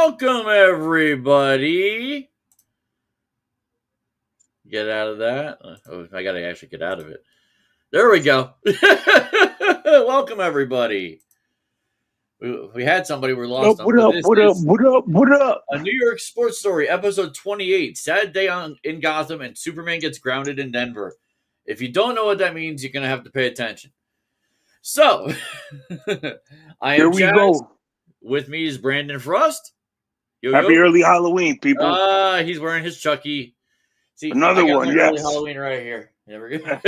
Welcome, everybody. Get out of that. Oh, I got to actually get out of it. There we go. Welcome, everybody. We had somebody, we're lost on. What up? A New York sports story, episode 28. Sad day in Gotham, and Superman gets grounded in Denver. If you don't know what that means, you're going to have to pay attention. So, I am Here we go. With me is Brandon Frost. Happy early Halloween, people. He's wearing his Chucky. See, another one, yes. Early Halloween right here. There we go.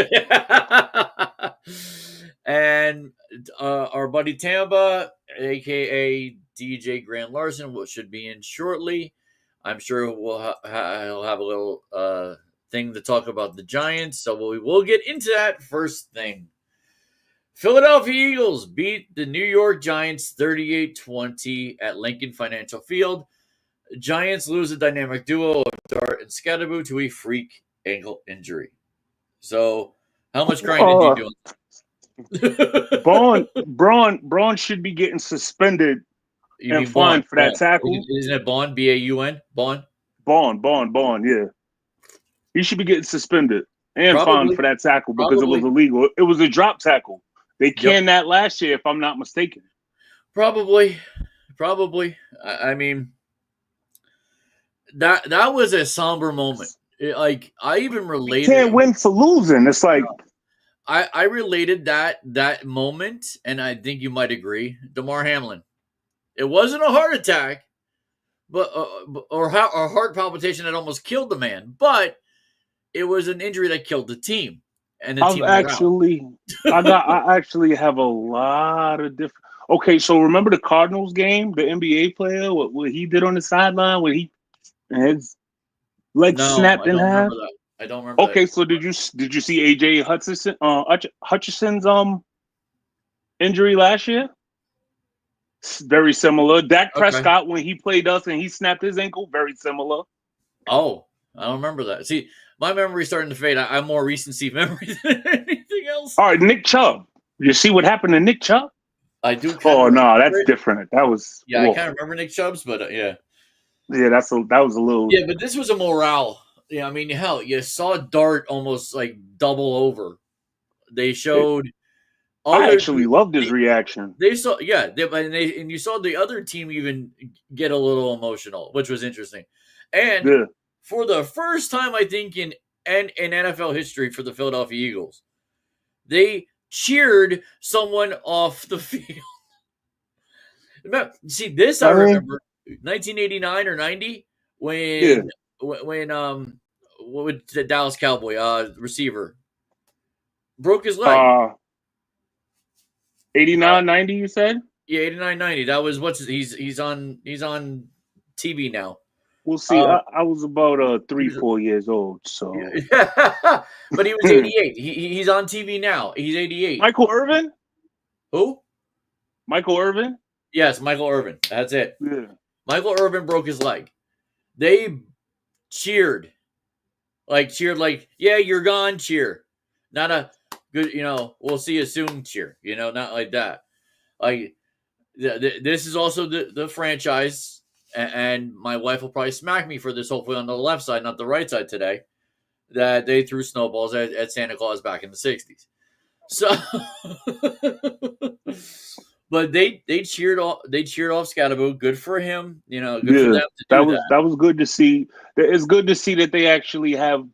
And our buddy Tamba, a.k.a. DJ Grant Larson, should be in shortly. I'm sure he'll have a little thing to talk about the Giants, so we will get into that first thing. Philadelphia Eagles beat the New York Giants 38-20 at Lincoln Financial Field. Giants lose a dynamic duo of Dart and Skatteboo to a freak ankle injury. So, how much crying did you do? Baun should be getting suspended and fined for that tackle. Isn't it Baun? B-A-U-N? Baun? Baun, yeah. He should be getting suspended and fined for that tackle because it was illegal. It was a drop tackle. They canned that last year, if I'm not mistaken. Probably. I mean, that was a somber moment. I even related. You can't win for losing. It's like I related that moment, and I think you might agree. Damar Hamlin. It wasn't a heart attack, but or a heart palpitation that almost killed the man, but it was an injury that killed the team. And the team I actually have a lot of different. Okay, so remember the Cardinals game, the NBA player, what he did on the sideline when his leg snapped in half? I don't remember. Okay, so did you see AJ Hutchinson's injury last year? Very similar. Dak Prescott, when he played us and he snapped his ankle, very similar. Oh, I don't remember that. See, my memory's starting to fade. I'm more recency memory than anything else. All right, Nick Chubb. You see what happened to Nick Chubb? I do. Oh no, that's different. That was I kind of remember Nick Chubb's, but yeah. Yeah, that was a little. Yeah, but this was a morale. Yeah, I mean, hell, you saw Dart almost like double over. They showed. I actually loved his reaction. They saw, and you saw the other team even get a little emotional, which was interesting. And for the first time, I think in NFL history for the Philadelphia Eagles, they cheered someone off the field. See, this I remember 1989 or 90 when what would the Dallas Cowboy receiver broke his leg. 89, 90, you said? Yeah, 89, 90. That was he's on TV now. We'll see. I was about 3-4 years old, so. But he was 88. He's on TV now. He's 88. Michael Irvin? Who? Michael Irvin? Yes, Michael Irvin. That's it. Yeah. Michael Irvin broke his leg. They cheered. Like, yeah, you're gone, cheer. Not a good, we'll see you soon, cheer. Not like that. Like, this is also the franchise. And my wife will probably smack me for this, hopefully on the left side, not the right side today, that they threw snowballs at Santa Claus back in the 60s. So, but they cheered off Skatteboo. Good for him. Good for them to do that. That was good to see. It's good to see that they actually have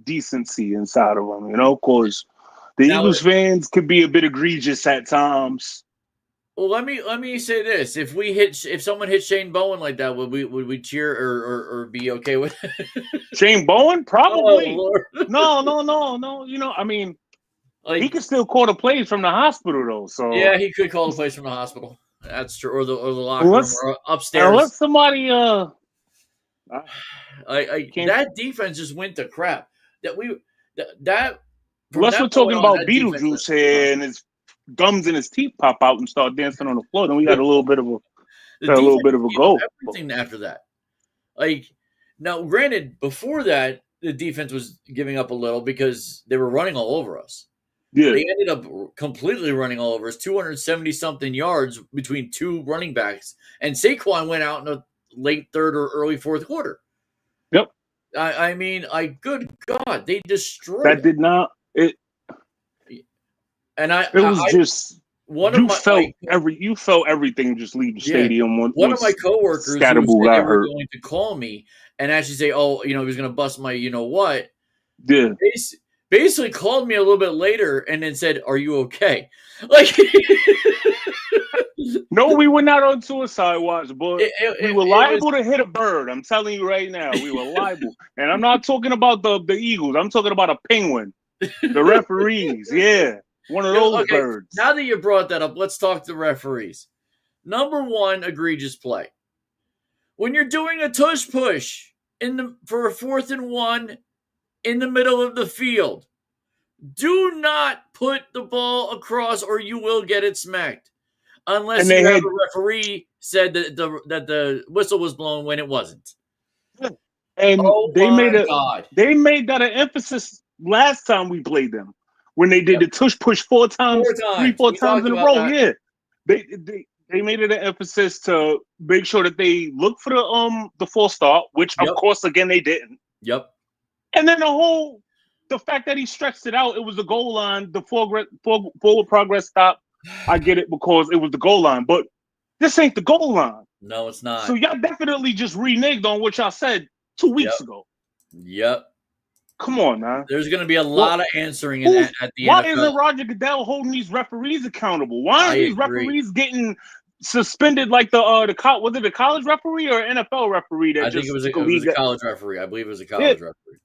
decency inside of them, because the Eagles fans could be a bit egregious at times. Well, let me say this: if someone hit Shane Bowen like that, would we cheer or be okay with it? Shane Bowen? Probably. Oh, No. I mean, he could still call the plays from the hospital, though. So yeah, he could call the plays from the hospital. That's true, or the locker room or upstairs. Unless somebody that defense just went to crap. Unless we're talking about Beetlejuice here and his gums and his teeth pop out and start dancing on the floor, then we got a little bit of a goal. Everything after that. Like, now, granted, before that, the defense was giving up a little because they were running all over us. Yeah. They ended up completely running all over us, 270-something yards between two running backs. And Saquon went out in the late third or early fourth quarter. Yep. I mean, good God, they destroyed That him. did not. It was just you felt everything just leave the stadium one of my once coworkers who Skatteboo said they got were hurt. going to call me and actually say, "Oh, he was going to bust my what." Yeah. Basically called me a little bit later and then said, "Are you okay?" Like, no, we were not on suicide watch, but we were it was liable to hit a bird. I'm telling you right now, we were liable. And I'm not talking about the Eagles. I'm talking about a penguin. The referees, yeah, one of those okay. birds. Now that you brought that up, let's talk to referees. Number one, egregious play. When you're doing a tush push for a 4th and 1 in the middle of the field, do not put the ball across or you will get it smacked. Unless you have a referee said that the whistle was blown when it wasn't. And oh they my made God. They made that an emphasis last time we played them when they did the tush push four times in a row. That. Yeah, they made it an emphasis to make sure that they look for the full start, which of course again they didn't. Yep. And then the fact that he stretched it out, it was the goal line, the forward progress stop. I get it because it was the goal line, but this ain't the goal line. No, it's not. So y'all definitely just reneged on what y'all said 2 weeks ago. Yep. Come on, man. There's going to be a lot of answering at the why NFL. Isn't Roger Goodell holding these referees accountable? Why aren't these referees getting suspended like was it the college referee or NFL referee that I think it was a college referee. I believe it was a college referee.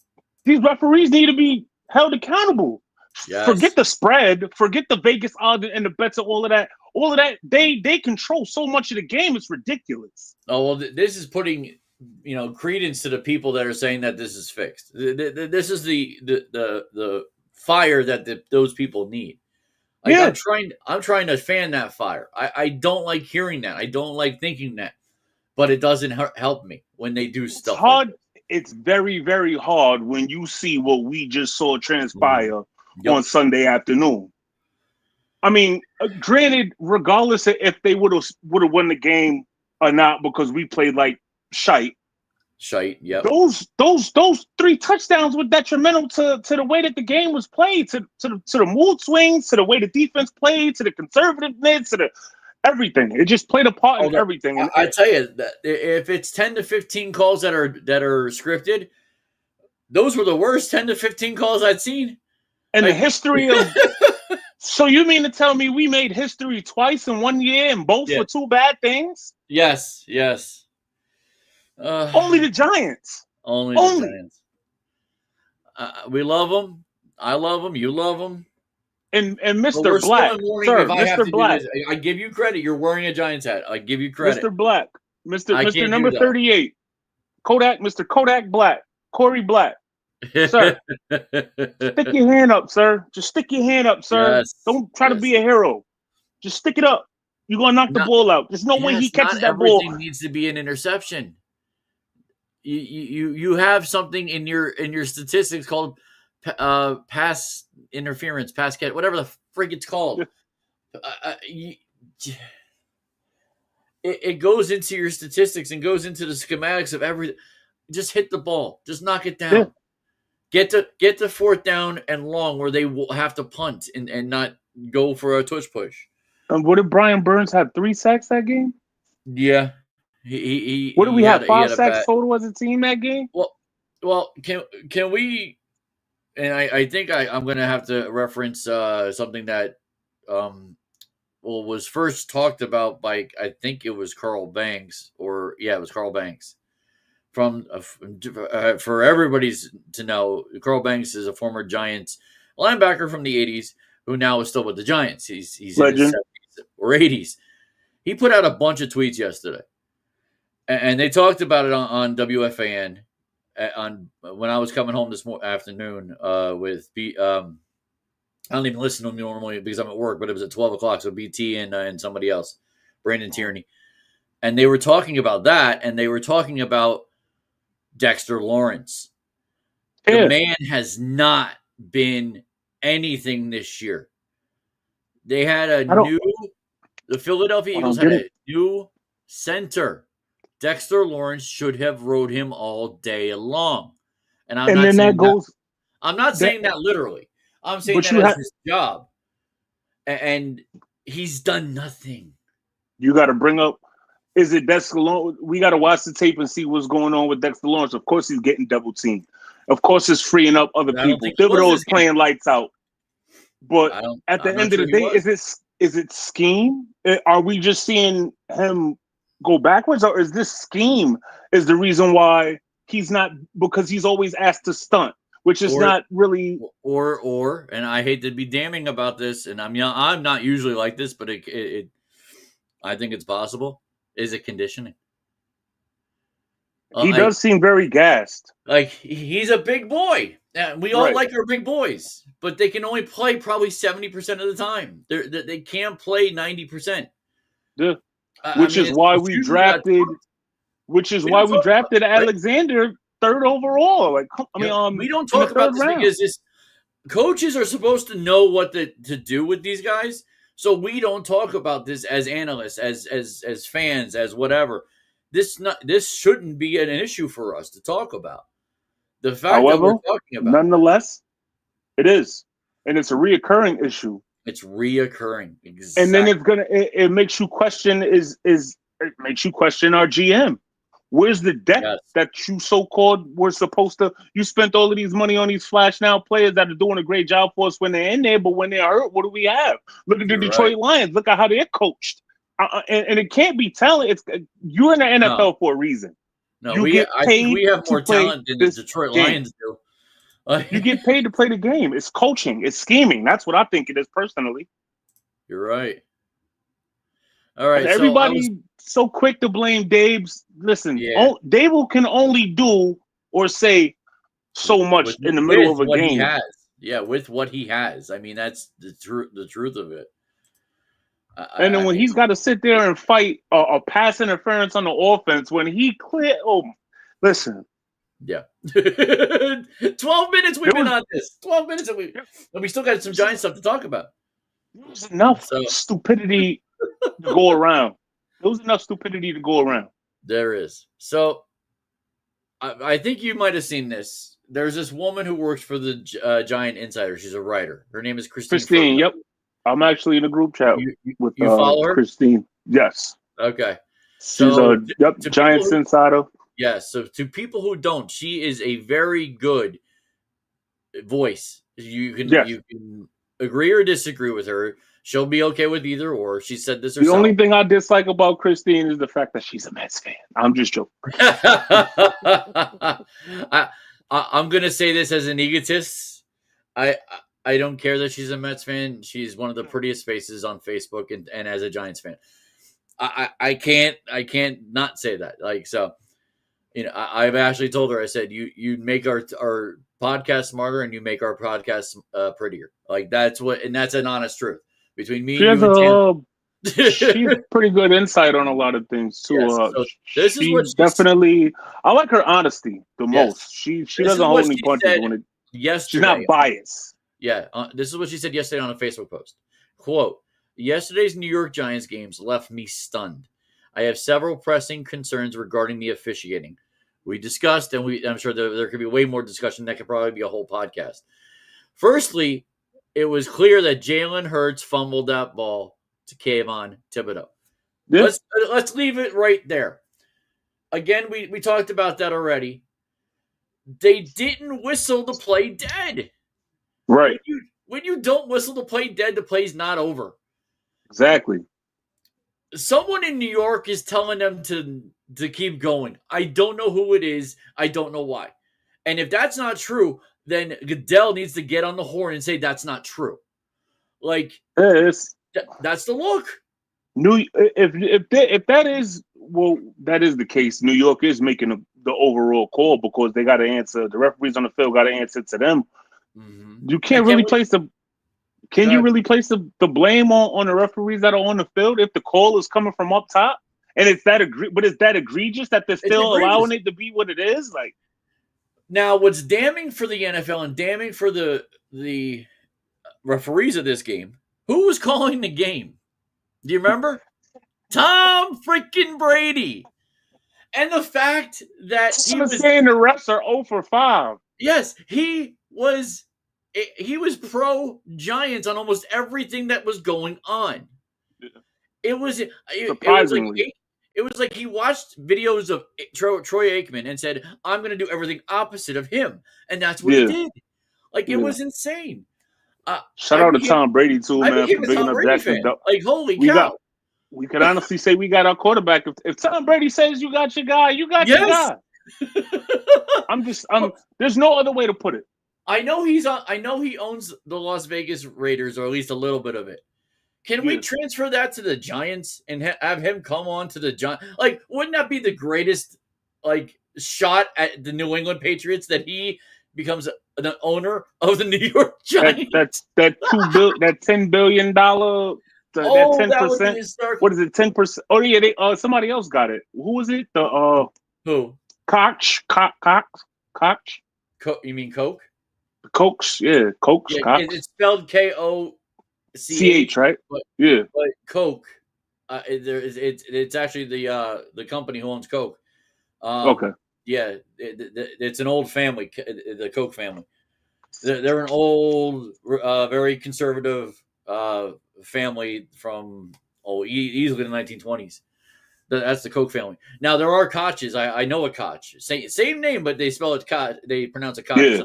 These referees need to be held accountable. Yes. Forget the spread, forget the Vegas odds and the bets and all of that. All of that, they control so much of the game. It's ridiculous. Oh well, this is putting credence to the people that are saying that this is fixed. This is the fire that those people need. Like, I'm trying to fan that fire. I don't like hearing that. I don't like thinking that, but it doesn't help me when they do stuff. It's hard. Like it's very, very hard when you see what we just saw transpire on Sunday afternoon. I mean, granted, regardless of if they would have won the game or not, because we played like shite. Yep. Those 3 touchdowns were detrimental to the way that the game was played, to the mood swings, to the way the defense played, to the conservativeness, to the everything. It just played a part in everything. I tell you that if it's 10 to 15 calls that are scripted, those were the worst 10 to 15 calls I'd seen in the history of. So you mean to tell me we made history twice in 1 year and both for 2 bad things? Yes. Only the Giants. Only the Giants. We love them. I love them. You love them. And Mr. Black, sir, Mr. Black. I give you credit. You're wearing a Giants hat. I give you credit. Mr. Black. Mr. number 38. Mr. Kodak Black. Corey Black. Sir, stick your hand up, sir. Just stick your hand up, sir. Yes, don't try to be a hero. Just stick it up. You're gonna knock the ball out. There's no way he catches that ball. Everything needs to be an interception. You have something in your statistics called pass interference, pass catch, whatever the frig it's called. It goes into your statistics and goes into the schematics of everything. Just hit the ball. Just knock it down. Yeah. Get the 4th down and long where they will have to punt and not go for a tush push. What did Brian Burns have 3 sacks that game? Yeah. What did we have? 5 sacks total as a team that game? Well, can we? And I think I'm going to have to reference something that was first talked about by, I think it was Carl Banks, it was Carl Banks. For everybody's to know, Carl Banks is a former Giants linebacker from the 80s who now is still with the Giants. He's in his 70s or 80s. He put out a bunch of tweets yesterday, and they talked about it on WFAN when I was coming home this afternoon with I don't even listen to him normally because I'm at work, but it was at 12 o'clock, so BT and somebody else, Brandon Tierney. And they were talking about that, and they were talking about Dexter Lawrence. The man has not been anything this year. They had the Philadelphia Eagles had a new center, Dexter Lawrence should have rode him all day long. And I'm And not then that saying that goes I'm not that, saying that literally. I'm saying but that you as have his job. And he's done nothing. you got to bring up. Is it Dexter Lawrence? We got to watch the tape and see what's going on with Dexter Lawrence. Of course, he's getting double teamed. Of course, it's freeing up other I don't people. think he was Thibodeaux is this game. playing lights out. But at the I'm not end of sure the he day, was. is it scheme? Are we just seeing him go backwards, or is this scheme is the reason why he's not, because he's always asked to stunt, which is Or not really. and I hate to be damning about this, and I'm not usually like this, but I think it's possible. Is it conditioning? He I does seem very gassed. Like he's a big boy. We all Right. like our big boys, but they can only play probably 70% of the time. They can't play 90%. Yeah. I Which mean, is why it's we usually not. drafted. Which is We why don't we talk about drafted it, right? Alexander third overall. Like, I You mean, know, we don't in the talk about third this round. because coaches are supposed to know what to do with these guys. So we don't talk about this as analysts, as fans, as whatever. This shouldn't be an issue for us to talk about. The fact that we're However, talking about it, nonetheless, it is, and it's a reoccurring issue. it's reoccurring. And then Exactly. it's gonna it makes you question it makes you question our GM. Where's the depth Yes. that you so called were supposed to? You spent all of these money on these flash now players that are doing a great job for us when they're in there, but when they're hurt, what do we have? Look at the You're right. Detroit Lions. Look at how they're coached, and it can't be talent. It's you're in the No, NFL for a reason. no. You get I think paid we have to more play talent than the this Detroit game. Lions do. You get paid to play the game. It's coaching. It's scheming. That's what I think it is personally. You're right. All right. So I was. Everybody so quick to blame Dave's. Listen, Yeah. Dave can only do or say so much in the middle With of a what he game. has. Yeah, with what he has. I mean, that's the truth of it. And then I when mean, he's got to sit there and fight a pass interference on the offense, when he clear, listen, yeah. 12 minutes we've there been was, on this. 12 minutes and we still got some Giant stuff to talk about. there was enough So stupidity to go around. There was enough stupidity to go around. there is. So I think you might have seen this. There's this woman who works for the Giant Insider. She's a writer. Her name is Christine Christine, Firko. yep. I'm actually in a group chat with You follow her? Christine. Yes. Okay. She's So a Giants insider. Yes. So to people who don't, she is a very good voice. You can agree or disagree with her. She'll be okay with either or. She said this herself. The only thing I dislike about Christine is the fact that she's a Mets fan. I'm just joking. I'm gonna say this as an egotist. I don't care that she's a Mets fan. She's one of the prettiest faces on Facebook, and as a Giants fan, I can't not say that. Like, so, I've actually told her. I said you make our podcast smarter, and you make our podcast prettier. Like, that's an honest truth between me and you and Tam. She's pretty good insight on a lot of things too. Yes. So this is what definitely. I like her honesty the Yes. most. She This doesn't is what hold any she punches said when it. yesterday. She's not biased. Yeah, this is what she said yesterday on a Facebook post. Quote: Yesterday's New York Giants games left me stunned. I have several pressing concerns regarding the officiating. We discussed, and I'm sure there could be way more discussion. That could probably be a whole podcast. Firstly, it was clear that Jalen Hurts fumbled that ball to Kayvon Thibodeaux. Yeah. Let's leave it right there. Again, we talked about that already. They didn't whistle the play dead. Right. When you don't whistle the play dead, the play's not over. Exactly. Someone in New York is telling them to keep going. I don't know who it is. I don't know why. And if that's not true, then Goodell needs to get on the horn and say that's not true. Like, that's the look. If that is the case, New York is making the overall call because they got to answer. The referees on the field got to answer to them. Mm-hmm. You can't really place the. Can you really place the blame on the referees that are on the field if the call is coming from up top? And it's that but is that egregious that they're still allowing it to be what it is? Like, now, what's damning for the NFL and damning for the referees of this game? Who was calling the game? Do you remember? Tom freaking Brady. And the fact that he was saying the refs are 0 for 5. Yes, he was pro Giants on almost everything that was going on. Yeah. It was Surprisingly. it was like he watched videos of Troy Aikman and said, "I'm going to do everything opposite of him," and that's what he did. Like it was insane. Shout out to Tom Brady too, man, for bigging up Jaxson Dart. Like holy cow! We could honestly say we got our quarterback. If Tom Brady says you got your guy, you got your guy. There's no other way to put it. I know he owns the Las Vegas Raiders, or at least a little bit of it. Can we transfer that to the Giants and have him come on to the Giants? Like, wouldn't that be the greatest shot at the New England Patriots that he becomes the owner of the New York Giants? That $10 billion. That 10%. What is it? 10%? Oh yeah, somebody else got it. Who was it? Who? Koch. You mean Coke? Koch, yeah, Koch. Yeah, it's spelled Koch, right? But Coke. It's actually the company who owns Coke. Okay. Yeah, it's an old family, the Koch family. They're an old, very conservative family from easily the 1920s. That's the Koch family. Now there are Koches. I know a Koch. Same name, but they spell it Koch. They pronounce it Koch. Yeah.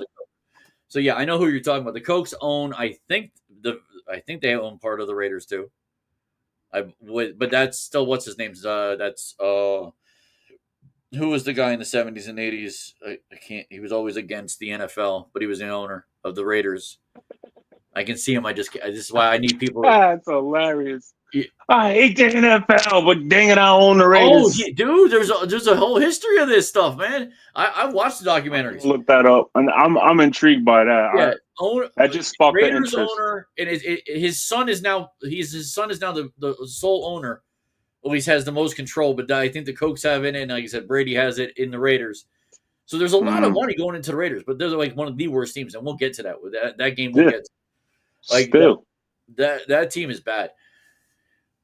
So yeah, I know who you're talking about. The Kochs own, I think they own part of the Raiders too. But that's still what's his name? Who was the guy in the 70s and 80s? I can't. He was always against the NFL, but he was the owner of the Raiders. I can see him. This is why I need people. That's hilarious. Yeah. I hate the NFL, but dang it, I own the Raiders. Oh, dude, there's a whole history of this stuff, man. I watched the documentaries. Look that up, and I'm intrigued by that. Yeah, that just sparked the Raiders interest. Owner, and his son is now the sole owner. At least has the most control, but I think the Kochs have it, and like I said, Brady has it in the Raiders. So there's a lot of money going into the Raiders, but they're like one of the worst teams, and we'll get to that. With that game, we'll get to. That team is bad.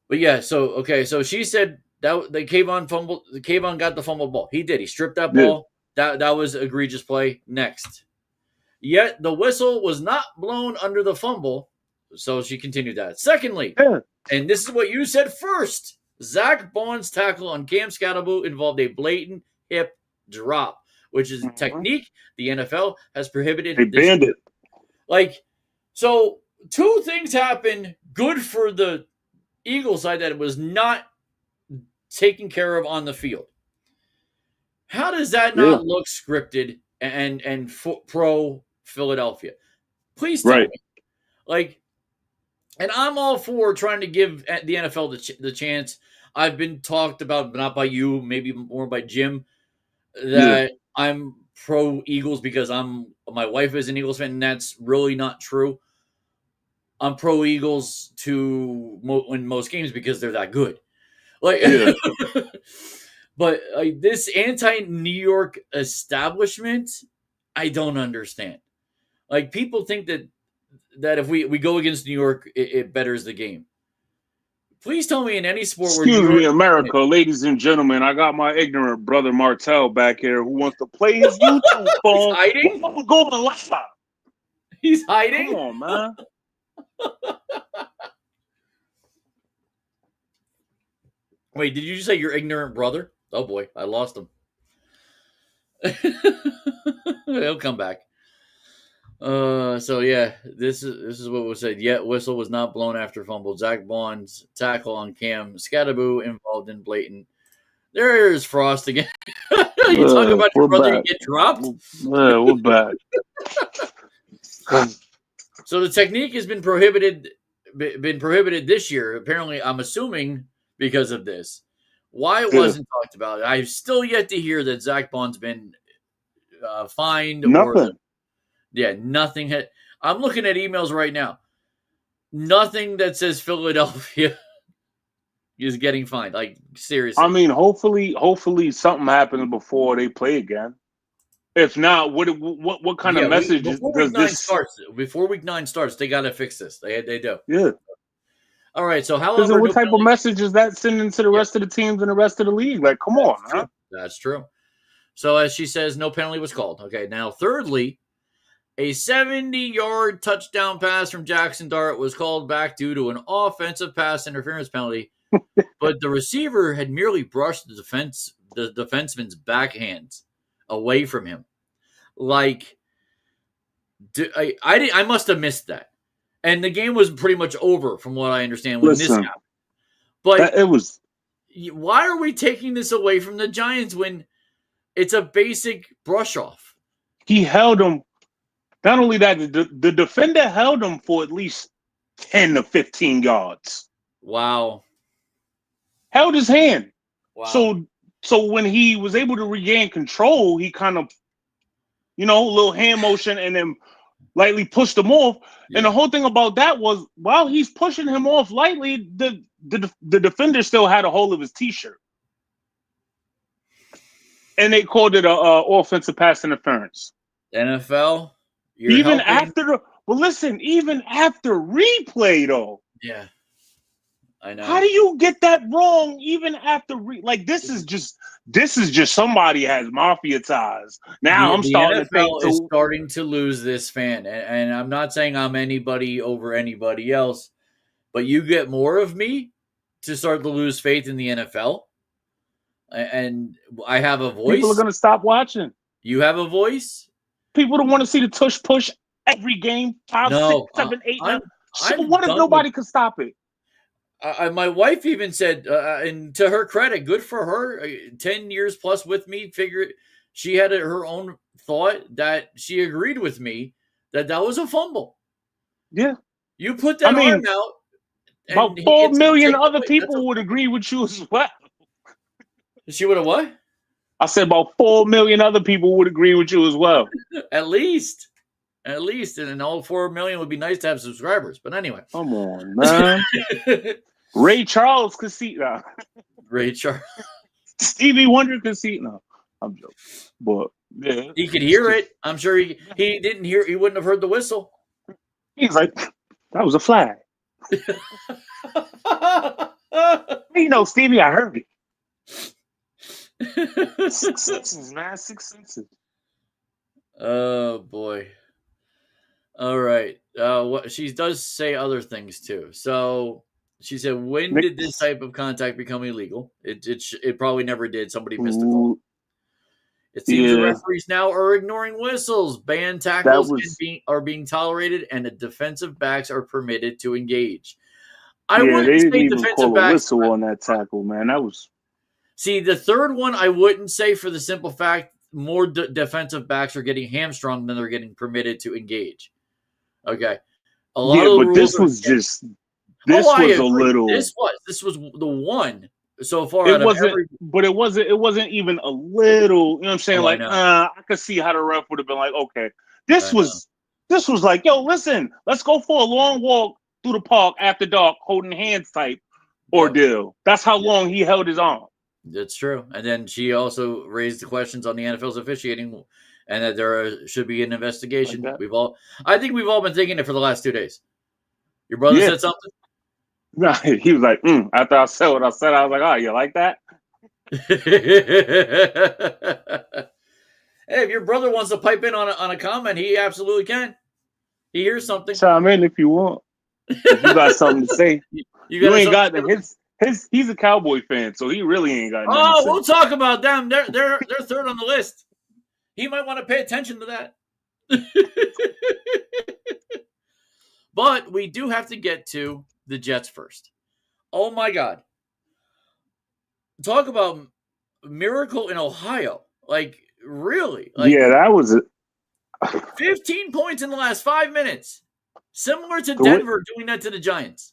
But yeah, so she said that the Kayvon got the fumbled ball. He did. He stripped that ball. That was egregious play. Next. Yet the whistle was not blown under the fumble, so she continued that. Secondly, and this is what you said first, Zach Baun's tackle on Cam Skatteboo involved a blatant hip drop, which is a technique the NFL has prohibited. They banned it. So two things happened good for the Eagles side that it was not taken care of on the field. How does that not look scripted and pro Philadelphia? Please tell me. And I'm all for trying to give the NFL the chance. I've been talked about, not by you, maybe more by Jim, that I'm pro Eagles because my wife is an Eagles fan, and that's really not true. I'm pro Eagles to win most games because they're that good. But this anti-New York establishment, I don't understand. People think that if we go against New York, it betters the game. Please tell me in any sport Excuse me, America, ladies and gentlemen, I got my ignorant brother Martell back here who wants to play his YouTube phone. He's hiding? Go to the laptop. He's hiding? Come on, man. Wait, did you just say your ignorant brother? Oh boy, I lost him. He'll come back. So yeah, this is what was said. Yet whistle was not blown after fumble. Zach Baun's tackle on Cam Skatteboo involved in blatant. There's Frost again. You talk about your brother get dropped. We're back. So the technique has been prohibited this year. Apparently, I'm assuming because of this. Why it wasn't talked about? I've still yet to hear that Zach Baun's been fined. Nothing. Nothing. I'm looking at emails right now. Nothing that says Philadelphia is getting fined. Seriously. I mean, hopefully something happens before they play again. If not, what kind of message does this? Before week 9 starts, they got to fix this. They do. Yeah. All right. So how? What type of message is that sending to the rest of the teams and the rest of the league? Come on, man. That's true. So as she says, no penalty was called. Okay, now thirdly, a 70-yard touchdown pass from Jaxson Dart was called back due to an offensive pass interference penalty, but the receiver had merely brushed the defenseman's backhands away from him. Like, I must have missed that, and the game was pretty much over from what I understand when this happened. But it was. Why are we taking this away from the Giants when it's a basic brush off? He held him. Not only that, the defender held him for at least 10 to 15 yards. Wow. Held his hand. Wow. So when he was able to regain control, he kind of, a little hand motion and then lightly pushed him off. Yeah. And the whole thing about that was while he's pushing him off lightly, the defender still had a hold of his T-shirt. And they called it a offensive pass interference. NFL? Even after replay though. Yeah. I know. How do you get that wrong even after this is just somebody has mafia ties. Now the NFL is starting to lose this fan. And I'm not saying I'm anybody over anybody else, but you get more of me to start to lose faith in the NFL. And I have a voice. People are going to stop watching. You have a voice? People don't want to see the tush push every game, 5, 6, 7, 8, 9. So what if nobody could stop it? My wife even said, and to her credit, good for her, 10 years plus with me, she had her own thought that she agreed with me that was a fumble. Yeah. You put that arm out. About 4 million other people would agree with you as well. She would have what? I said about 4 million other people would agree with you as well. At least. And all 4 million would be nice to have subscribers. But anyway. Come on, man. Ray Charles could see now. Ray Charles. Stevie Wonder could see. No, I'm joking. But yeah. He could hear it. I'm sure he didn't hear. He wouldn't have heard the whistle. He's like, that was a flag. Stevie, I heard it. 6 senses, man. 6 senses. Oh boy. All right. What she does say other things too. So she said, "When did this type of contact become illegal? It probably never did. Somebody missed a call. It seems the referees now are ignoring whistles. Banned tackles are being tolerated, and the defensive backs are permitted to engage." I wouldn't say defensive backs whistle on that tackle, man. That was. See, the third one I wouldn't say for the simple fact more defensive backs are getting hamstrung than they're getting permitted to engage. Okay. But this was just this was a little. This was the one so far. It wasn't, but it wasn't even a little. You know what I'm saying? I could see how the ref would have been like, okay, this was like, yo, listen, let's go for a long walk through the park after dark, holding hands type ordeal. That's how long he held his arm. That's true. And then she also raised the questions on the NFL's officiating and that there should be an investigation. Like I think we've all been thinking it for the last 2 days. Your brother said something? No, he was like, after I said what I said, I was like, oh, you like that? Hey, if your brother wants to pipe in on a comment, he absolutely can. He hears something. Chime in if you want. If you got something to say. You ain't got he's a Cowboy fan, so he really ain't got nothing to say. We'll talk about them. They're third on the list. He might want to pay attention to that. But we do have to get to the Jets first. Oh my God. Talk about miracle in Ohio. Like, really? That was it. 15 points in the last 5 minutes. Similar to Denver doing that to the Giants.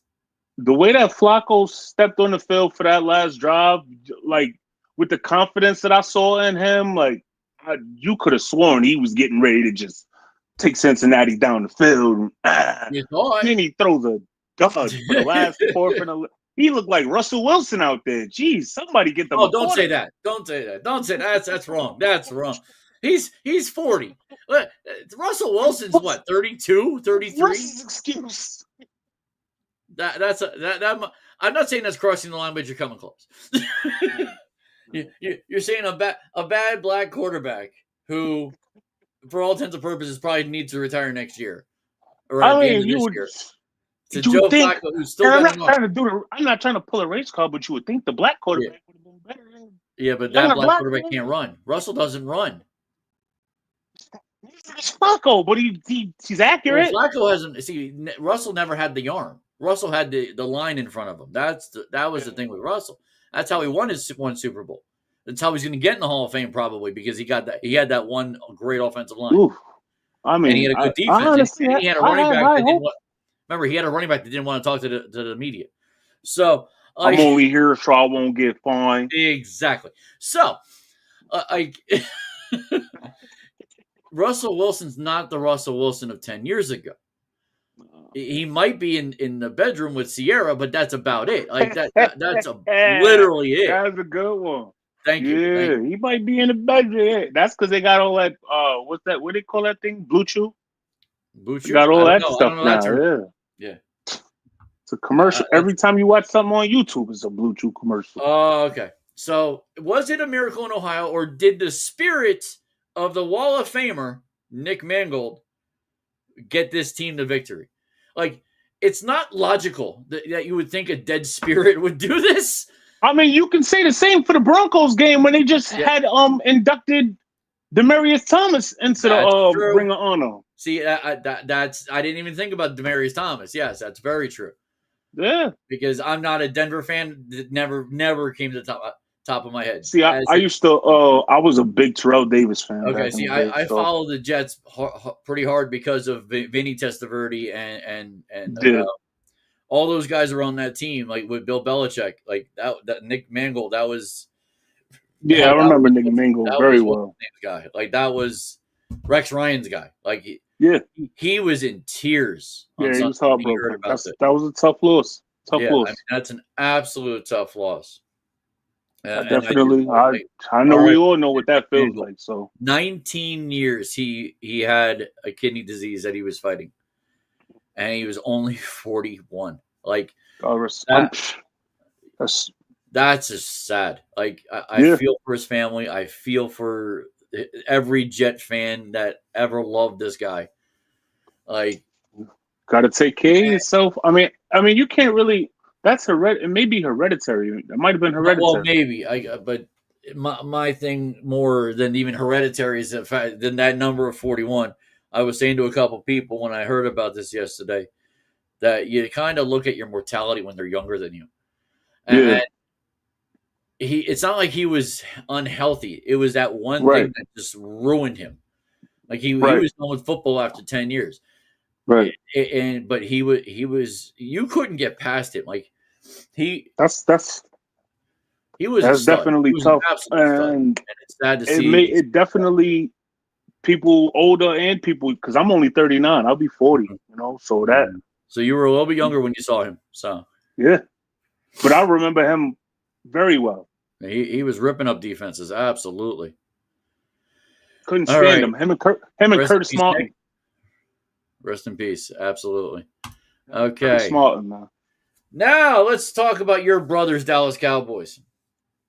The way that Flacco stepped on the field for that last drive, like with the confidence that I saw in him, like you could have sworn he was getting ready to just take Cincinnati down the field. Then he throws a dud for the last fourth. He looked like Russell Wilson out there. Jeez, somebody get the. Oh, don't say that. Don't say that. Don't say that. That's wrong. That's wrong. He's 40. Russell Wilson's what, 32, 33? What's his excuse? I'm not saying that's crossing the line, but you're coming close. You're saying a bad black quarterback who, for all intents and purposes, probably needs to retire next year or I at the end mean, of you this would year. To you would Joe think, Flacco, who's and still got an arm. I'm not trying to pull a race car, but you would think the black Yeah, quarterback would have been better than yeah, but younger that black black quarterback man. can't run. Russell doesn't run. He's Flacco, but he's Well, accurate. Flacco hasn't. See, Russell never had the arm. Russell had the line in front of him. That was the thing with Russell. That's how he won his one Super Bowl. That's how he's going to get in the Hall of Fame probably because he got that. He had that one great offensive line, Oof. I and he mean, had a good I defense. honestly, And he had a I running have back high that didn't hopes. want. Remember, he had a running back that didn't want to talk to the media. So, I'm only here so I won't get fined. Exactly. So, Russell Wilson's not the Russell Wilson of 10 years ago. He might be in the bedroom with Sierra, but that's about it. Like that's literally it. That's a good one. Thank you. He might be in the bedroom. That's because they got all that. What's that? What do they call that thing? Blue Chew. Blue Chew? Got all that I stuff don't know now. that term. Yeah. It's a commercial. Every time you watch something on YouTube, it's a Blue Chew commercial. Oh, okay. So, was it a miracle in Ohio, or did the spirit of the Wall of Famer Nick Mangold get this team to victory? Like, it's not logical that you would think a dead spirit would do this. I mean, you can say the same for the Broncos game when they just had inducted Demaryius Thomas into the Ring of Honor. See, that's I didn't even think about Demaryius Thomas. Yes, that's very true. Yeah, because I'm not a Denver fan. That never came to the top of my head. See, I used to. I was a big Terrell Davis fan. Okay, see, I follow the Jets pretty hard because of Vinny Testaverde and all those guys are on that team. Like with Bill Belichick, like that Nick Mangold. That was I remember Nick Mangold very well. Guy, like that was Rex Ryan's guy. Like he was in tears. He was heartbroken. That was a tough loss. Tough loss. I mean, that's an absolute tough loss. Definitely. I know we all know what that feels like. So 19 years he had a kidney disease that he was fighting, and he was only 41. Like that's just sad. Like I feel for his family. I feel for every Jet fan that ever loved this guy. Like, got to take care of yourself. I mean, you can't really. That's it may be hereditary. It might have been hereditary. Well, maybe. But my thing more than even hereditary is the fact than that number of 41. I was saying to a couple people when I heard about this yesterday that you kind of look at your mortality when they're younger than you. And it's not like he was unhealthy. It was that one thing that just ruined him. Like he was done with football after 10 years. Right. But he was you couldn't get past him. Like that's definitely tough. And it's sad to see. It definitely people older and people because I'm only 39. I'll be 40, so that. So you were a little bit younger when you saw him. So but I remember him very well. He was ripping up defenses. Absolutely. Couldn't stand him. Him and Curtis Martin. Rest in peace. Absolutely. Okay. Martin, man. Now let's talk about your brother's Dallas Cowboys.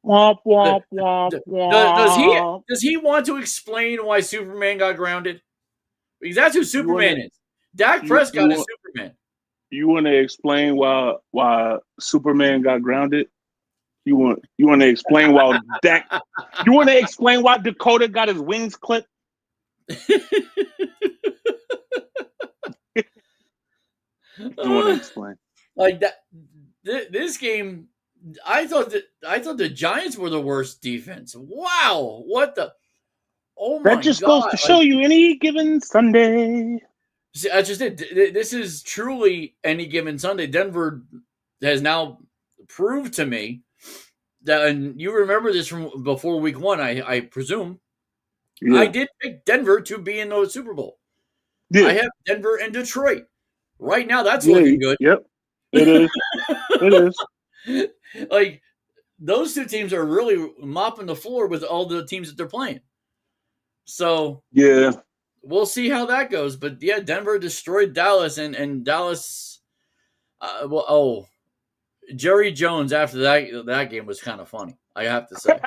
Womp, womp, womp, womp. Does he want to explain why Superman got grounded? Because that's who Superman is. Dak Prescott is Superman. You want to explain why Superman got grounded? You want to explain why Dak? You want to explain why Dakota got his wings clipped? You want to explain like that? This game, I thought the Giants were the worst defense. Wow, what the? Oh my God! That just goes to show you any given Sunday. See, that's just it. This is truly any given Sunday. Denver has now proved to me that, and you remember this from before week one, I presume. Yeah. I did pick Denver to be in the Super Bowl. Yeah. I have Denver and Detroit. Right now, that's looking good. Yep, it is. It is. Like, those two teams are really mopping the floor with all the teams that they're playing. So, yeah. We'll see how that goes. But, Denver destroyed Dallas, and Dallas Jerry Jones after that game was kind of funny. I have to say.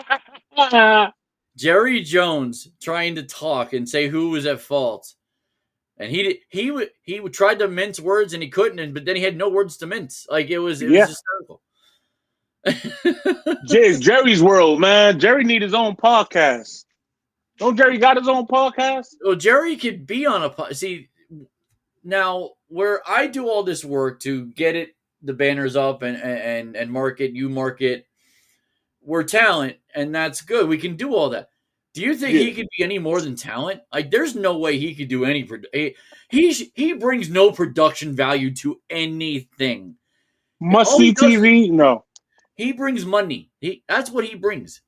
Jerry Jones trying to talk and say who was at fault, and he tried to mince words and he couldn't, but then he had no words to mince. Like it was hysterical. It's Jerry's world, man. Jerry need his own podcast. Don't Jerry got his own podcast? Well, Jerry could be on a see now where I do all this work to get the banners up and market. We're talent, and that's good. We can do all that. Do you think he could be any more than talent? Like, there's no way he could do any. He brings no production value to anything. Must see TV? No. He brings money. That's what he brings.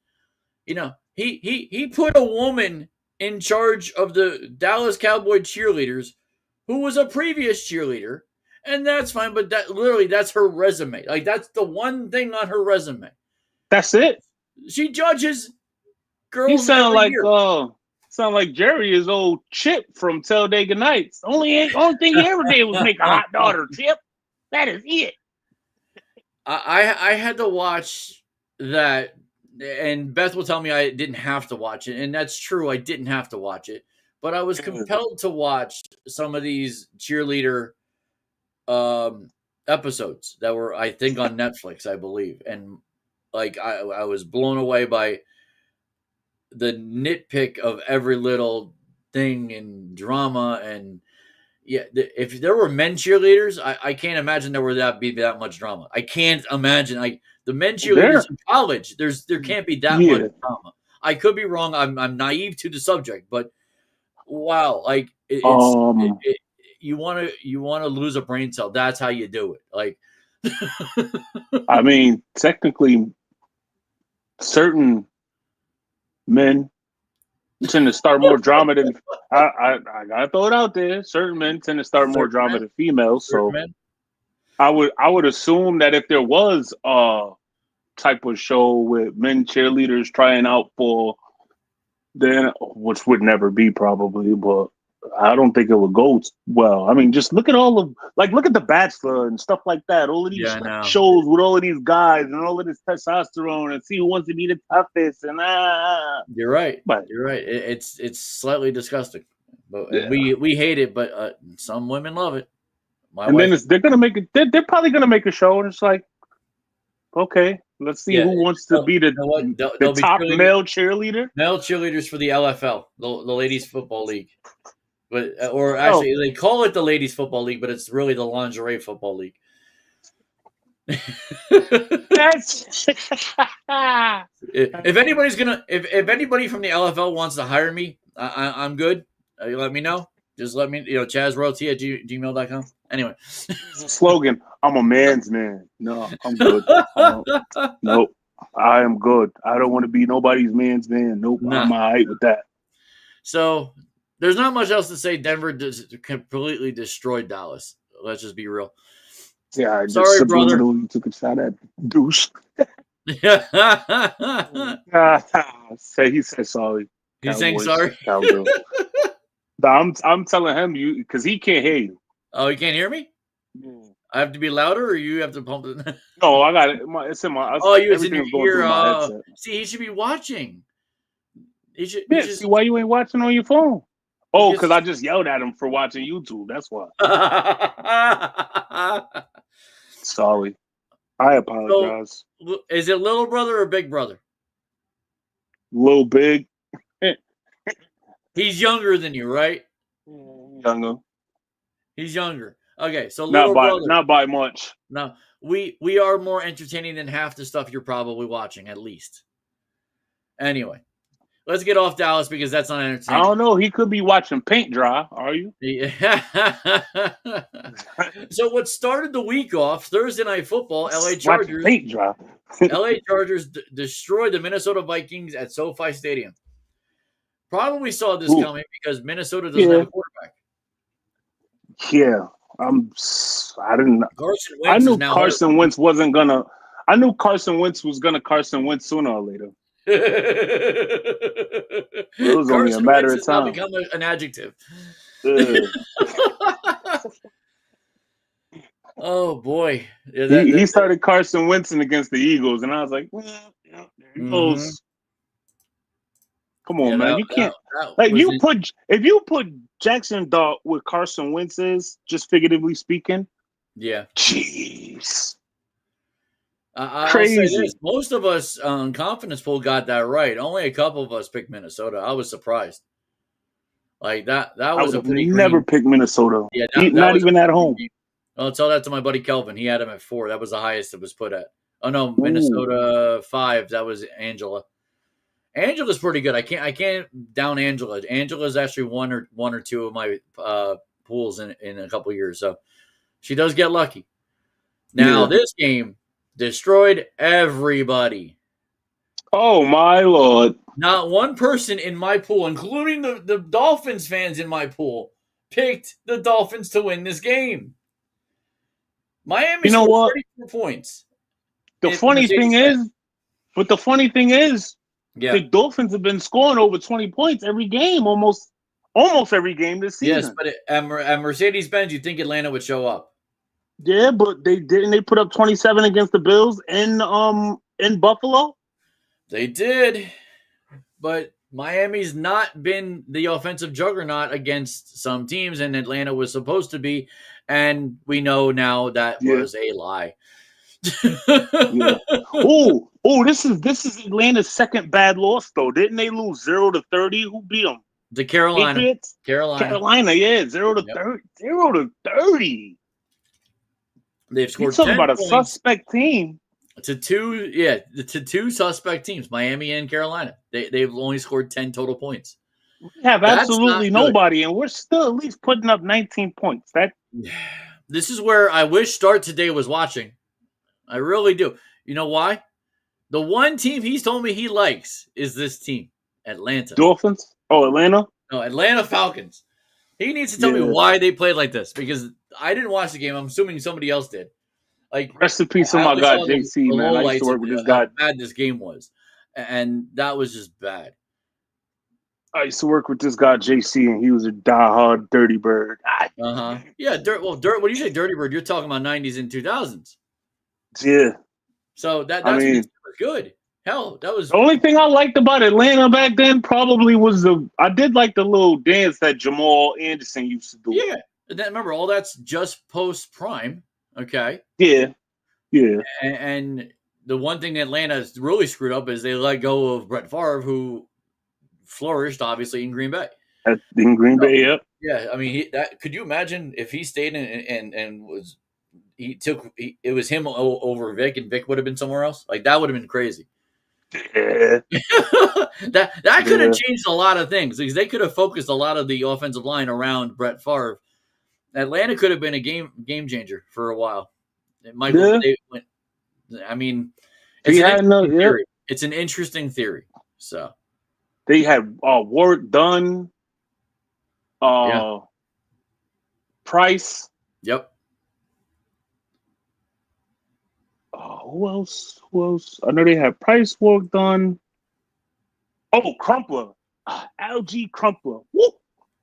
You know, he put a woman in charge of the Dallas Cowboy cheerleaders, who was a previous cheerleader, and that's fine. But that's her resume. Like, that's the one thing on her resume. That's it. She judges girls. You sound like Jerry is old Chip from Talladega Nights. Only thing he ever did was make a hot daughter, Chip. That is it. I had to watch that, and Beth will tell me I didn't have to watch it, and that's true. I didn't have to watch it, but I was compelled to watch some of these cheerleader episodes that were, I think, on Netflix, I believe, and like I was blown away by the nitpick of every little thing and drama. And if there were men cheerleaders, I can't imagine there would be that much drama. I can't imagine. Like the men cheerleaders in college, there can't be that much drama. I could be wrong. I'm naive to the subject, but wow, like you want to lose a brain cell. That's how you do it. Like, I mean, technically, certain men tend to start more drama than I gotta throw it out there. Certain men tend to start more drama than females. So I would assume that if there was a type of show with men cheerleaders trying out for then, which would never be probably, but I don't think it would go well. I mean, just look at look at The Bachelor and stuff like that. All of these shows with all of these guys and all of this testosterone and see who wants to be the toughest. And you're right, but you're right. It's slightly disgusting, but we hate it. But some women love it. Then they're gonna make it. They're probably gonna make a show, and it's like, okay, let's see who wants to be the top male cheerleader. Male cheerleaders for the LFL, the Ladies Football League. But actually, they call it the Ladies Football League, but it's really the Lingerie Football League. If anybody from the LFL wants to hire me, I'm good. Let me know. Just let me, ChazRoyalty@gmail.com. Anyway, slogan: I'm a man's man. No, I'm good. Nope, I am good. I don't want to be nobody's man's man. Nope, I'm all right with that. So. There's not much else to say. Denver completely destroyed Dallas. Let's just be real. Yeah, sorry, brother. You took a shot at douche. He said sorry. He's saying sorry. I'm telling him because he can't hear you. Oh, he can't hear me? Yeah. I have to be louder, or you have to pump it? No, I got it. It's in my. It's in your ear. See, he should be watching. See why you ain't watching on your phone? Oh, because I just yelled at him for watching YouTube. That's why. Sorry. I apologize. So, is it little brother or big brother? Little big. He's younger than you, right? Younger. He's younger. Okay, so little brother. Not by much. No, we are more entertaining than half the stuff you're probably watching, at least. Anyway. Let's get off Dallas because that's not entertaining. I don't know. He could be watching paint dry. Are you? Yeah. So what started the week off, Thursday Night Football, LA Chargers. Paint dry. LA Chargers destroyed the Minnesota Vikings at SoFi Stadium. Probably saw this coming because Minnesota doesn't have a quarterback. Yeah. I didn't. I knew Carson Wentz wasn't gonna. I knew Carson Wentz was gonna Carson Wentz sooner or later. It was only a matter of time. Become an adjective. Oh boy. Yeah, He started Carson Wentz against the Eagles, and I was like, well, yeah, there he mm-hmm. goes. Come Yeah, on, man. You can't that like was if you put Jaxson Dart with Carson Wentz is, just figuratively speaking, yeah. jeez. I'll say this: Crazy. most of us on confidence pool got that right. Only a couple of us picked Minnesota. I was surprised. Like that. That I was would a have pretty never green. picked Minnesota. Yeah, that Not was a even pretty at green home. game. I'll tell that to my buddy Kelvin. He had him at 4. That was the highest it was put at. Oh no, Ooh. Minnesota 5. That was Angela. Angela's pretty good. I can't down Angela. Angela's actually one or two of my pools in a couple years. So she does get lucky. Now Yeah. this game destroyed everybody. Oh my lord. Not one person in my pool, including the Dolphins fans in my pool, picked the Dolphins to win this game. Miami You know scored what? 34 points. The funny thing Mercedes-Benz. is, the funny thing is, the Yeah. Dolphins have been scoring over 20 points every game, almost every game this Yes, season. but at Mercedes-Benz, you'd think Atlanta would show up. Yeah, but they didn't. They put up 27 against the Bills in Buffalo. They did, but Miami's not been the offensive juggernaut against some teams, and Atlanta was supposed to be, and we know now that Yeah, was a lie. yeah. This is Atlanta's second bad loss though. Didn't they lose 0-30? Who beat them? The Carolina. Patriots. Carolina. Carolina, yeah, 0 to Yep. 30. 0-30. They've You scored talking 10 about a points suspect team? to two suspect teams, Miami and Carolina. They've only scored 10 total points. We have That's not absolutely good. nobody, and we're still at least putting up 19 points. This is where I wish Start Today was watching. I really do. You know why? The one team he's told me he likes is this team, Atlanta. Dolphins? Oh, Atlanta? No, Atlanta Falcons. He needs to tell me Yeah. why they played like this because I didn't watch the game. I'm assuming somebody else did. Like Rest in peace to I my only guy, saw JC, the man. low I used to lights of work with this how guy. bad this game was, and that was just bad. I used to work with this guy, JC, and he was a diehard Dirty Bird. Yeah, Dirt. Well, Dirt. When you say Dirty Bird, you're talking about 90s and 2000s. Yeah. So I that's when mean, it was good. Hell, that was the only thing I liked about Atlanta back then probably was I did like the little dance that Jamal Anderson used to do. yeah. And then remember, all that's just post prime. Okay. Yeah. Yeah. And the one thing Atlanta's really screwed up is they let go of Brett Favre, who flourished obviously in Green Bay. In Green So, Bay, yep. yeah, I mean, could you imagine if he stayed and was it was him over Vic, and Vic would have been somewhere else? Like that would have been crazy. Yeah. that could have changed a lot of things because they could have focused a lot of the offensive line around Brett Favre. Atlanta could have been a game changer for a while. Michael, I mean, it's an interesting theory. It's an interesting theory. So they had work done. Price. Yep. Who else? I know they had Price work done. Oh, Crumpler. LG Crumpler. Woo!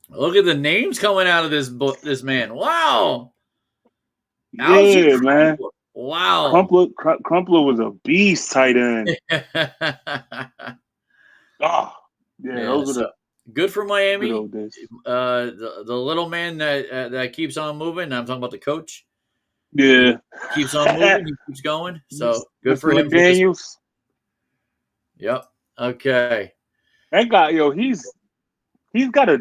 Look at the names coming out of this man. Wow. Yeah, man. Wow. Crumpler was a beast tight end. Those are good for Miami. The little man that keeps on moving. I'm talking about the coach. Yeah. He keeps on moving. He keeps going. So good for him. Daniels. Yep. Okay. That guy, he's got a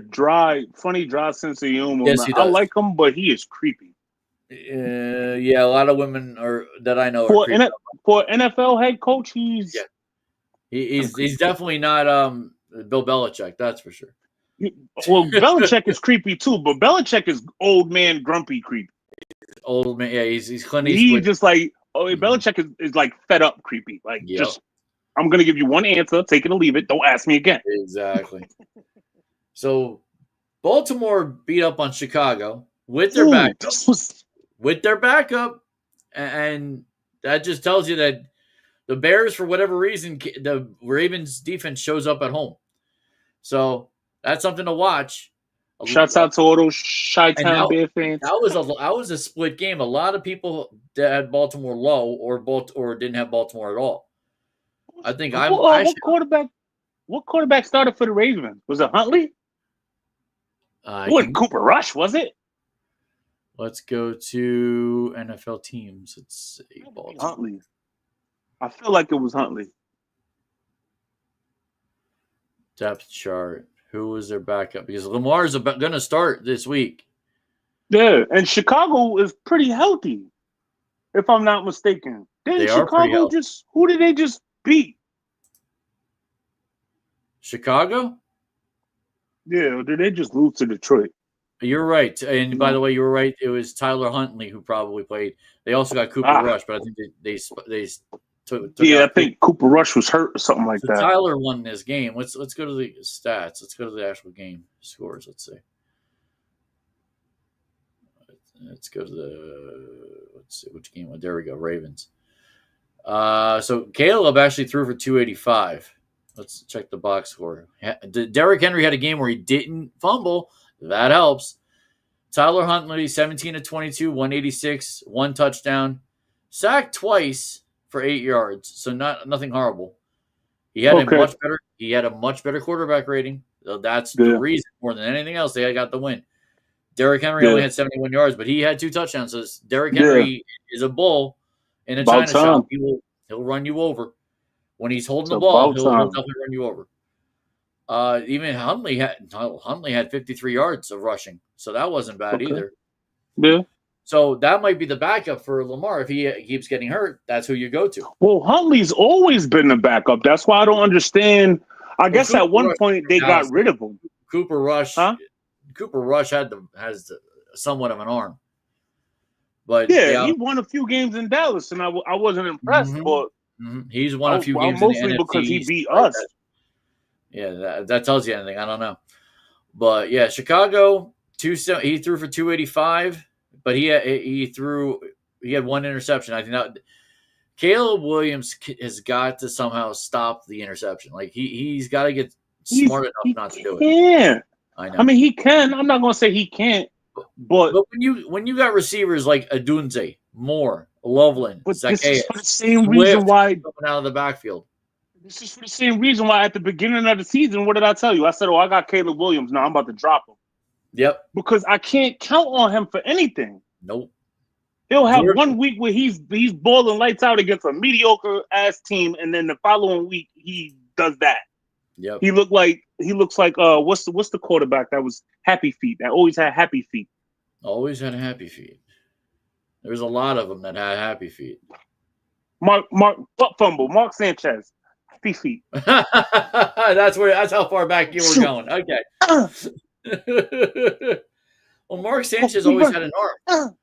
funny dry sense of humor. Yes, man. he does. I like him, but he is creepy. Yeah, a lot of women that I know for NFL head coach, he's definitely not Bill Belichick, that's for sure. Well, Belichick is creepy too, but Belichick is old man grumpy creepy. Old man, yeah, he's Clint Eastwood. He's just like Belichick is like fed up creepy. Like just I'm gonna give you one answer, take it or leave it. Don't ask me again. Exactly. So Baltimore beat up on Chicago with their backup, and that just tells you that the Bears, for whatever reason, the Ravens defense shows up at home. So that's something to watch. Shouts out to all those And Chi-Town Bear fans. that was a split game. A lot of people that had Baltimore low or didn't have Baltimore at all. I think What quarterback started for the Ravens? Was it Huntley? It wasn't Cooper Rush, was it? Let's go to NFL teams. Let's see. Huntley. I feel like it was Huntley. Depth chart. Who was their backup? Because Lamar's going to start this week. Yeah, and Chicago is pretty healthy, if I'm not mistaken. Didn't Chicago who did they just beat? Chicago? Yeah, or did they just lose to Detroit? You're right. And by the way, you were right. It was Tyler Huntley who probably played. They also got Cooper Rush, but I think they took I think Cooper Rush was hurt or something like that. Tyler won this game. Let's go to the stats. Let's go to the actual game scores. Let's see. Let's go to let's see which game. There we go. Ravens. So Caleb actually threw for 285. Let's check the box score. Derrick Henry had a game where he didn't fumble. That helps. Tyler Huntley, 17 of 22, 186, 1 touchdown. Sacked twice for 8 yards. So nothing horrible. He had a much better quarterback rating. So that's the reason more than anything else they got the win. Derrick Henry only had 71 yards, but he had 2 touchdowns. So Derrick Henry is a bull in a China shop. He'll run you over. When he's holding the ball, he'll definitely run you over. Even Huntley had 53 yards of rushing, so that wasn't bad either. Yeah. So that might be the backup for Lamar. If he keeps getting hurt, that's who you go to. Well, Huntley's always been the backup. That's why I don't understand. I guess at one point they got rid of him. Cooper Rush has somewhat of an arm. But he won a few games in Dallas, and I wasn't impressed. But he's won a few games mostly in the because NFC he beat us. Yeah, that tells you anything. I don't know. But yeah, Chicago, he threw for 285, but he had 1 interception. I think that Caleb Williams has got to somehow stop the interception. Like he's got to get smart enough not to do it. Yeah, I know. I mean, he can. I'm not going to say he can't. But when you got receivers like Adunze, Moore, Loveland, Zacchaeus, this is for the same reason why coming out of the backfield. This is for the same reason why at the beginning of the season, what did I tell you? I said, I got Caleb Williams. Now I'm about to drop him. Yep. Because I can't count on him for anything. Nope. He'll have 1 week where he's balling lights out against a mediocre ass team, and then the following week he does that. Yep. He looks like what's the quarterback that was Happy Feet, that always had happy feet. Always had happy feet. There's a lot of them that had happy feet. Mark fumble. Mark Sanchez. Happy feet. That's how far back you were going. Okay. Well, Mark Sanchez always had an arm.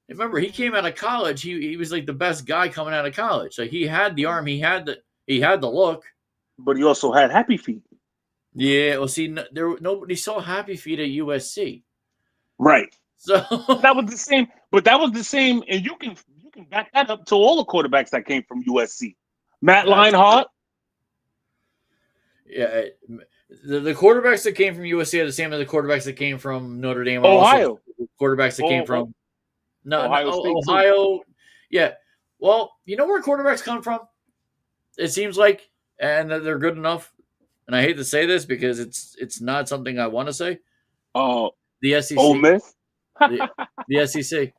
Remember, he came out of college. He was like the best guy coming out of college. Like he had the arm. He had the look. But he also had happy feet. Yeah. Well, see, nobody saw happy feet at USC. Right. So that was the same. But that was the same, and you can back that up to all the quarterbacks that came from USC. Matt Leinart. Yeah, the quarterbacks that came from USC are the same as the quarterbacks that came from Notre Dame. Ohio. Quarterbacks that came from Ohio. Yeah. Well, you know where quarterbacks come from? It seems like, and they're good enough. And I hate to say this because it's not something I want to say. Oh, the SEC. Ole Miss. the SEC.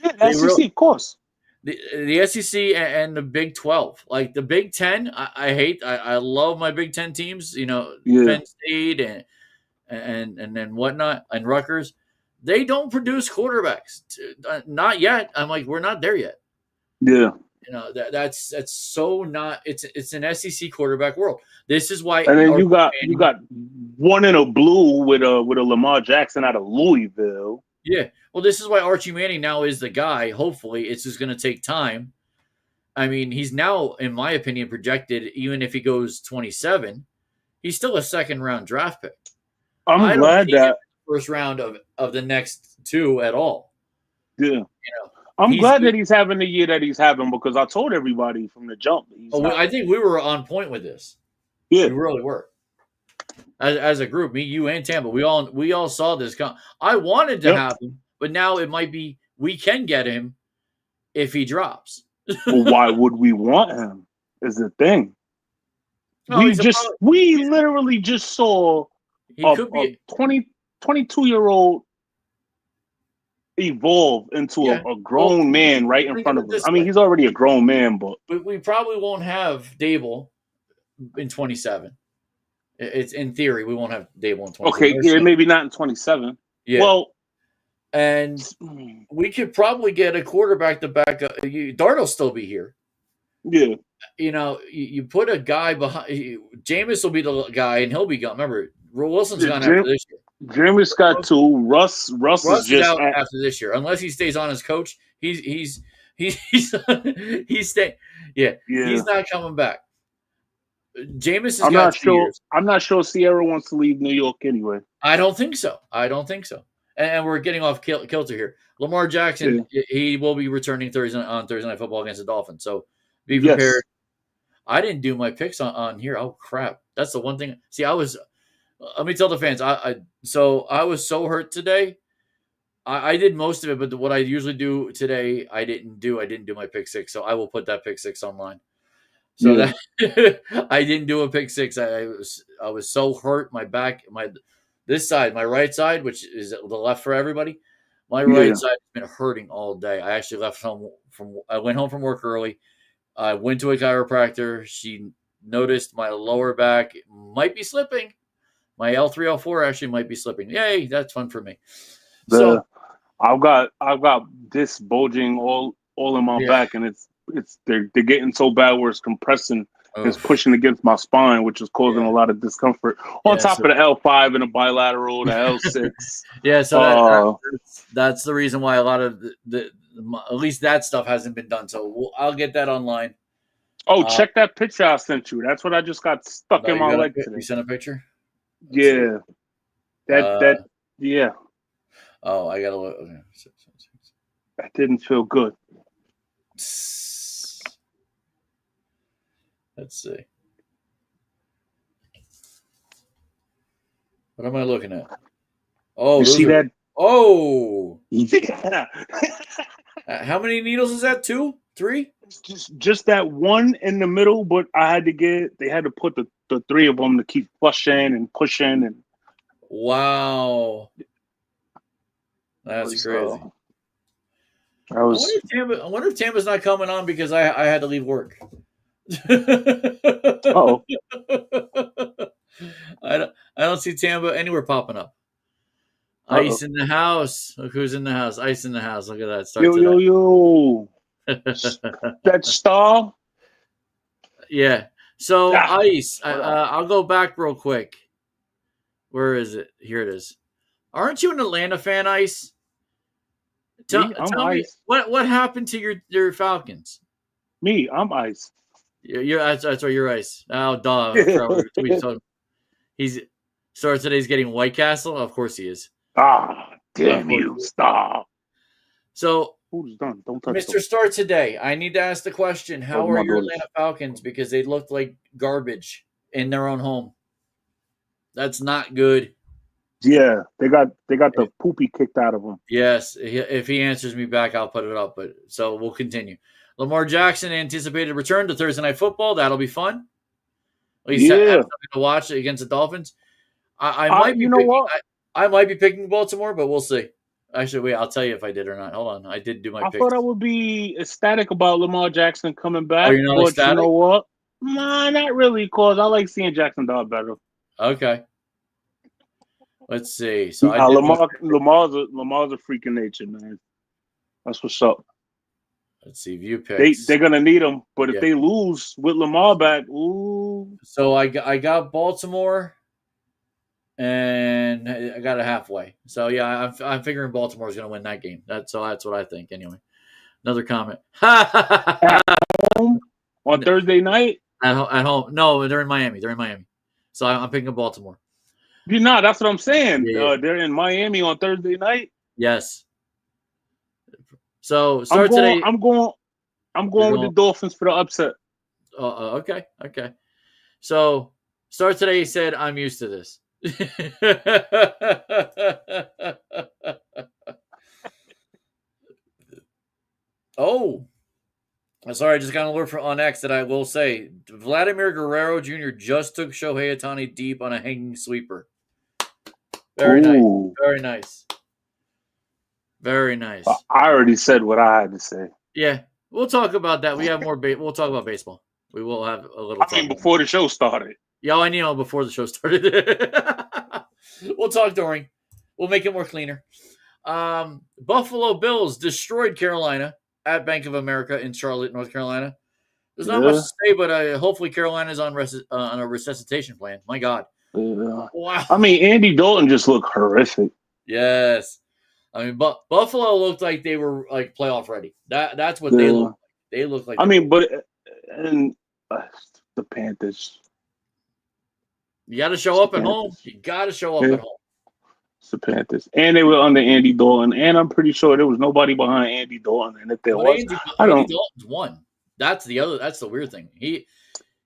Yeah, the SEC, of course. The SEC and the Big 12, like the Big 10, I love my Big 10 teams, Penn State and then whatnot, and Rutgers. They don't produce quarterbacks, not yet. I'm like, we're not there yet. Yeah, that's so not. It's an SEC quarterback world. This is why. And then you got one in a blue with a Lamar Jackson out of Louisville. Yeah. Well, this is why Archie Manning now is the guy. Hopefully, it's just going to take time. I mean, he's now, in my opinion, projected, even if he goes 27, he's still a second-round draft pick. I'm glad that first round of the next 2 at all. Yeah. I'm glad that he's having the year that he's having because I told everybody from the jump. I think we were on point with this. Yeah. We really were. as a group, me, you, and Tampa. We all saw this. I wanted to Yep. have him, but now it might be we can get him if he drops. But why would we want him? Is the thing. No, We literally just saw he could a be 22-year-old evolve into a grown man right in front of us. I mean, he's already a grown man, but we probably won't have Dable in 27. It's in theory we won't have Dable in 27. Okay, yeah, maybe not in 27. Yeah. Well, and we could probably get a quarterback to back up. Dart will still be here. Yeah. You know, you put a guy behind. Jameis will be the guy, and he'll be gone. Remember, Wilson's gone after this year. Jameis got 2. Russ is just out after this year, unless he stays on as coach. He's staying. Yeah, he's not coming back. Jameis has got 2 years. I'm not sure Sierra wants to leave New York anyway. I don't think so. And we're getting off kilter here. Lamar Jackson, he will be returning on Thursday Night Football against the Dolphins. So be prepared. Yes. I didn't do my picks on here. Oh crap! That's the one thing. See, let me tell the fans. I was so hurt today. I did most of it, but what I usually do today, I didn't do. I didn't do my pick six, so I will put that pick six online. So that I didn't do a pick six. I was so hurt. My back, this side, my right side, which is the left for everybody. My right side has been hurting all day. I actually left home I went home from work early. I went to a chiropractor. She noticed my lower back might be slipping. My L3, L4 actually might be slipping. Yay, that's fun for me. So I've got this bulging all in my back, and they're getting so bad where it's compressing. It's pushing against my spine, which is causing a lot of discomfort. On top of the L5 and the bilateral, the L6. So that's the reason why a lot of at least that stuff hasn't been done. So I'll get that online. Oh, check that picture I sent you. That's what I just got stuck in my leg today. You sent a picture? Yeah. Yeah. Oh, I got to look. Okay. That didn't feel good. Let's see. What am I looking at? Oh, you see that? Oh. How many needles is that? 2? 3? Just that one in the middle, but they had to put the 3 of them to keep flushing and pushing and. Wow. That's crazy. I wonder if Tampa's not coming on because I had to leave work. Oh. I don't see Tampa anywhere popping up. Ice in the house. Look who's in the house. Ice in the house. Look at that. Yo. That star. Yeah. So Ice. I'll go back real quick. Where is it? Here it is. Aren't you an Atlanta fan, Ice? Tell me what happened to your Falcons? Me, I'm Ice. That's right. You're Ice. Oh, duh. He's today's getting White Castle. Of course he is. Damn you, stop. So, who's done? Don't touch Mr. Start today. I need to ask the question: how are your Atlanta Falcons? Because they looked like garbage in their own home. That's not good. Yeah, they got the poopy kicked out of them. Yes, if he answers me back, I'll put it up. But so we'll continue. Lamar Jackson anticipated return to Thursday Night Football. That'll be fun. At least have something to watch against the Dolphins. I might be picking Baltimore, but we'll see. Actually, wait, I'll tell you if I did or not. Hold on, I did do my picks. I thought I would be ecstatic about Lamar Jackson coming back. Are you not ecstatic? You know what? Nah, not really, because I like seeing Jaxson Dart better. Okay. Let's see. So Lamar's a freak of nature, man. That's what's up. Let's see. View picks. They're gonna need him, but if they lose with Lamar back, ooh. So I got Baltimore, and I got it halfway. So yeah, I'm figuring Baltimore's gonna win that game. That's what I think. Anyway, another comment. At home on Thursday night. At home. No, they're in Miami. So I'm picking Baltimore. You're not. That's what I'm saying. Yeah. They're in Miami on Thursday night. Yes. So today. I'm going with the Dolphins for the upset. Okay. So Start today said, I'm used to this. Oh, sorry, I just got an alert on X that I will say. Vladimir Guerrero Jr. just took Shohei Ohtani deep on a hanging sweeper. Very nice. Very nice. Very nice. I already said what I had to say. Yeah, we'll talk about that. We have more. We'll talk about baseball. We will have a little. I mean, before the show started. Yeah, I know before the show started. We'll talk during. We'll make it more cleaner. Buffalo Bills destroyed Carolina at Bank of America in Charlotte, North Carolina. There's not much to say, but hopefully Carolina's on a resuscitation plan. My God. Yeah. Wow. I mean, Andy Dalton just looked horrific. Yes. I mean, Buffalo looked like they were like playoff ready. That's what they look like. They look like. I mean, but and the Panthers. You got to show up at home. You got to show up at home. It's the Panthers, and they were under Andy Dalton, and I'm pretty sure there was nobody behind Andy Dalton. And if there was, Andy Dalton's won. That's the weird thing.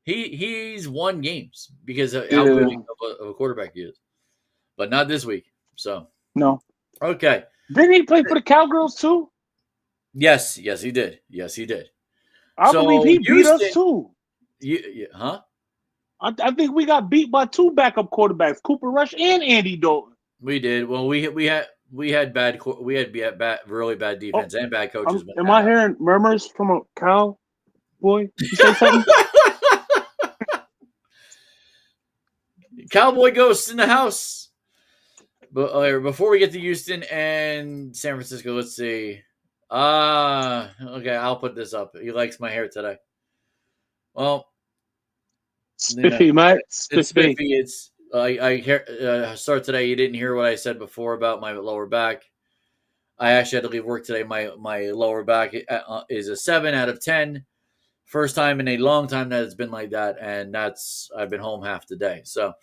He's won games because of how good of a quarterback he is, but not this week. So no. Okay. Didn't he play for the Cowgirls too? Yes, he did. Yes, he did. I believe he beat us too. Huh? I think we got beat by two backup quarterbacks, Cooper Rush and Andy Dalton. We did. Well, we had really bad defense and bad coaches. Am I hearing murmurs from a cowboy? You say something? Cowboy ghosts in the house. But before we get to Houston and San Francisco, let's see. Okay, I'll put this up. He likes my hair today. Well, spiffy, mate. It's spiffy. It's I start today. You didn't hear what I said before about my lower back. I actually had to leave work today. My lower back is a 7 out of 10. First time in a long time that it's been like that, and I've been home half the day, so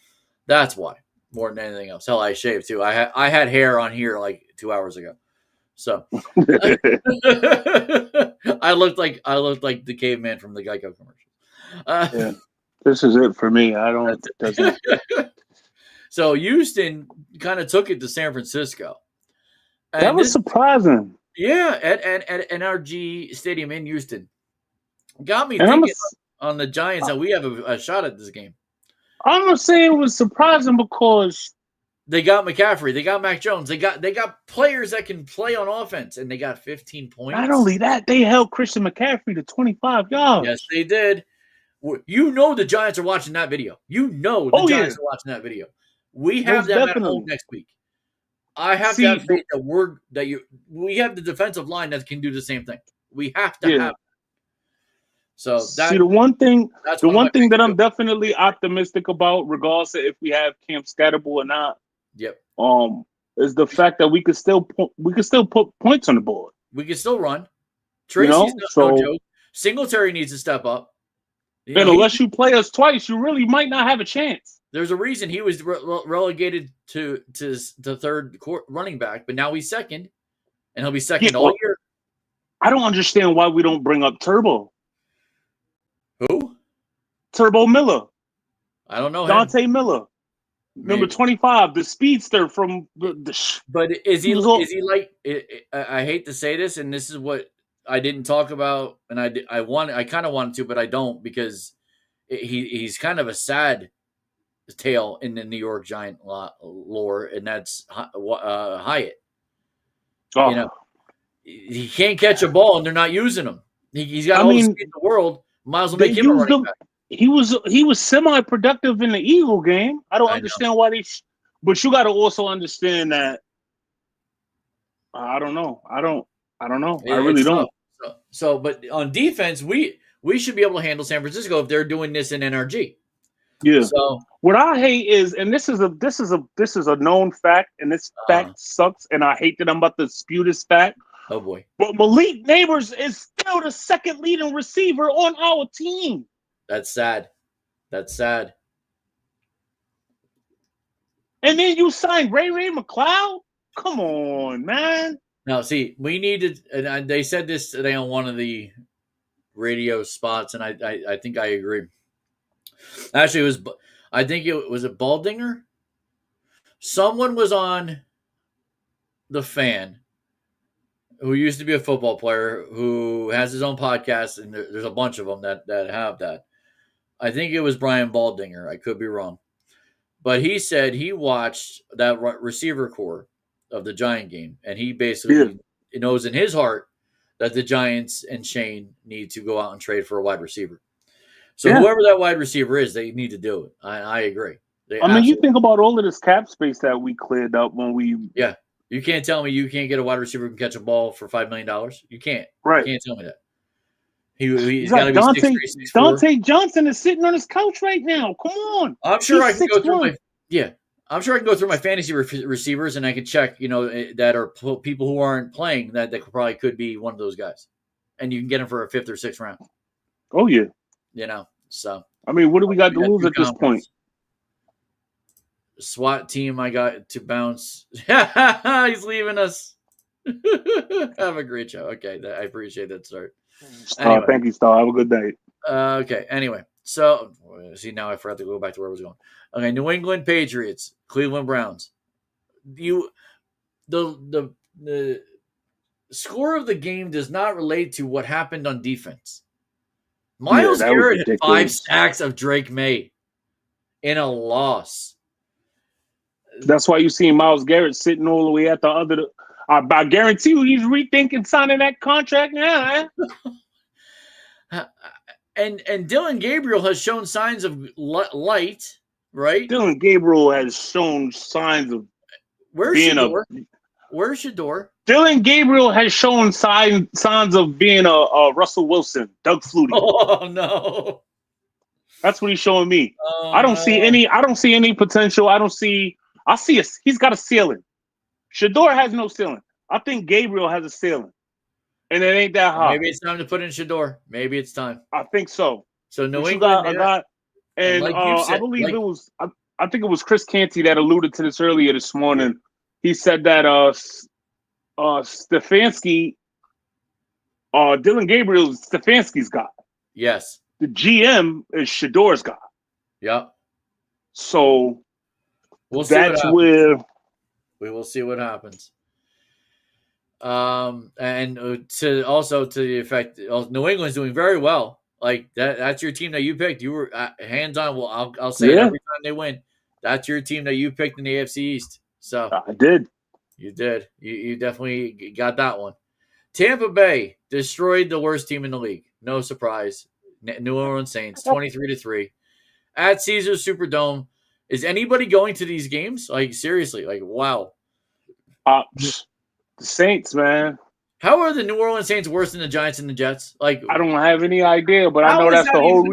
that's why. More than anything else. Hell, I shaved too. I had hair on here like 2 hours ago. So I looked like the caveman from the Geico commercial. Yeah. This is it for me. I don't. Doesn't. So Houston kind of took it to San Francisco. And that was surprising. Yeah, at NRG Stadium in Houston. Got me thinking on the Giants that we have a shot at this game. I'm gonna say it was surprising because they got McCaffrey, they got Mac Jones, they got players that can play on offense, and they got 15 points. Not only that, they held Christian McCaffrey to 25 yards. Yes, they did. You know the Giants are watching that video. You know the Giants are watching that video. We have them at home next week. I have to have faith that we have the defensive line that can do the same thing. We have to have. So the one thing that I'm definitely optimistic about, regardless of if we have Cam Skatteboo or not, is the fact that we could still put points on the board. We can still run. Tracy's no joke. Singletary needs to step up. And unless you play us twice, you really might not have a chance. There's a reason he was relegated to third running back, but now he's second, and he'll be second all year. I don't understand why we don't bring up Turbo. Who? Turbo Miller. I don't know Dante Miller. Number 25, the speedster from the But is he like I hate to say this, and this is what I didn't talk about, and I kind of wanted to, but I don't, because he's kind of a sad tale in the New York Giant lore, and that's Hyatt. Oh. You know, he can't catch a ball, and they're not using him. He's got all the speed in the world. Might as well make him a running back. He was semi-productive in the Eagle game. I don't understand why they. But you got to also understand that. I don't know. I don't know. I really don't. So, but on defense, we should be able to handle San Francisco if they're doing this in NRG. Yeah. So what I hate is, and this is a known fact, and this fact sucks, and I hate that I'm about to spew this fact. Oh boy. But Malik Neighbors is still the second leading receiver on our team. That's sad. And then you signed Ray McLeod? Come on, man. Now, see, we needed, and they said this today on one of the radio spots, and I think I agree. Actually, I think it was Baldinger. Someone was on the Fan who used to be a football player who has his own podcast, and there's a bunch of them that have that. I think it was Brian Baldinger. I could be wrong. But he said he watched that receiver core of the Giant game, and he basically knows in his heart that the Giants and Shane need to go out and trade for a wide receiver. So whoever that wide receiver is, they need to do it. I agree. You think about all of this cap space that we cleared up when we. Yeah. You can't tell me you can't get a wide receiver who can catch a ball for $5 million. You can't. Right. You can't tell me that. He's got to be 6'3", 6'4". Dante Johnson is sitting on his couch right now. Come on. I'm sure I can go through my I'm sure I can go through my fantasy receivers and I can check, that are people who aren't playing that probably could be one of those guys, and you can get them for a 5th or 6th round. Oh yeah. So. I mean, what do we got to lose at this point? SWAT team, I got to bounce. He's leaving us. Have a great show. Okay, I appreciate that start. Anyway. Thank you, Star. Have a good night. Okay. Anyway, so see now I forgot to go back to where I was going. Okay, New England Patriots, Cleveland Browns. The score of the game does not relate to what happened on defense. Myles Garrett had 5 sacks of Drake May in a loss. That's why you see Myles Garrett sitting all the way at the other. I guarantee you, he's rethinking signing that contract now. And Dylan Gabriel has shown signs of light, right? Dylan Gabriel has shown signs of being Shador? Where's Shador? Dylan Gabriel has shown signs of being a Russell Wilson, Doug Flutie. Oh no, that's what he's showing me. I don't see any potential. He's got a ceiling. Shador has no ceiling. I think Gabriel has a ceiling, and it ain't that high. Maybe it's time to put in Shador. Maybe it's time. I think so. So New England, I believe it was. I think it was Chris Canty that alluded to this earlier this morning. He said that Stefanski, Dylan Gabriel is Stefanski's guy. Yes. The GM is Shador's guy. Yep. So we will see what happens. And to the effect, New England's doing very well. Like that's your team that you picked. You were hands on. Well, I'll say it every time they win. That's your team that you picked in the AFC East. So I did. You did. You definitely got that one. Tampa Bay destroyed the worst team in the league. No surprise. New Orleans Saints, 23-3. At Caesars Superdome. Is anybody going to these games? Like, seriously. Like, wow. The Saints, man. How are the New Orleans Saints worse than the Giants and the Jets? Like, I don't have any idea, but I know that's the whole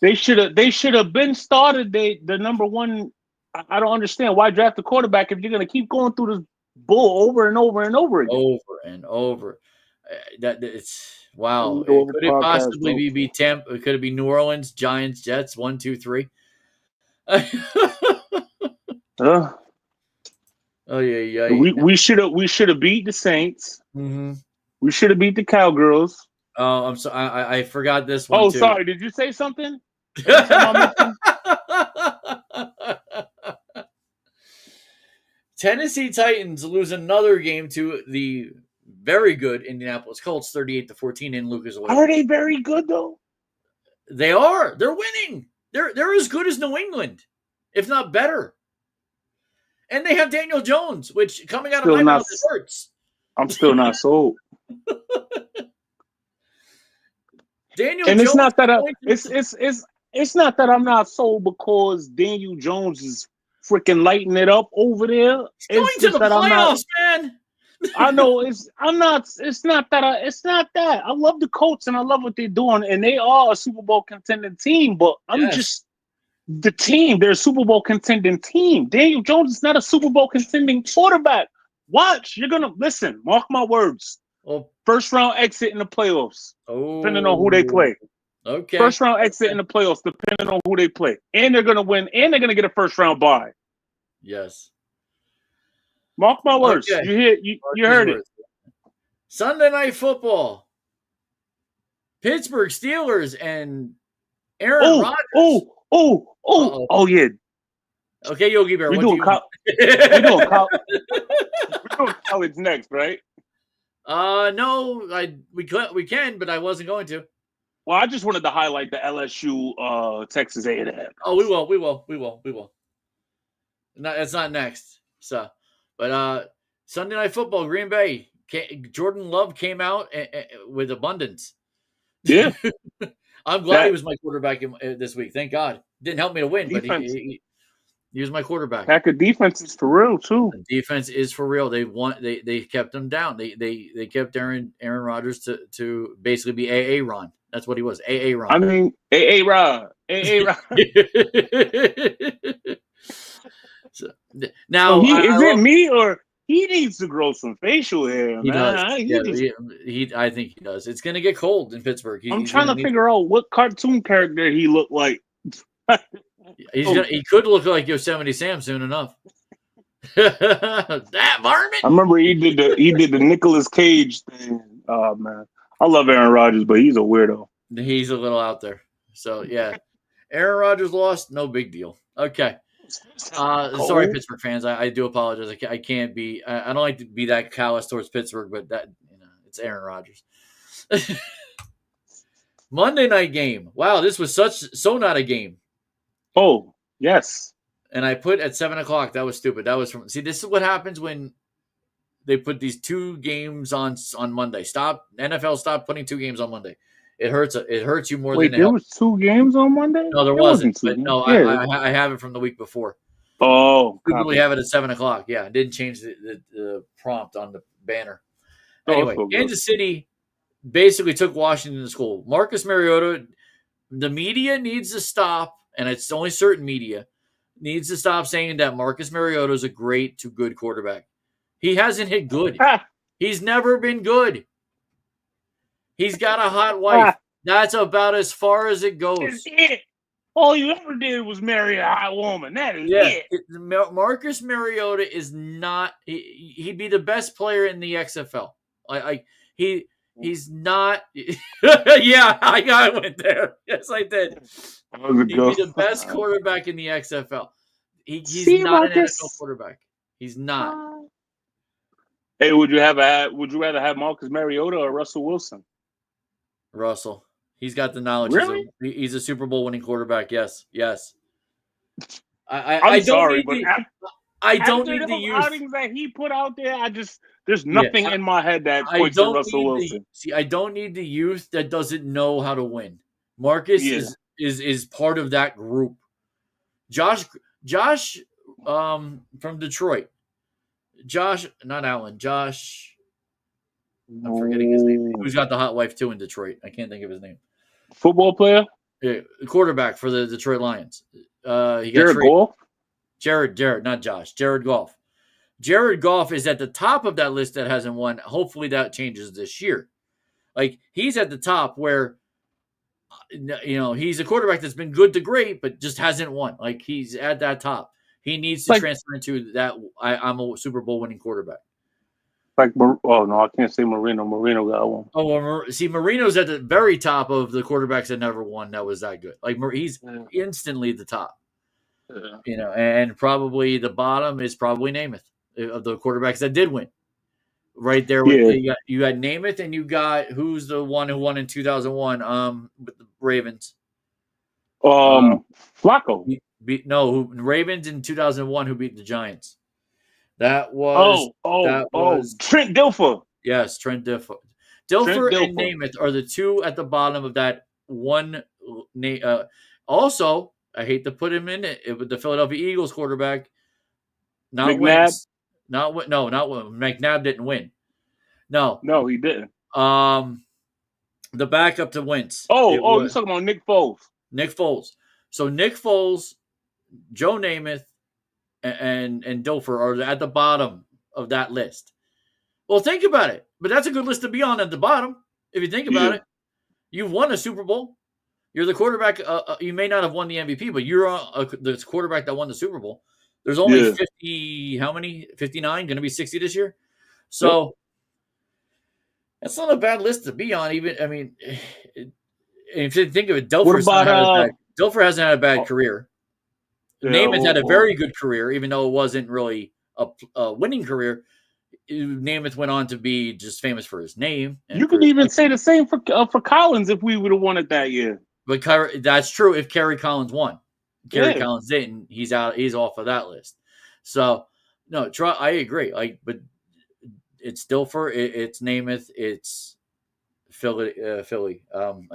They should have been started. The number one. I don't understand why draft a quarterback if you're going to keep going through this bull over and over and over again. Over and over. It's wow. Could it possibly be Tampa? Could it be New Orleans, Giants, Jets? 1, 2, 3. Oh yeah. We should have beat the Saints. Mm-hmm. We should have beat the Cowgirls. Oh, I'm sorry. I forgot this one. Oh, too. Sorry. Did you say something? Tennessee Titans lose another game to the very good Indianapolis Colts, 38-14 in Lucas Oil. Are they very good though? They are. They're winning. They're as good as New England, if not better. And they have Daniel Jones, which coming out of my mouth hurts. I'm still not sold. Daniel and Jones. It's not that I'm not sold because Daniel Jones is freaking lighting it up over there. It's going to the playoffs, man. I know it's not that. I love the Colts and I love what they're doing, and they are a Super Bowl contending team. But I'm just the team. They're a Super Bowl contending team. Daniel Jones is not a Super Bowl contending quarterback. Watch, you're gonna listen. Mark my words. Well, first round exit in the playoffs, depending on who they play. Okay. First round exit in the playoffs, depending on who they play, and they're gonna win, and they're gonna get a first round bye. Yes. Mark my words. Okay. You heard it. Sunday Night Football. Pittsburgh Steelers and Aaron Rodgers. Oh yeah. Okay, Yogi Bear, We're what do doing you want? we're doing we're doing college next, right? No, we can, but I wasn't going to. Well, I just wanted to highlight the LSU Texas A&M. Oh, we will. No, it's not next. So, but Sunday Night Football, Green Bay, Jordan Love came out with abundance. Yeah, I'm glad he that was my quarterback this week. Thank God. Didn't help me to win, but defense, he was my quarterback. Packer defense is for real too. The defense is for real. They kept him down. They kept Aaron Rodgers to basically be AA Ron. That's what he was. AA Ron. I mean, A Rod. So, So now he I is it love. me or he needs to grow some facial hair, He does. man. Yeah, I think he does. It's going to get cold in Pittsburgh. I'm He's trying going to to need. figure out what cartoon character he looked like. He could look like Yosemite Sam soon enough. That varmint. I remember he did the Nicolas Cage thing. Oh man, I love Aaron Rodgers, but he's a weirdo. He's a little out there. So yeah, Aaron Rodgers lost. No big deal. Okay. Sorry, Pittsburgh fans. I do apologize. I can't be. I don't like to be that callous towards Pittsburgh, but it's Aaron Rodgers. Monday night game. Wow, this was so not a game. Oh yes. And I put at 7:00. That was stupid. That was from. See, this is what happens when they put these two games on Monday. NFL. Stop putting two games on Monday. It hurts. It hurts you more Wait, than it there helps. was 2 games on Monday? No, there wasn't wasn't. But no, yeah. I have it from the week before. Oh, We have it at 7:00. Yeah, it didn't change the prompt on the banner. Anyway, Kansas City basically took Washington to school. Marcus Mariota, the media needs to stop, and it's only certain media needs to stop saying that Marcus Mariota is a great to good quarterback. He hasn't hit good. He's never been good. He's got a hot wife. That's about as far as it goes. All you ever did was marry a hot woman. That is it. Marcus Mariota is not. He'd be the best player in the XFL. He's not. Yeah, I went there. Yes, I did. He'd be the best quarterback in the XFL. He's not an NFL quarterback. He's not. Hey, would you rather have Marcus Mariota or Russell Wilson? Russell. He's got the knowledge. Really? He's a Super Bowl winning quarterback. Yes. I'm sorry, but I don't need the youth outings that he put out there. There's nothing in my head that points to Russell Wilson. I don't need the youth that doesn't know how to win. Marcus is part of that group. Josh from Detroit. Josh, not Allen. Josh. I'm forgetting his name. Who's got the hot wife too in Detroit? I can't think of his name. Football player? Yeah, quarterback for the Detroit Lions. Jared Goff? Jared, not Josh. Jared Goff. Jared Goff is at the top of that list that hasn't won. Hopefully that changes this year. Like, he's at the top where, he's a quarterback that's been good to great, but just hasn't won. Like, he's at that top. He needs to transfer into that. I'm a Super Bowl winning quarterback. Oh no, I can't say Marino. Marino got one. Oh, see, Marino's at the very top of the quarterbacks that never won. That was that good. Like, he's instantly the top. Yeah. And probably the bottom is probably Namath of the quarterbacks that did win. Right there, you got Namath, and you got who's the one who won in 2001? With the Ravens. Flacco. Ravens in 2001 who beat the Giants. That was Trent Dilfer. Yes, Trent Dilfer. Dilfer and Namath are the two at the bottom of that one. Also, I hate to put him in it with the Philadelphia Eagles quarterback. Not McNabb. Wentz. Not McNabb didn't win. No, he didn't. The backup to Wentz. You're talking about Nick Foles. Nick Foles. So Nick Foles, Joe Namath, and Dilfer are at the bottom of that list. Well, think about it. But that's a good list to be on at the bottom. If you think about it, you've won a Super Bowl. You're the quarterback. You may not have won the MVP, but you're the quarterback that won the Super Bowl. There's only 50. How many? 59. Going to be 60 this year. So that's not a bad list to be on. Even if you think of it, Dilfer hasn't had a bad career. Namath had a very good career, even though it wasn't really a winning career. Namath went on to be just famous for his name. You could even say the same for Collins if we would have won it that year. But that's true if Kerry Collins won. Kerry Yeah. Collins didn't. He's out. He's off of that list. So no, I agree. But it's still it's Namath. It's Philly.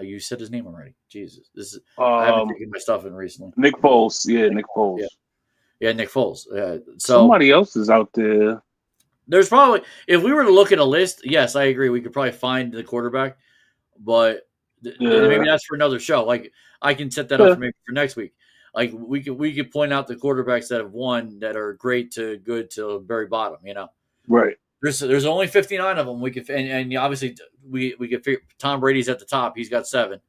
You said his name already. Jesus, I haven't taken my stuff in recently. Nick Foles. Yeah, Nick Foles. Yeah, Nick Foles. So somebody else is out there. There's probably, if we were to look at a list, yes, I agree. We could probably find the quarterback, but maybe that's for another show. Like I can set that up for next week. Like we could point out the quarterbacks that have won that are great to good to very bottom. Right. There's only 59 of them. We could and obviously we could figure Tom Brady's at the top. He's got 7.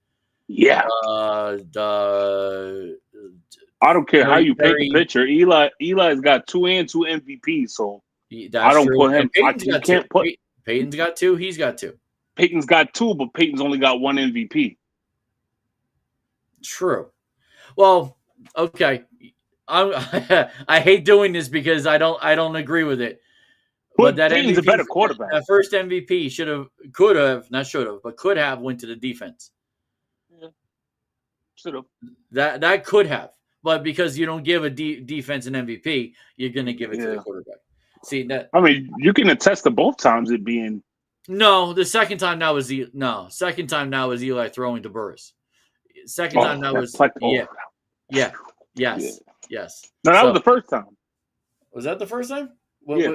Yeah. I don't care how you paint the picture. Eli's got 2 and 2 MVPs, so. I don't put him. Peyton's got 2. He's got 2. Peyton's got 2, but Peyton's only got 1 MVP. True. Well, okay. I hate doing this because I don't agree with it. But that Peyton's MVP, a better quarterback. That first MVP could have went to the defense. Yeah. Should have. That could have, but because you don't give a defense an MVP, you're going to give it to the quarterback. See that? I mean, you can attest to both times it being. No, the second time now was Eli throwing to Burris. Second time now was yes. No, that was the first time. Was that the first time?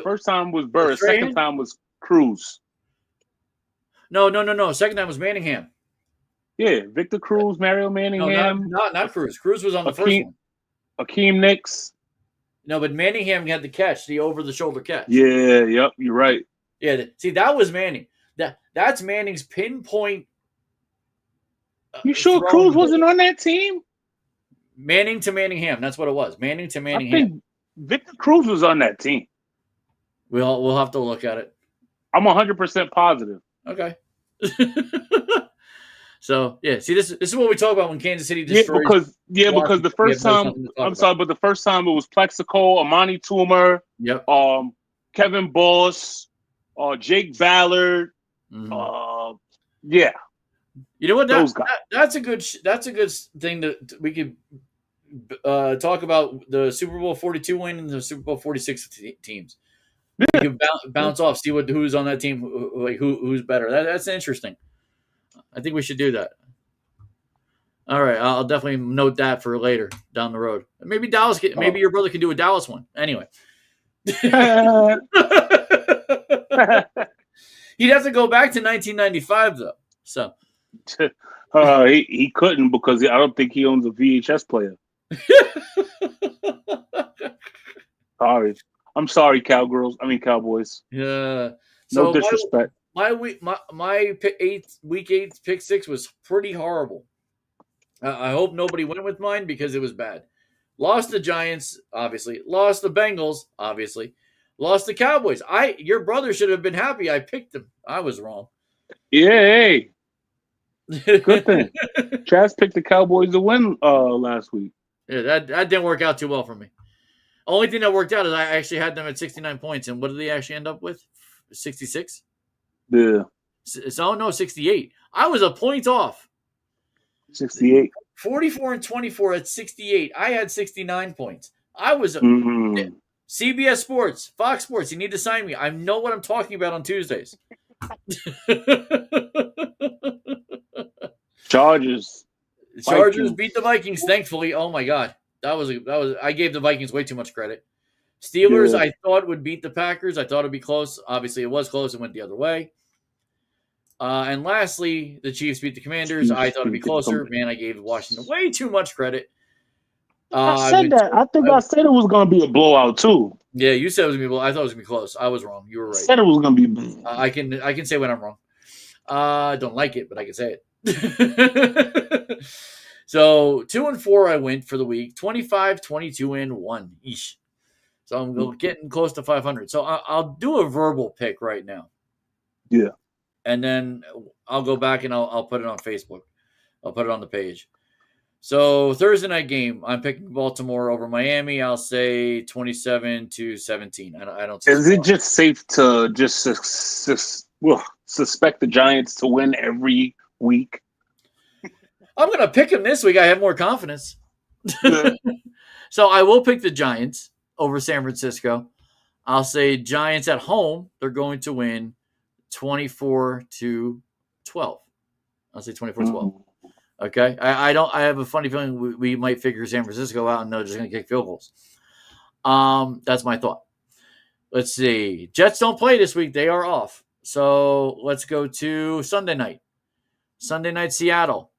First time was Burris. Second time was Cruz. No. Second time was Manningham. Yeah, Victor Cruz, Mario Manningham. No, not Cruz. Cruz was on the first one. Akeem Nicks. No, but Manningham had the catch, the over-the-shoulder catch. Yeah, yep, you're right. Yeah, see, that was Manning. That's Manning's pinpoint. You sure Cruz wasn't on that team? Manning to Manningham. That's what it was. Manning to Manningham. I think Victor Cruz was on that team. We'll have to look at it. I'm 100% positive. Okay. So see, this is what we talk about when Kansas City destroys. Because the first time, but the first time it was Plexico, Amani Toomer, Kevin Boss, Jake Ballard, yeah. You know what? That's a good thing that we could talk about the Super Bowl 42 win and the Super Bowl 46 teams. Yeah. You can bounce off, see who's on that team, who's better. That's interesting. I think we should do that. All right, I'll definitely note that for later down the road. Maybe Dallas. Maybe your brother can do a Dallas one. Anyway, he'd have to go back to 1995 though. So he couldn't because I don't think he owns a VHS player. Sorry, I'm sorry, Cowboys. Yeah, no disrespect. My week 8 pick 6 was pretty horrible. I hope nobody went with mine because it was bad. Lost the Giants, obviously. Lost the Bengals, obviously. Lost the Cowboys. Your brother should have been happy I picked them. I was wrong. Yeah, hey. Good thing. Chaz picked the Cowboys to win last week. Yeah, that didn't work out too well for me. Only thing that worked out is I actually had them at 69 points. And what did they actually end up with? 66? Yeah. So, no, 68. I was a point off. 68. 44 and 24 at 68. I had 69 points. I was CBS Sports, Fox Sports. You need to sign me. I know what I'm talking about on Tuesdays. Chargers beat the Vikings. Thankfully, oh my God, that was. I gave the Vikings way too much credit. Steelers, I thought would beat the Packers. I thought it'd be close. Obviously, it was close. It went the other way. And lastly, the Chiefs beat the Commanders. I thought it'd be closer. Man, I gave Washington way too much credit. I said that. I think I said it was going to be a blowout too. Yeah, you said it was going to be. I thought it was going to be close. I was wrong. You were right. I said it was going to be. I can say when I'm wrong. I don't like it, but I can say it. So 2-4 I went for the week. 25, 22 and 1. Eesh. So I'm getting close to 500. So I'll do a verbal pick right now. Yeah. And then I'll go back and I'll put it on Facebook. I'll put it on the page. So Thursday night game, I'm picking Baltimore over Miami. I'll say 27-17. I don't see Is it score. just safe to just suspect the Giants to win every week? I'm going to pick them this week. I have more confidence. Yeah. So I will pick the Giants over San Francisco. I'll say Giants at home. They're going to win 24-12. I'll say 24-12. Okay. I don't. I have a funny feeling we might figure San Francisco out and they're just going to kick field goals. That's my thought. Let's see. Jets don't play this week. They are off. So let's go to Sunday night. Sunday night, Seattle.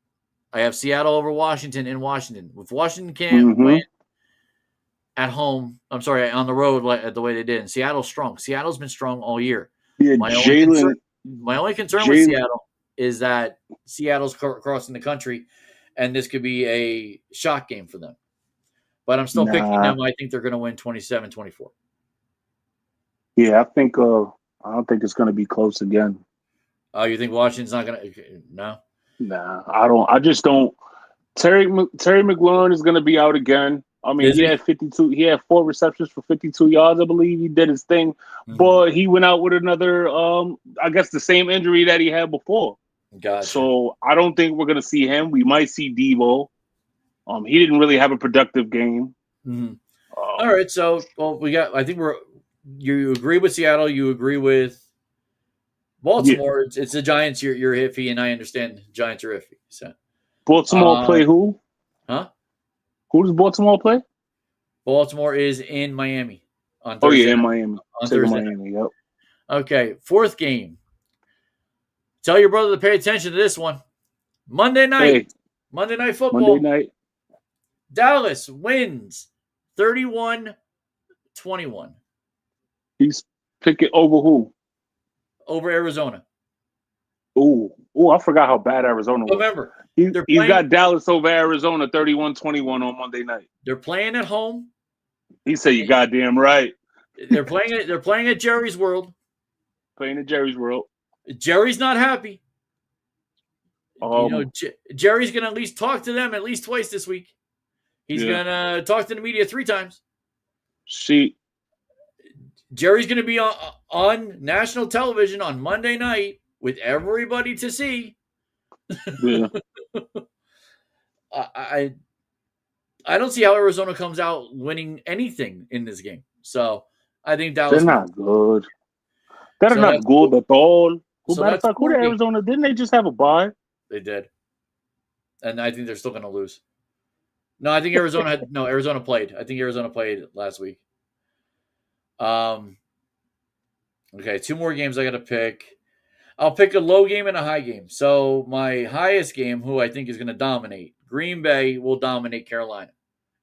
I have Seattle over Washington in Washington. If Washington can't win at home, I'm sorry, on the road the way they did. And Seattle's strong. Seattle's been strong all year. Yeah, my only concern with Seattle is that Seattle's crossing the country, and this could be a shock game for them. But I'm still picking them. I think they're going to win 27-24. Yeah, I don't think it's going to be close again. Oh, you think Washington's not going to? No. Nah, I don't. I just don't. Terry McLaurin is going to be out again. I mean, he had 52. He had 4 receptions for 52 yards, I believe. He did his thing, but he went out with another. I guess the same injury that he had before. Gotcha. So I don't think we're going to see him. We might see Deebo. He didn't really have a productive game. All right, so we got. I think you agree with Seattle. You agree with Baltimore. Yeah. It's the Giants. You're iffy, and I understand Giants are iffy. So Baltimore play who? Huh? Who does Baltimore play? Baltimore is in Miami on Thursday. Oh yeah, in Miami. On Thursday. Miami. Yep. Okay, 4th game. Tell your brother to pay attention to this one. Monday night. Hey. Monday Night Football. Monday night. Dallas wins 31-21. He's picking over who? Over Arizona. Oh, I forgot how bad Arizona was. Remember, he's got Dallas over Arizona 31-21 on Monday night. They're playing at home. He said, "You goddamn right." They're playing at Jerry's World. Playing at Jerry's World. Jerry's not happy. Jerry's going to at least talk to them at least twice this week. He's going to talk to the media 3 times. Jerry's going to be on national television on Monday night with everybody to see. Yeah. I don't see how Arizona comes out winning anything in this game. So I think Dallas. They're not good. They're not good at all. Matter of fact, who did Arizona? Didn't they just have a bye? They did. And I think they're still going to lose. No, I think Arizona played. I think Arizona played last week. Okay, 2 more games I got to pick. I'll pick a low game and a high game. So my highest game, who I think is going to dominate, Green Bay will dominate Carolina.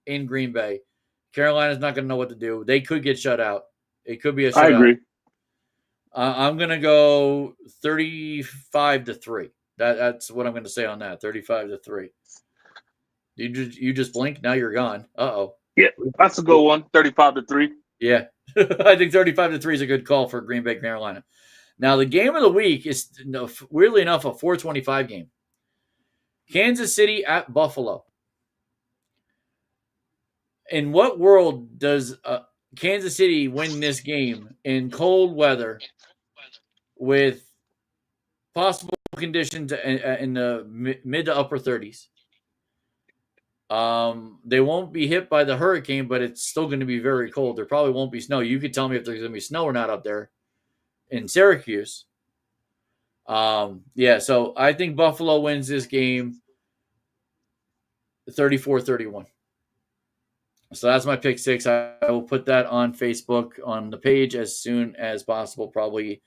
In Green Bay, Carolina's not going to know what to do. They could get shut out. It could be a shutout. I agree. I'm going to go 35-3. That's what I'm going to say on that. 35-3. You just blink. Now you're gone. Uh-oh. Yeah, that's a good one. 35-3. Yeah. I think 35-3 is a good call for Green Bay, Carolina. Now, the game of the week is, weirdly enough, a 4:25 game. Kansas City at Buffalo. In what world does Kansas City win this game in cold weather with possible conditions in the mid to upper 30s? They won't be hit by the hurricane, but it's still going to be very cold. There probably won't be snow. You could tell me if there's going to be snow or not up there in Syracuse. So I think Buffalo wins this game 34-31. So that's my pick 6. I will put that on Facebook on the page as soon as possible, probably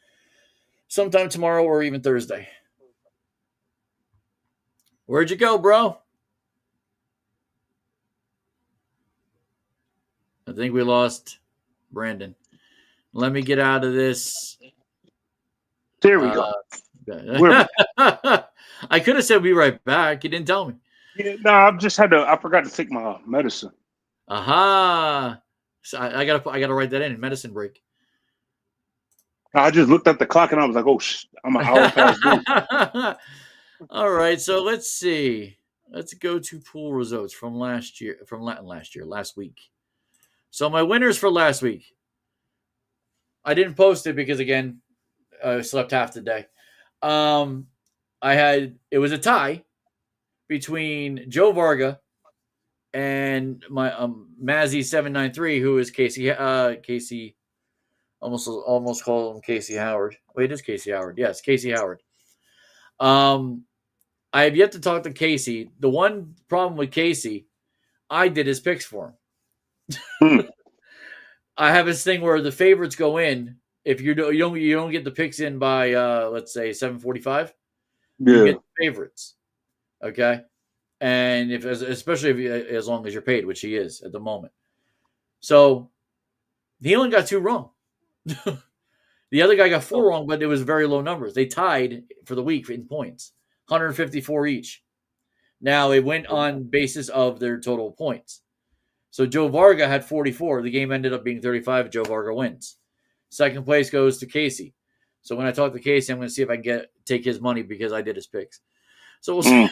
sometime tomorrow or even Thursday. Where'd you go, bro? I think we lost Brandon. Let me get out of this. There we go. I could have said be right back. You didn't tell me. Yeah, no, I forgot to take my medicine. Aha. So I gotta write that in medicine break. I just looked at the clock and I was like, oh, I'm an hour past due. All right, so let's see. let's go to pool results from last week. So my winners for last week. I didn't post it because again, I slept half the day. It was a tie between Joe Varga and my Mazzy 793, who is Casey. Almost call him Casey Howard. Wait, it is Casey Howard. Yes, Casey Howard. I have yet to talk to Casey. The one problem with Casey, I did his picks for him. I have this thing where the favorites go in. If you don't get the picks in by let's say 7:45, you get the favorites. Okay, and especially if as long as you're paid, which he is at the moment. So he only got 2 wrong. The other guy got 4 wrong, but it was very low numbers. They tied for the week in points, 154 each. Now it went on basis of their total points. So Joe Varga had 44. The game ended up being 35. Joe Varga wins. Second place goes to Casey. So when I talk to Casey, I'm going to see if I can take his money because I did his picks. So we'll see.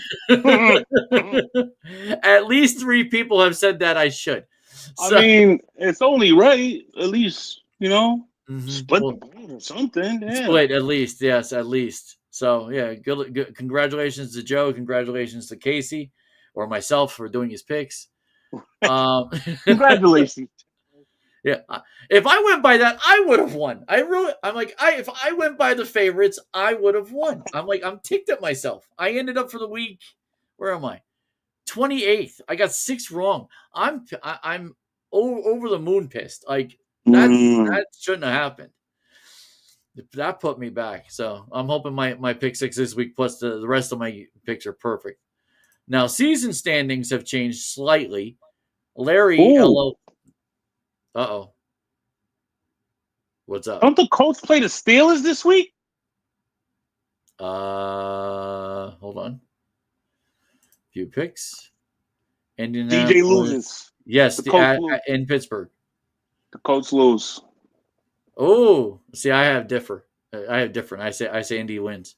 At least 3 people have said that I should. So, I mean, it's only right. At least, split the board or something. Yeah. Split at least. Yes, at least. So, yeah, good. Congratulations to Joe. Congratulations to Casey or myself for doing his picks. Congratulations. Yeah, if I went by that, I would have won. If I went by the favorites, I would have won. I'm ticked at myself. I ended up for the week. Where am I? 28th. I got 6 wrong. I'm over the moon pissed. That shouldn't have happened. That put me back. So I'm hoping my pick 6 this week plus the rest of my picks are perfect. Now season standings have changed slightly. Larry, Uh-oh. What's up? Don't the Colts play the Steelers this week? Hold on. Few picks. DJ loses. Yes, in Pittsburgh. The Colts lose. Oh, see, I have different. I say Indy wins.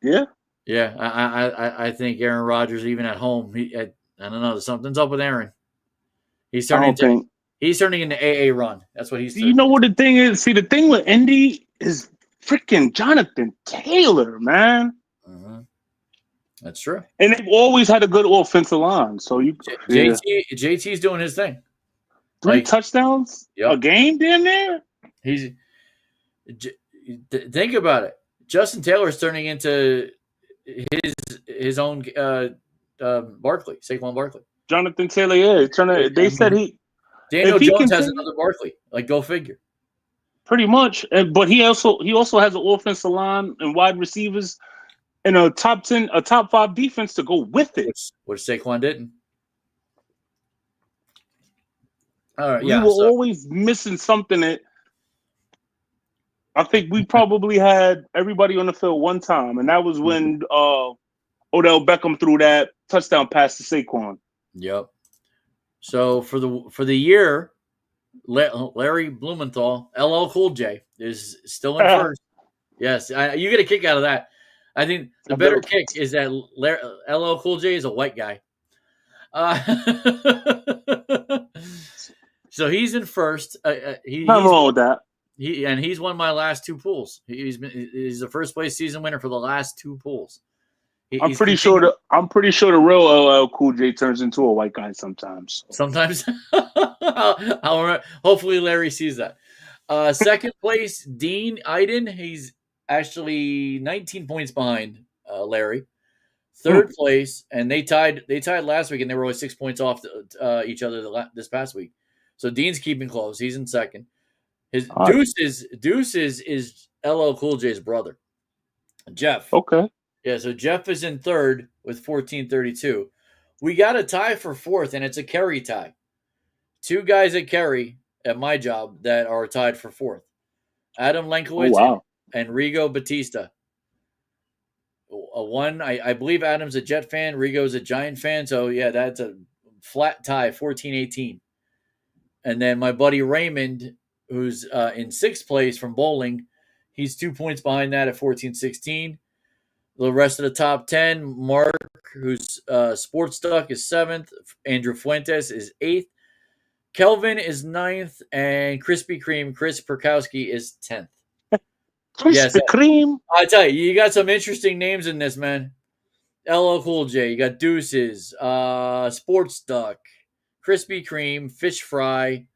Yeah. Yeah, I think Aaron Rodgers, even at home, I don't know. Something's up with Aaron. He's turning into AA run. That's what he's. You know what the thing is? See, the thing with Indy is freaking Jonathan Taylor, man. Mm-hmm. That's true. And they've always had a good offensive line. So JT's doing his thing. 3 touchdowns a game, damn near. Think about it. Justin Taylor's turning into his own Barkley, Saquon Barkley. Jonathan Taylor, yeah. They said Daniel Jones has another Barkley. Go figure. Pretty much, but he also has an offensive line and wide receivers and a top 5 defense to go with it, which Saquon didn't. All right, we were always missing something. I think we probably had everybody on the field one time, and that was when Odell Beckham threw that touchdown pass to Saquon. Yep. So for the year, Larry Blumenthal, LL Cool J, is still in first. Yes, you get a kick out of that. I think the better kick is that LL Cool J is a white guy. So he's in first. He's wrong with that. He's won my last 2 pools. He's the first place season winner for the last 2 pools. I'm pretty sure the real LL Cool J turns into a white guy sometimes. Sometimes. Hopefully Larry sees that. Second place, Dean Iden. He's actually 19 points behind Larry. Third place, and they tied last week, and they were only 6 points off each other this past week. So Dean's keeping close. He's in second. His Deuces is LL Cool J's brother, Jeff. Okay. Yeah, so Jeff is in third with 1432. We got a tie for fourth, and it's a Kerry tie. 2 guys at Kerry at my job that are tied for fourth. Adam Lenkowitz and Rigo Batista. I believe Adam's a Jet fan, Rigo's a Giant fan, so yeah, that's a flat tie, 14-18. And then my buddy Raymond, who's in 6th place from bowling, he's 2 points behind that at 14-16. The rest of the top 10, Mark, who's Sports Duck, is 7th. Andrew Fuentes is 8th. Kelvin is 9th. And Krispy Kreme, Chris Perkowski, is 10th. Yes, Krispy Kreme. I tell you, you got some interesting names in this, man. LL Cool J, you got Deuces, Sports Duck, Krispy Kreme, Fish Fry,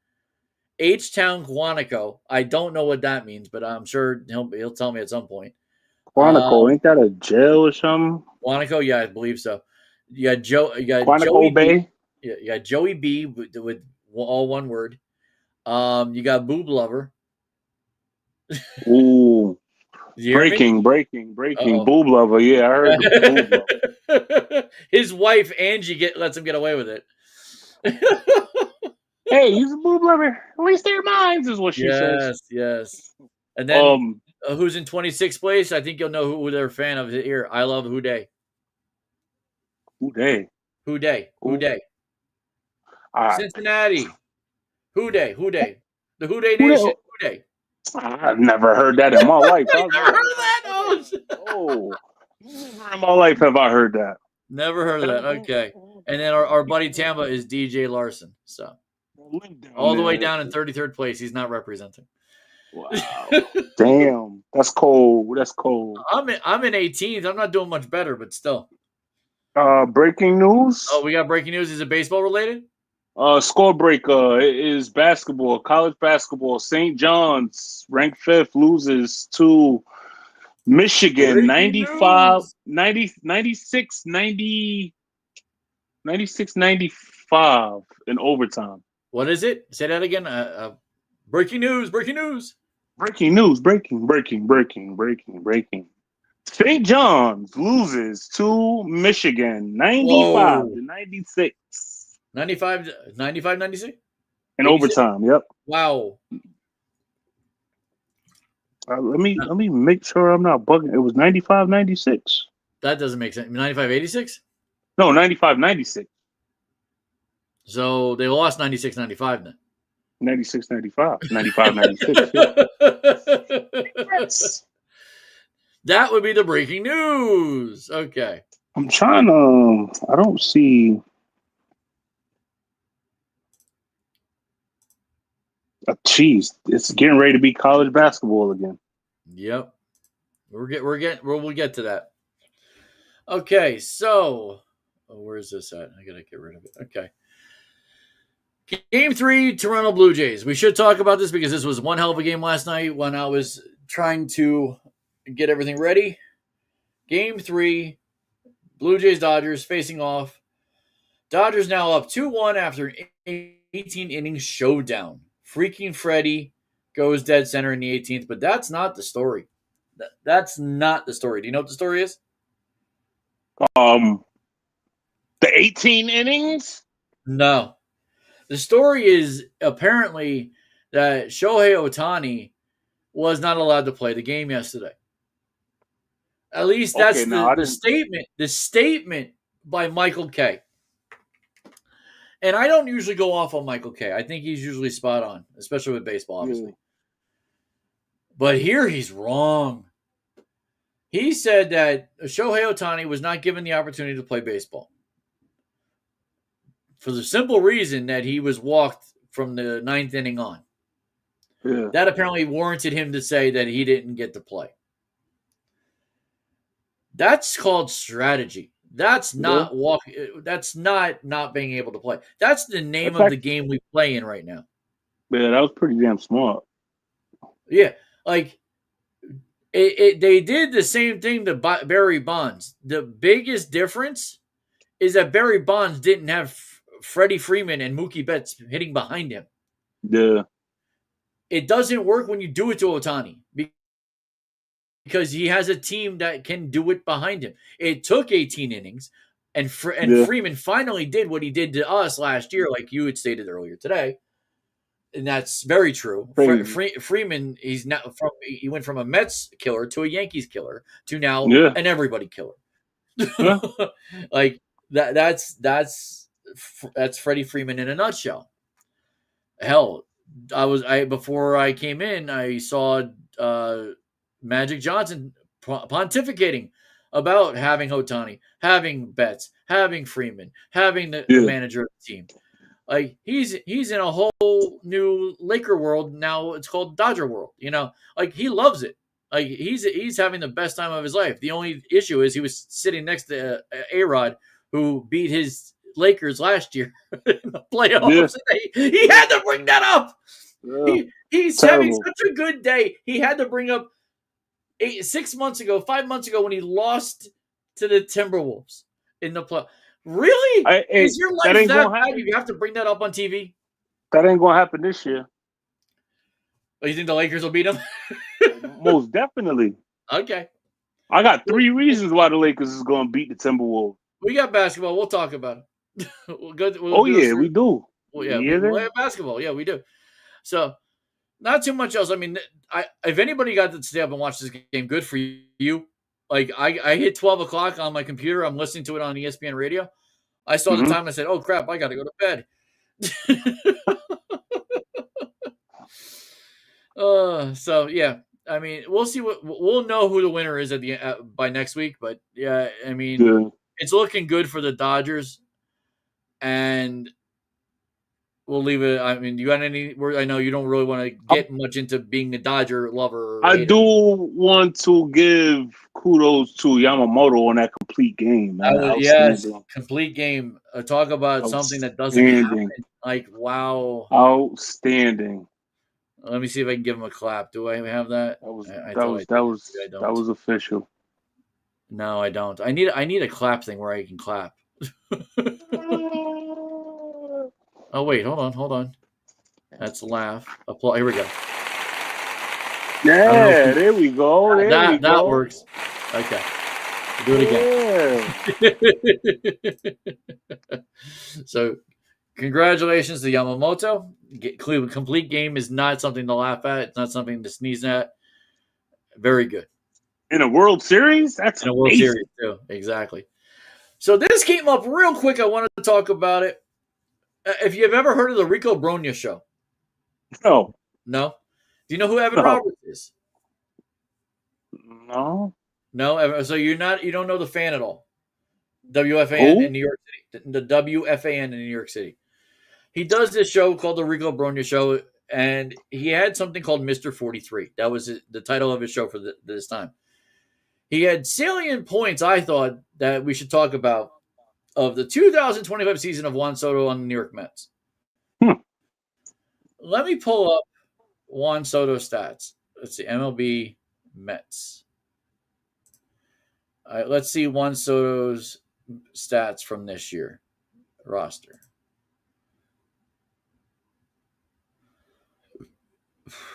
H-Town Guanaco. I don't know what that means, but I'm sure he'll tell me at some point. Quantico, ain't that a jail or something? Quantico, yeah, I believe so. You got Quantico Joey B. Bay. Yeah, you got Joey B with all one word. You got Boob Lover. Ooh. You hear me? Breaking. Uh-oh. Boob lover. Yeah, I heard the boob lover. His wife Angie lets him get away with it. Hey, he's a boob lover. At least they're mine, is what she says. Yes. And then who's in 26th place? I think you'll know who they're a fan of here. I love Who Day. Who Day? Who Day? Who Day? Cincinnati. Who Day? Who Day? The Who Day Nation. Who Day? I've never heard that in my life. I've never heard that. Oh, never in my life have I heard that. Never heard of that. Okay. And then our buddy Tamba is DJ Larson. So all the way down in 33rd place. He's not representing. Wow. Damn. That's cold. I'm in 18th. I'm not doing much better, but still. Breaking news. Oh, we got breaking news. Is it baseball related? Score breaker is basketball, college basketball. St. John's, ranked 5th, loses to Michigan, 95, 90, 96, 90, 96, 95 in overtime. What is it? Say that again. Breaking news. St. John's loses to Michigan, 95 to 96. 95, 96? In overtime, yep. Wow. Let me make sure I'm not bugging. It was 95-96. That doesn't make sense. 95-86? No, 95-96. So they lost 96-95 then. 96-95. 95-96. That would be the breaking news. Okay. I'm trying to. I don't see. Jeez, it's getting ready to be college basketball again. Yep. We'll get to that. Okay, so where is this at? I gotta get rid of it. Okay. Game 3, Toronto Blue Jays. We should talk about this because this was one hell of a game last night when I was trying to get everything ready. Game 3, Blue Jays Dodgers facing off. Dodgers now up 2-1 after an 18 innings showdown. Freaking Freddie goes dead center in the 18th, but that's not the story. That's not the story. Do you know what the story is? The 18 innings? No. The story is apparently that Shohei Ohtani was not allowed to play the game yesterday. At least that's the statement. The statement by Michael Kay. And I don't usually go off on Michael Kay. I think he's usually spot on, especially with baseball, obviously. Yeah. But here he's wrong. He said that Shohei Ohtani was not given the opportunity to play baseball for the simple reason that he was walked from the 9th inning on. Yeah. That apparently warranted him to say that he didn't get to play. That's called strategy. That's not That's not being able to play. That's the name of the game we play in right now. Yeah, that was pretty damn smart. Yeah, like they did the same thing to Barry Bonds. The biggest difference is that Barry Bonds didn't have Freddie Freeman and Mookie Betts hitting behind him. Yeah, it doesn't work when you do it to Ohtani because he has a team that can do it behind him. It took 18 innings, and Freeman finally did what he did to us last year, like you had stated earlier today, and that's very true. Freeman, he went from a Mets killer to a Yankees killer to now an everybody killer. Yeah. Like that's Freddie Freeman in a nutshell. Hell, before I came in, I saw Magic Johnson pontificating about having Otani, having Betts, having Freeman, having the Yeah. manager of the team. Like he's in a whole new Laker world now. It's called Dodger world. Like he loves it. Like he's having the best time of his life. The only issue is he was sitting next to A-Rod, who beat his Lakers last year in the playoffs. Yeah. He had to bring that up. Yeah. He's having Terrible. such a good day. He had to bring up 5 months ago when he lost to the Timberwolves in the play. Really? Is your life that bad? You have to bring that up on TV? That ain't gonna happen this year. Oh, you think the Lakers will beat them? Most definitely. Okay. I got 3 reasons why the Lakers is gonna beat the Timberwolves. We got basketball. We'll talk about it. we do. Well, yeah, we have basketball. Yeah, we do. So, not too much else. I mean, if anybody got to stay up and watch this game, good for you. Like, I hit 12 o'clock on my computer. I'm listening to it on ESPN radio. I saw the time and I said, oh, crap, I got to go to bed. So, yeah. I mean, we'll see we'll know who the winner is by next week. But, yeah, I mean, it's looking good for the Dodgers. And we'll leave it. I mean, you got any? I know you don't really want to get much into being a Dodger lover. I do want to give kudos to Yamamoto on that complete game, man. Yes, complete game. Talk about something that doesn't happen. Like, wow. Outstanding. Let me see if I can give him a clap. Do I have that? That was official. No, I don't. I need a clap thing where I can clap. Oh wait, hold on. That's laugh. Applause. Here we go. Yeah, there we go. That works. Okay. Do it again. So, congratulations to Yamamoto. Complete game is not something to laugh at. It's not something to sneeze at. Very good. In a World Series? That's in a World Series too. Exactly. So this came up real quick. I wanted to talk about it. If you've ever heard of the Rico Bronya show. No. No? Do you know who Evan Roberts is? No. No? So you don't know the fan at all? WFAN in New York City. The WFAN in New York City. He does this show called the Rico Bronya Show, and he had something called Mr. 43. That was the title of his show for this time. He had salient points, I thought, that we should talk about of the 2025 season of Juan Soto on the New York Mets. Let me pull up Juan Soto stats. Let's see, MLB Mets. All right, let's see Juan Soto's stats from this year. Roster.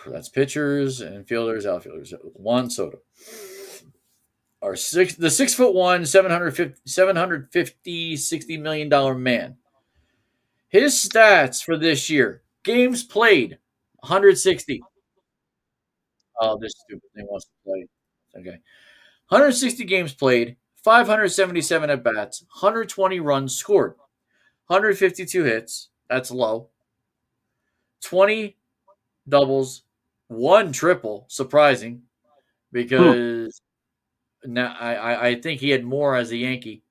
That's pitchers, infielders, outfielders. Juan Soto. The 6'1", $60 million man. His stats for this year: games played, 160. Oh, this stupid thing wants to play. Okay, 160 games played, 577 at bats, 120 runs scored, 152 hits. That's low. 20 doubles, 1 triple. Surprising, because. Now, I think he had more as a Yankee.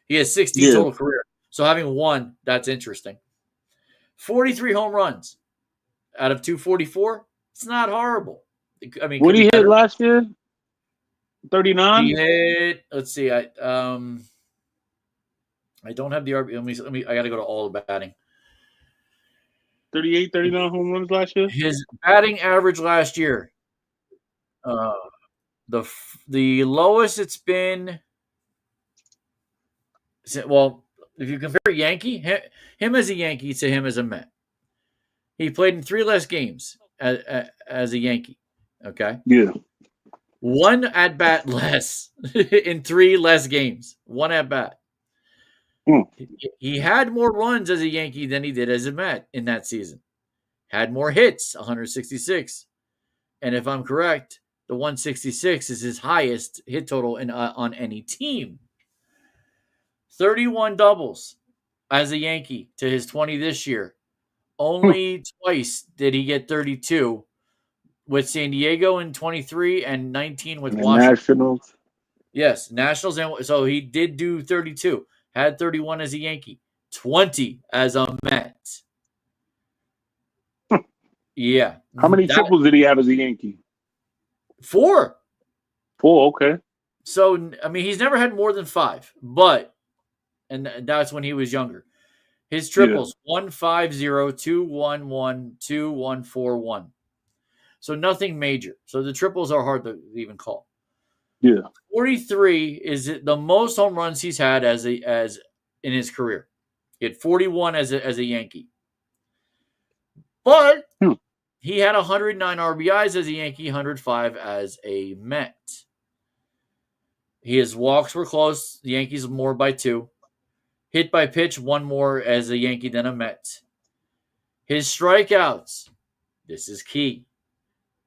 He has 16 total career. So having 1, that's interesting. 43 home runs out of 244. It's not horrible. I mean, what did he hit last year? 39. He hit. Let's see. I don't have the RB. Let me. I got to go to all the batting. 38, 39 home runs last year. His batting average last year. The lowest it's been. Well, if you compare Yankee, him as a Yankee to him as a Met, he played in 3 less games as a Yankee. Okay. Yeah. 1 at bat less in 3 less games. 1 at bat. He had more runs as a Yankee than he did as a Met in that season. Had more hits, 166, and if I'm correct, the 166 is his highest hit total on any team. 31 doubles as a Yankee to his 20 this year. Only twice did he get 32, with San Diego in 23 and 19 with Washington. Nationals. Yes, Nationals, and so he did do 32. Had 31 as a Yankee, 20 as a Met. Yeah, How many that triples did he have as a Yankee? 4. 4. Okay. So I mean, he's never had more than 5, but and that's when he was younger. His Yeah. triples 150, 211, 2141. So nothing major. So the triples are hard to even call. Yeah. 43 is the most home runs he's had as in his career. He had 41 as a Yankee. But he had 109 RBIs as a Yankee, 105 as a Met. His walks were close. The Yankees more by 2. Hit by pitch, 1 more as a Yankee than a Met. His strikeouts, this is key.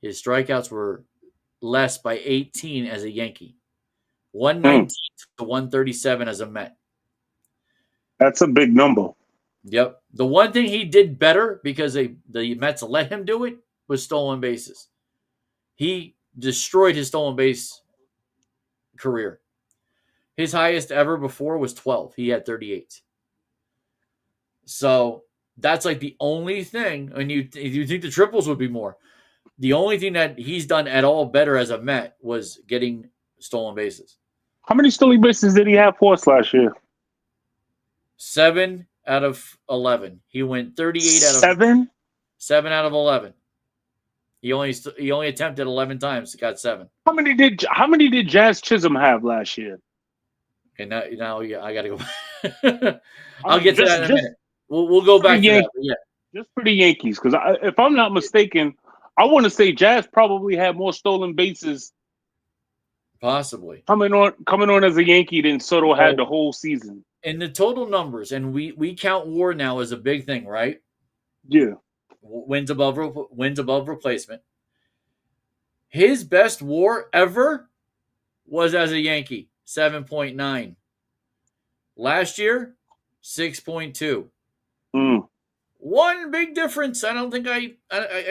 His strikeouts were less by 18 as a Yankee. 119 to 137 as a Met. That's a big number. Yep. The one thing he did better because the Mets let him do it was stolen bases. He destroyed his stolen base career. His highest ever before was 12. He had 38. So that's like the only thing, and you think the triples would be more. The only thing that he's done at all better as a Met was getting stolen bases. How many stolen bases did he have for us last year? 7 out of 11. He went 38 out of 7 out of 11. He only attempted 11 times. Got 7. How many did Jazz Chisholm have last year? Okay, now yeah, I got to go. I'll get to that in a minute. We'll go back to that. Yeah, just for the Yankees, because if I'm not mistaken, I want to say Jazz probably had more stolen bases, possibly coming on as a Yankee than Soto had the whole season. And the total numbers, and we count WAR now as a big thing, right? Yeah, wins above replacement. His best WAR ever was as a Yankee, 7.9. Last year, 6.2. One big difference. I don't think I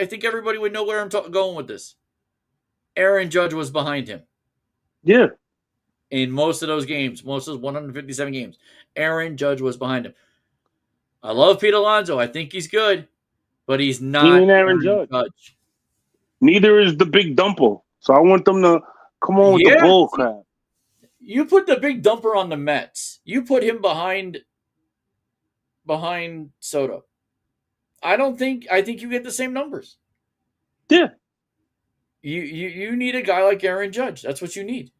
think everybody would know where I'm going with this. Aaron Judge was behind him. Yeah. In most of those games, most of those 157 games, Aaron Judge was behind him. I love Pete Alonso. I think he's good, but he's not Aaron Judge. Neither is the big dumper. So I want them to come on with the bull crap. You put the big dumper on the Mets. You put him behind Soto. I think you get the same numbers. Yeah. You need a guy like Aaron Judge. That's what you need.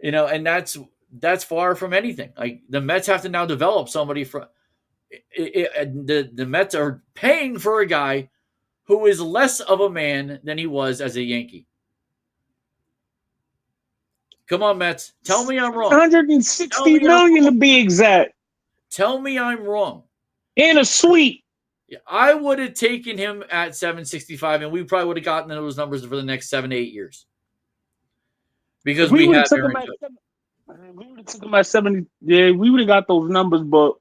And that's far from anything. Like the Mets have to now develop somebody from the Mets are paying for a guy who is less of a man than he was as a Yankee. Come on, Mets. Tell me I'm wrong. 160 million to be exact. Tell me I'm wrong. In a suite. Yeah, I would have taken him at 765, and we probably would have gotten those numbers for the next 7 to 8 years. Because we have Aaron Judge. We would have took him at 70. Yeah, we would have got those numbers, but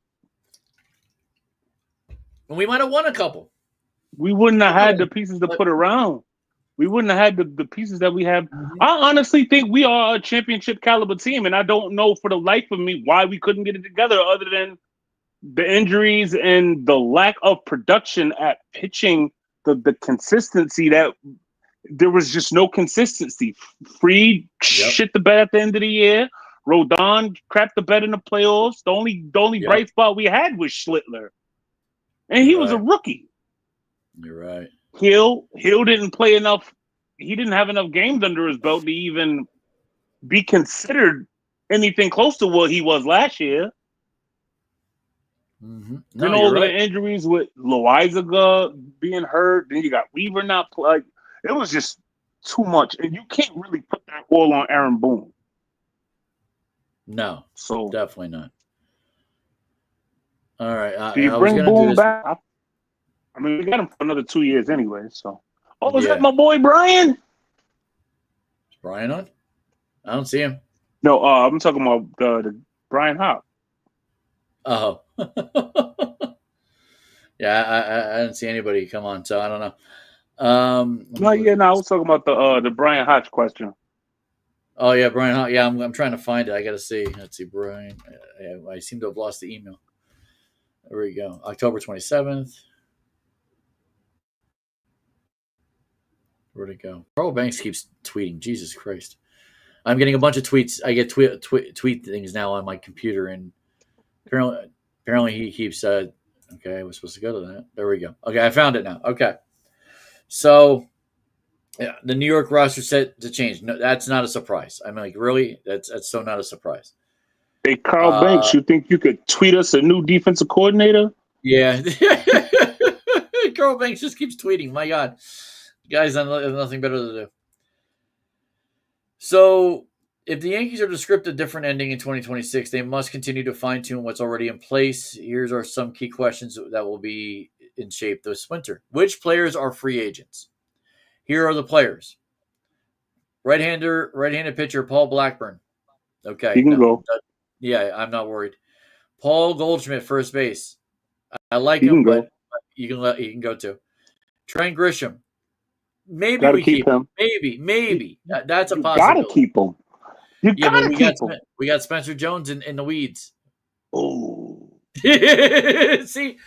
we might have won a couple. We wouldn't have had the pieces to put around. We wouldn't have had the pieces that we have. Mm-hmm. I honestly think we are a championship caliber team, and I don't know for the life of me why we couldn't get it together other than the injuries and the lack of production at pitching, the consistency that there was just no consistency. Fried shit the bed at the end of the year. Rodon crapped the bed in the playoffs. The only bright spot we had was Schlittler. And he was a rookie. You're right. Hill didn't play enough. He didn't have enough games under his belt to even be considered anything close to what he was last year. Mm-hmm. Then all the injuries with Loizaga being hurt. Then you got Weaver not playing. It was just too much. And you can't really put that all on Aaron Boone. No. So definitely not. All right. Do you bring Boone back? I mean, we got him for another 2 years anyway. So, is that my boy Brian? Is Brian on? I don't see him. No, I'm talking about the Brian Hop. Oh, yeah. I didn't see anybody come on, so I don't know. I was talking about the Brian Hodge question. Oh yeah, Brian. Yeah, I'm trying to find it. I gotta see. Let's see, Brian. I seem to have lost the email. There we go. October 27th. Where'd it go? Carl Banks keeps tweeting. Jesus Christ. I'm getting a bunch of tweets. I get tweet things now on my computer, and apparently he keeps. Okay, I was supposed to go to that. There we go. Okay, I found it now. Okay, so yeah, the New York roster set to change. No, that's not a surprise. I mean, like, really, that's so not a surprise. Hey, Carl Uh, Banks, you think you could tweet us a new defensive coordinator? yeah, Carl Banks just keeps tweeting. My God, the guy's has nothing better to do. So, if the Yankees are to script a different ending in 2026, they must continue to fine tune what's already in place. Here's are some key questions that will be in shape this winter. Which players are free agents? Here are the players. Right-handed pitcher Paul Blackburn. He Okay, can go. yeah, I'm not worried. Paul Goldschmidt, first base. I like He can him, but go. he can go too. Trent Grisham. Maybe Got to we keep keep him. him. Maybe that's a You got to possibility. keep him. You Yeah, but got to keep him. We got Spencer Jones in the weeds. Oh, See,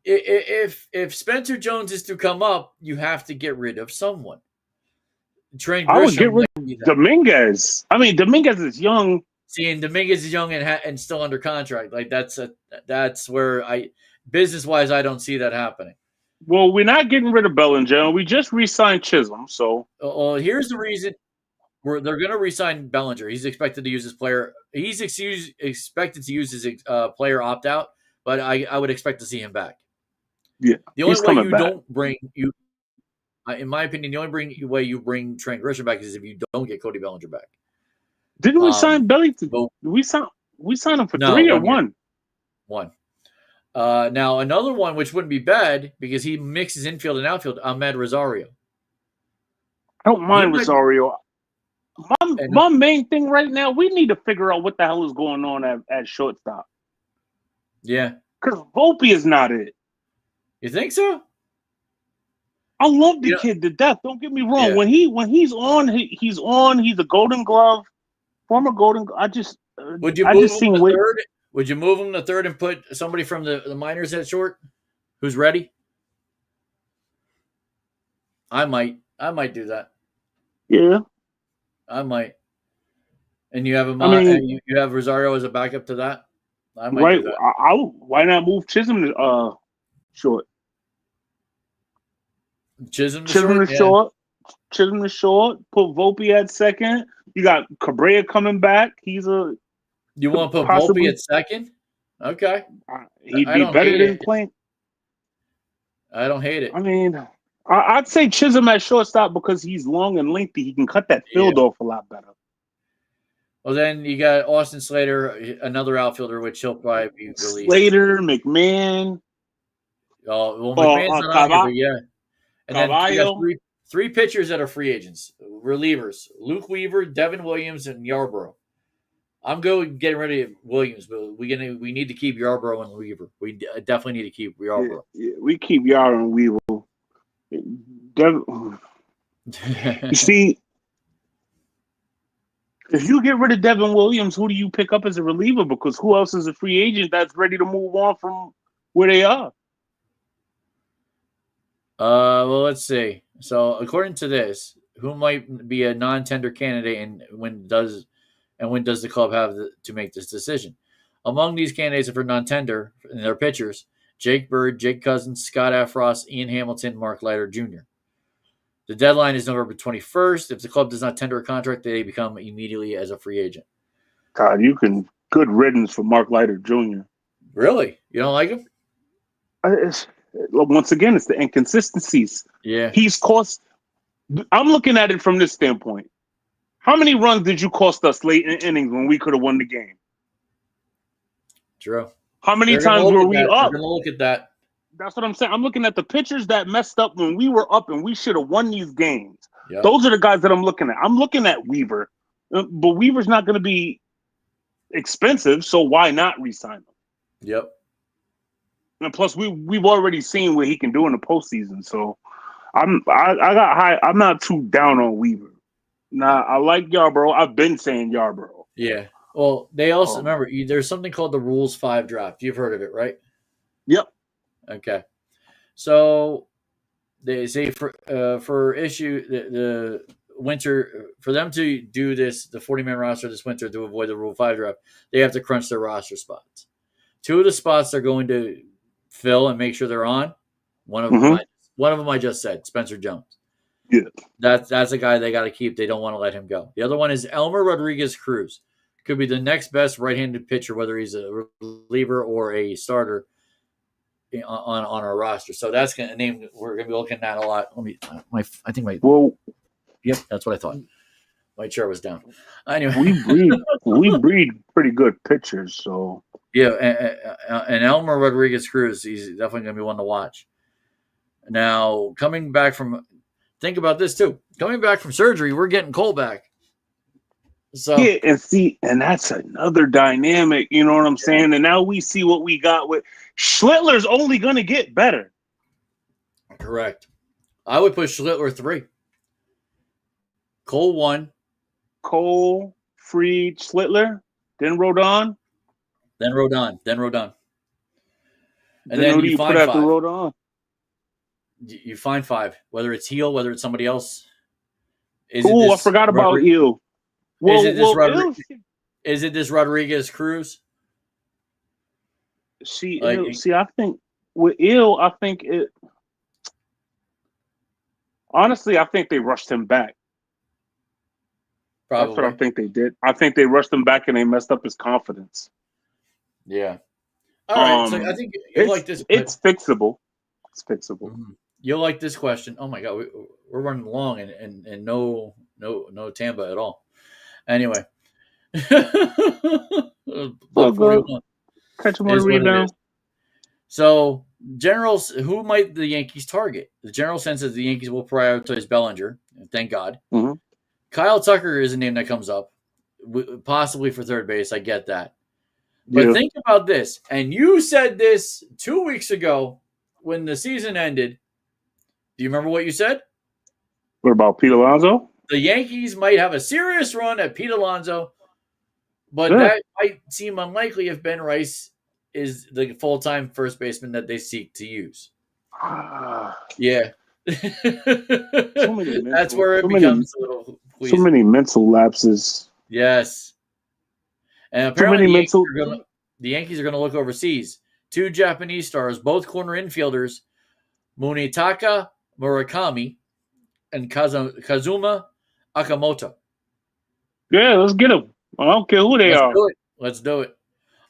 if Spencer Jones is to come up, you have to get rid of someone. Trent I would get Grisham rid might be of that. Dominguez. I mean, Dominguez is young. See, and Dominguez is young and still under contract. Like that's where business wise, I don't see that happening. Well, we're not getting rid of Bellinger. We just re-signed Chisholm, so Here's the reason: they're going to re-sign Bellinger. He's expected to use his player. He's expected to use his player opt out, but I would expect to see him back. yeah, The only he's way coming you back. don't bring you, in my opinion, the only way you bring Trent Grisham back is if you don't get Cody Bellinger back. Didn't we sign Belly? But We signed him for no, 3 or 1 year, 1? 1. Now another one which wouldn't be bad because he mixes infield and outfield. Ahmed Rosario. I don't He mind might, Rosario. and My main thing right now, we need to figure out what the hell is going on at shortstop. yeah, Because Volpe is not it. you think so? I love the Yeah, kid to death. Don't get me wrong. yeah. When he's on, he's on. He's a Golden Glove, former Golden. I just Would you I move just him seen to what third? Would you move him to third and put somebody from the minors at short who's ready? I might. I might do that. yeah. I might. And you have I mean, you have Rosario as a backup to that. I might right? do that. Why not move Chisholm to short? Chisholm to Chisholm short. to Yeah. short. Chisholm to short. Put Volpe at second. You got Cabrera coming back. He's a You could want to put Volpe possibly at second? Okay. he'd I be don't better hate than it. playing. I don't hate it. I mean, I'd say Chisholm at shortstop because he's long and lengthy. He can cut that Yeah. field off a lot better. Well, then you got Austin Slater, another outfielder, which he'll probably be released. Slater, McMahon, Oh, well, McMahon's not on here, but yeah. And then you got Caballo. three pitchers that are free agents, relievers: Luke Weaver, Devin Williams, and Yarborough. I'm going getting rid of Williams, but we need to keep Yarborough and Weaver. We definitely need to keep Yeah, Yarborough. yeah, we keep Yara and Weevil. You see, if you get rid of Devin Williams, who do you pick up as a reliever? Because who else is a free agent that's ready to move on from where they are? Well, let's see. So, according to this, who might be a non-tender candidate, and when does the club have to make this decision? Among these candidates for non-tender and their pitchers: Jake Bird, Jake Cousins, Scott Afros, Ian Hamilton, Mark Leiter Jr. The deadline is November 21st. If the club does not tender a contract, they become immediately as a free agent. God, you can good riddance for Mark Leiter Jr. Really? You don't like him? Once again, it's the inconsistencies. Yeah. He's cost. I'm looking at it from this standpoint. How many runs did you cost us late in innings when we could have won the game? True. How many They're going to times look were at we that. They're up? going to look at that. That's what I'm saying. I'm looking at the pitchers that messed up when we were up and we should have won these games. Yep. Those are the guys that I'm looking at. I'm looking at Weaver, but Weaver's not going to be expensive, so why not re-sign him? Yep. And plus, we've already seen what he can do in the postseason. So I got high. I'm not too down on Weaver. Nah, I like Yarborough. I've been saying Yarborough. Yeah. Well, they also Um, remember there's something called the Rules 5 draft. You've heard of it, right? yep. Okay. So they say for issue the winter for them to do this the 40-man roster this winter to avoid the Rule 5 draft, they have to crunch their roster spots. Two of the spots they're going to fill and make sure they're on. One of them, Mm-hmm. I just said Spencer Jones. Yeah. That's a guy they got to keep. They don't want to let him go. The other one is Elmer Rodriguez Cruz. Could be the next best right-handed pitcher, whether he's a reliever or a starter on our roster. So that's a name we're going to be looking at a lot. Let me Well, yep, that's what I thought. My chair was down. Anyway, we breed pretty good pitchers. So yeah, and Elmer Rodriguez Cruz, he's definitely going to be one to watch. Now, think about this too. Coming back from surgery, we're getting Cole back. So yeah, and that's another dynamic. You know what I'm saying? And now we see what we got with Schlittler's only going to get better. Correct. I would put Schlittler 3. Cole 1. Cole, Fried, Schlittler, then Rodon. Then Rodon. And then then you find put after 5. Rodon. You find 5. Whether it's Heel, whether it's somebody else. I forgot about you. Is it this Rodriguez Cruz? See, I think with Ill, honestly, I think they rushed him back. Probably. That's what I think they did. I think they rushed him back and they messed up his confidence. Yeah. All right. So I think you'll like this. It's fixable. It's fixable. Mm-hmm. You'll like this question. Oh my God, we're running long and no Tamba at all. Anyway. Catch him on the rebound. So, generals, who might the Yankees target? The general sense is the Yankees will prioritize Bellinger. Thank God. Mm-hmm. Kyle Tucker is a name that comes up, possibly for third base. I get that. But think about this. And you said this 2 weeks ago when the season ended. Do you remember what you said? What about Pete Alonso? The Yankees might have a serious run at Pete Alonso, but that might seem unlikely if Ben Rice is the full-time first baseman that they seek to use. Yeah. That's where it becomes a little so many mental lapses. Yes. And apparently the Yankees are going to look overseas. 2 Japanese stars, both corner infielders, Munetaka Murakami and Kazuma Akamoto. Yeah, let's get them. I don't care who they are. Let's do it.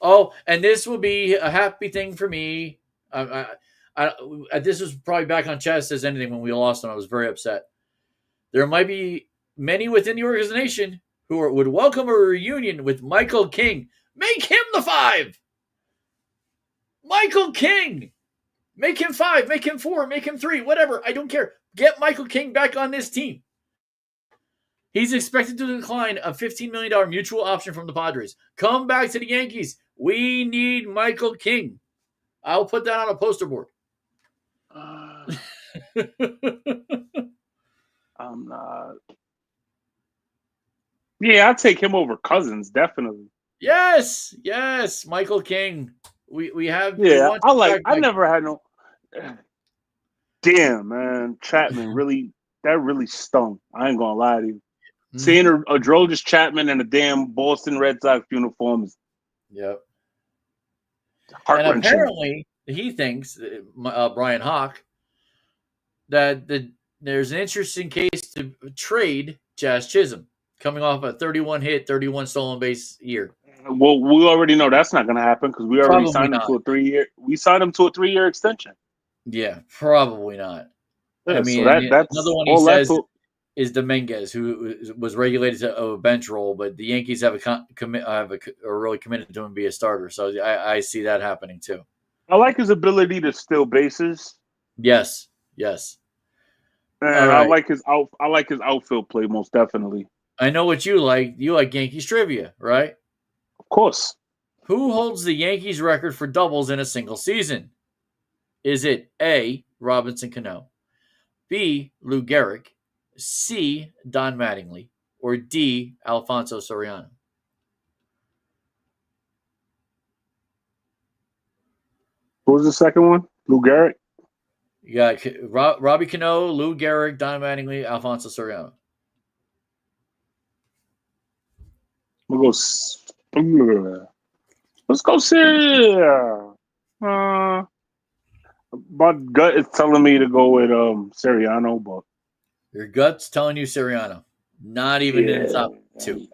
Oh, and this will be a happy thing for me. This was probably back on chest as anything when we lost, and I was very upset. There might be many within the organization who would welcome a reunion with Michael King. Make him the 5. Michael King. Make him 5. Make him 4. Make him 3. Whatever. I don't care. Get Michael King back on this team. He's expected to decline a $15 million mutual option from the Padres. Come back to the Yankees. We need Michael King. I'll put that on a poster board. I'm not. Yeah, I'd take him over Cousins, definitely. Yes, Michael King. We have. Yeah, I never had no. Damn, man, Chapman that really stung. I ain't gonna lie to you. Mm-hmm. Seeing a Aroldis Chapman in a damn Boston Red Sox uniform is. Yep. And apparently, he thinks Brian Hawk that there's an interesting case to trade Jazz Chisholm coming off a 31 hit, 31 stolen base year. Well, we already know that's not going to happen because we already signed him to a 3-year. We signed him to a 3-year extension. Yeah, probably not. Yeah, I mean, so that's another one he says is Dominguez, who was regulated to a bench role, but the Yankees are really committed to him to be a starter. So I see that happening too. I like his ability to steal bases. Yes. And I like his outfield play most definitely. I know what you like. You like Yankees trivia, right? Of course. Who holds the Yankees record for doubles in a single season? Is it A, Robinson Cano, B, Lou Gehrig, C, Don Mattingly, or D, Alfonso Soriano? What was the second one? Lou Gehrig? You got Robbie Cano, Lou Gehrig, Don Mattingly, Alfonso Soriano. Let's go see. My gut is telling me to go with Soriano, but Your gut's telling you Soriano. Not even in the yeah. top two.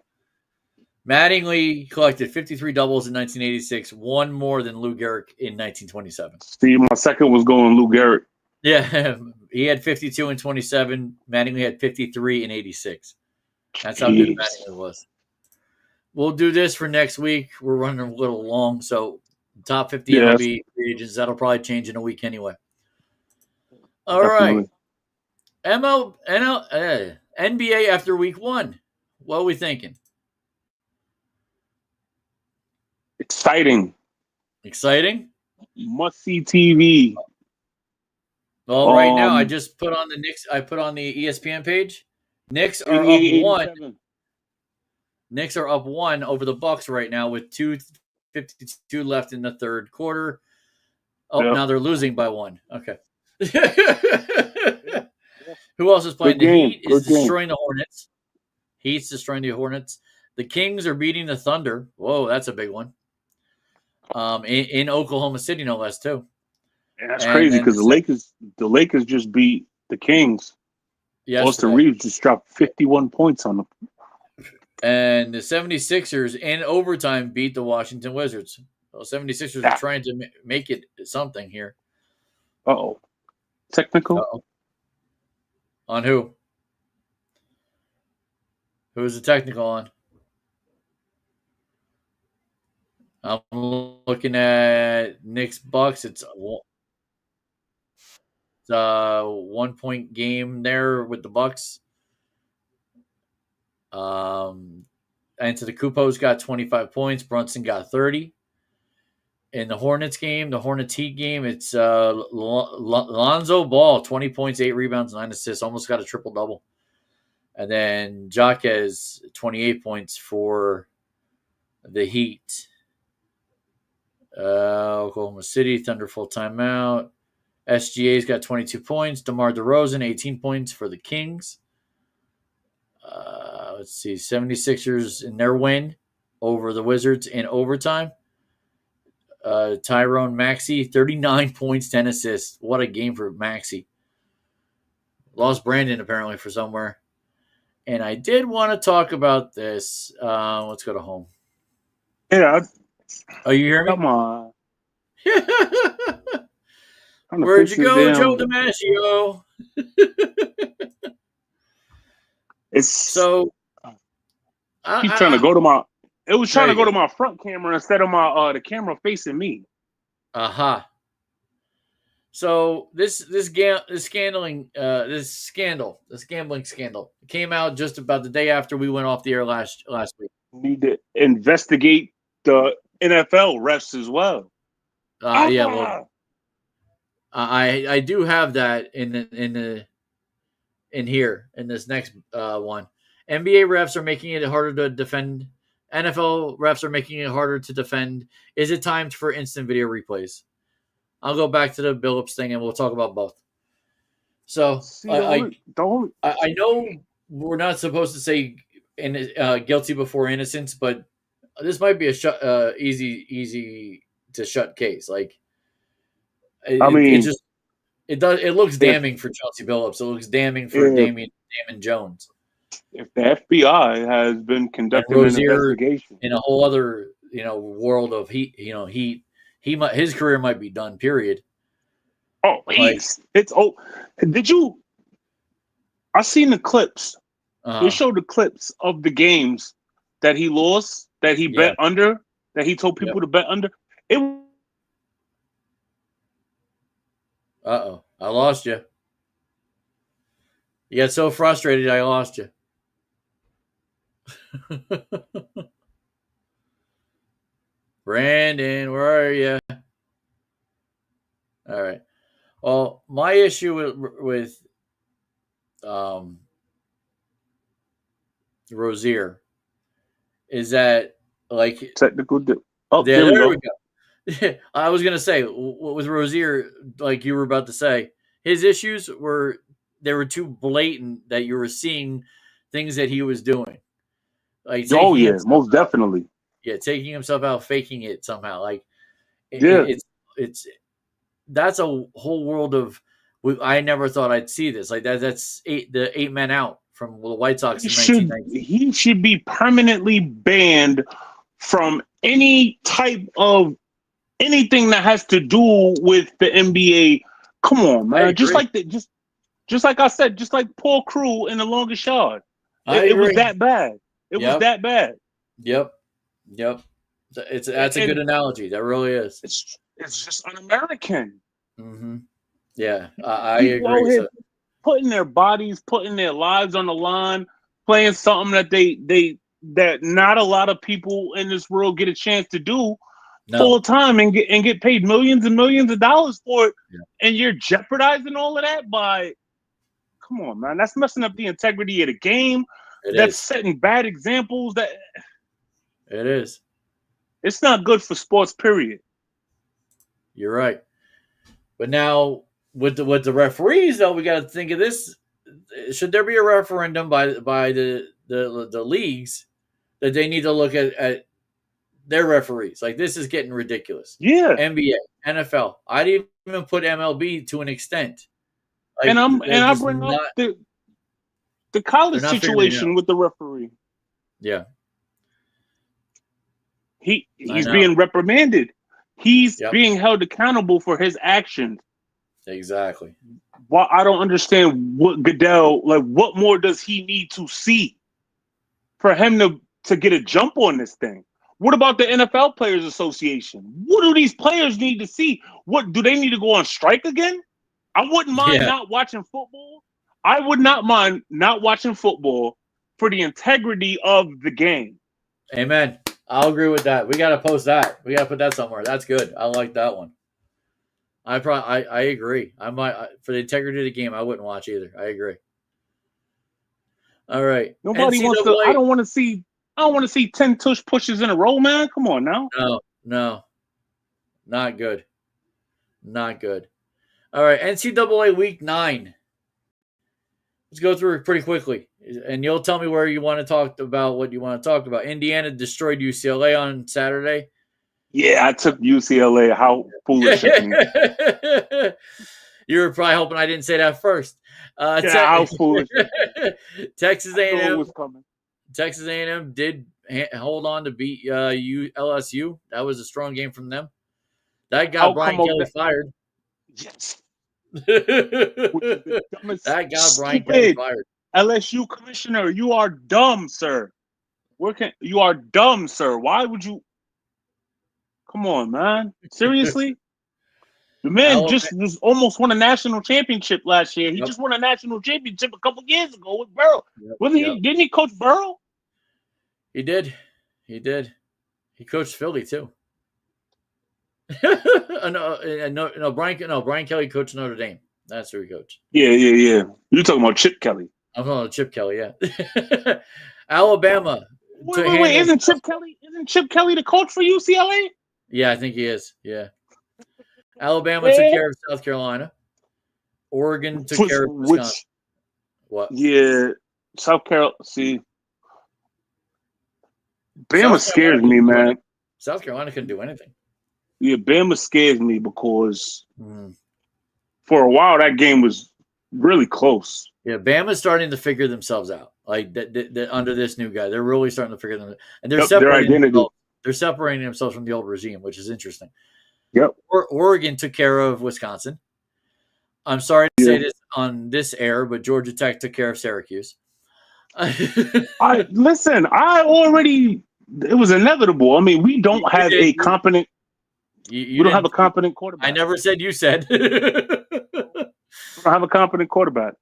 Mattingly collected 53 doubles in 1986, one more than Lou Gehrig in 1927. See, my second was going Lou Gehrig. Yeah, he had 52 in 27. Mattingly had 53 in 86. That's how good Mattingly was. We'll do this for next week. We're running a little long, so top 50 MLB agents, that'll probably change in a week anyway. All Definitely. right. NBA after week 1. What are we thinking? Exciting. Must-see TV. Well, right now I just put on the Knicks. I put on the ESPN page. Knicks are up 1. Knicks are up 1 over the Bucks right now with 2:52 left in the third quarter. Oh, Now they're losing by 1. Okay. Who else is playing? The Heat is destroying the Hornets. Heat's destroying the Hornets. The Kings are beating the Thunder. Whoa, that's a big one. In Oklahoma City, no less, too. And that's crazy because the Lakers just beat the Kings. Austin Reeves just dropped 51 points on them. And the 76ers in overtime beat the Washington Wizards. Well, 76ers are trying to make it something here. Uh-oh. Technical? Uh-oh. On who? Who's the technical on? I'm looking at Knicks Bucks. It's a 1-point game there with the Bucks. Antetokounmpo's got 25 points. Brunson got 30. In the Hornets game, the Hornets Heat game, it's Lonzo Ball, 20 points, 8 rebounds, 9 assists, almost got a triple-double. And then Jaquez, 28 points for the Heat. Oklahoma City, Thunder full timeout. SGA's got 22 points. DeMar DeRozan, 18 points for the Kings. Let's see, 76ers in their win over the Wizards in overtime. Tyrone Maxey, 39 points, 10 assists. What a game for Maxey. Lost Brandon apparently for somewhere. And I did want to talk about this. Let's go to home. Yeah. Oh, you hear me? Come on. Where'd you go, Joe DiMaggio? It's so. Keep trying to go to my. It was trying to go to my front camera instead of my the camera facing me. So this gambling scandal came out just about the day after we went off the air last week. Need to investigate the NFL refs as well. Yeah, well, I do have that in here in this next one. NBA refs are making it harder to defend. NFL refs are making it harder to defend. Is it time for instant video replays? I'll go back to the Billups thing and we'll talk about both. So I know we're not supposed to say guilty before innocence, but this might be a easy to shut case. Like, it looks damning for Chauncey Billups. It looks damning for Damon Jones. If the FBI has been conducting an investigation in a whole other world of his career might be done. Period. Oh, did you? I seen the clips. They showed the clips of the games that he lost, that he bet under, that he told people to bet under. I lost you. You got so frustrated, I lost you. Brandon, where are you? All right. Well, my issue with Rozier is that like Technical. Oh, yeah, there we there go. we go. I was gonna say what with Rozier, like you were about to say, his issues were they were too blatant that you were seeing things that he was doing, like Oh taking yeah, himself most out, definitely. yeah, taking himself out, faking it somehow. Like Yeah, it's that's a whole world of. I never thought I'd see this like that. That's the 8 men out from the White Sox in 1990. he should be permanently banned from any type of anything that has to do with the NBA. Come on, I man. agree. Just like I said, just like Paul Crew in the longest yard. I It was agree. that bad. It was Yep. that bad. Yep. Yep. That's a good And analogy. That really is. it's just un-American. Hmm. Yeah, I People out agree. here So putting their bodies, putting their lives on the line, playing something that that not a lot of people in this world get a chance to do full no. time and get paid millions and millions of dollars for it, Yeah, and you're jeopardizing all of that by come on, man. That's messing up the integrity of the game. it That's is. setting bad examples. That It is. it's not good for sports. Period. You're right. But now with the referees though, we got to think of this. Should there be a referendum by the leagues that they need to look at their referees? Like this is getting ridiculous. Yeah, NBA, NFL. I'd even put MLB to an extent. and Like I bring up the they're college not figuring it out. situation with the referee. Yeah, I He's know. being reprimanded. He's Yep, being held accountable for his actions. exactly. Well, I don't understand what Goodell like. What more does he need to see for him to get a jump on this thing? What about the NFL Players Association? What do these players need to see? What do they need to go on strike again? I wouldn't mind Yeah, not watching football. I would not mind not watching football for the integrity of the game. amen. I'll agree with that. We got to post that. We got to put that somewhere. That's good. I like that one. I agree. I might for the integrity of the game. I wouldn't watch either. I agree. All right, Nobody wants to. I NCAA. don't want to see. I don't want to see 10 tush pushes in a row, man. Come on now. No, no, not good. Not good. All right, NCAA Week 9. Let's go through it pretty quickly, and you'll tell me where you want to talk about what you want to talk about. Indiana destroyed UCLA on Saturday. Yeah, I took UCLA. How foolish of me. You were probably hoping I didn't say that first. Yeah, how foolish. Texas I know it A&M. was coming. Texas A&M did hold on to beat LSU. That was a strong game from them. That got Outcome Brian of Kelly that. fired. Yes. Which is the That dumbest, got Brian Kelly stupid fired. LSU commissioner. You are dumb, sir. You are dumb, sir. Why would you? Come on, man. Seriously? The man Alabama. just was almost won a national championship last year. He Yep, just won a national championship a couple years ago with Burrow. yep, Wasn't yep. he? Didn't he coach Burrow? He did. He did. He coached Philly too. Brian Kelly coached Notre Dame. That's who he coached. Yeah. You're talking about Chip Kelly. I'm talking about Chip Kelly, yeah. Alabama to Wait. handle. Isn't Chip Kelly the coach for UCLA? Yeah, I think he is. Yeah. Alabama took Yeah. care of South Carolina. Oregon took Which, care of Wisconsin. which What? yeah, South Carolina. See, Bama South scares Carolina me, couldn't do man. anything. South Carolina couldn't do anything. Yeah, Bama scares me because Mm. for a while that game was really close. Yeah, Bama's starting to figure themselves out. Like under this new guy, they're really starting to figure them. And they're Yep, their separating identity. themselves. They're separating themselves from the old regime, which is interesting. Yep. Oregon took care of Wisconsin. I'm sorry to say this on this air, but Georgia Tech took care of Syracuse. It was inevitable. I mean, we don't have a competent. We don't have a competent quarterback. I never said you said. We don't have a competent quarterback.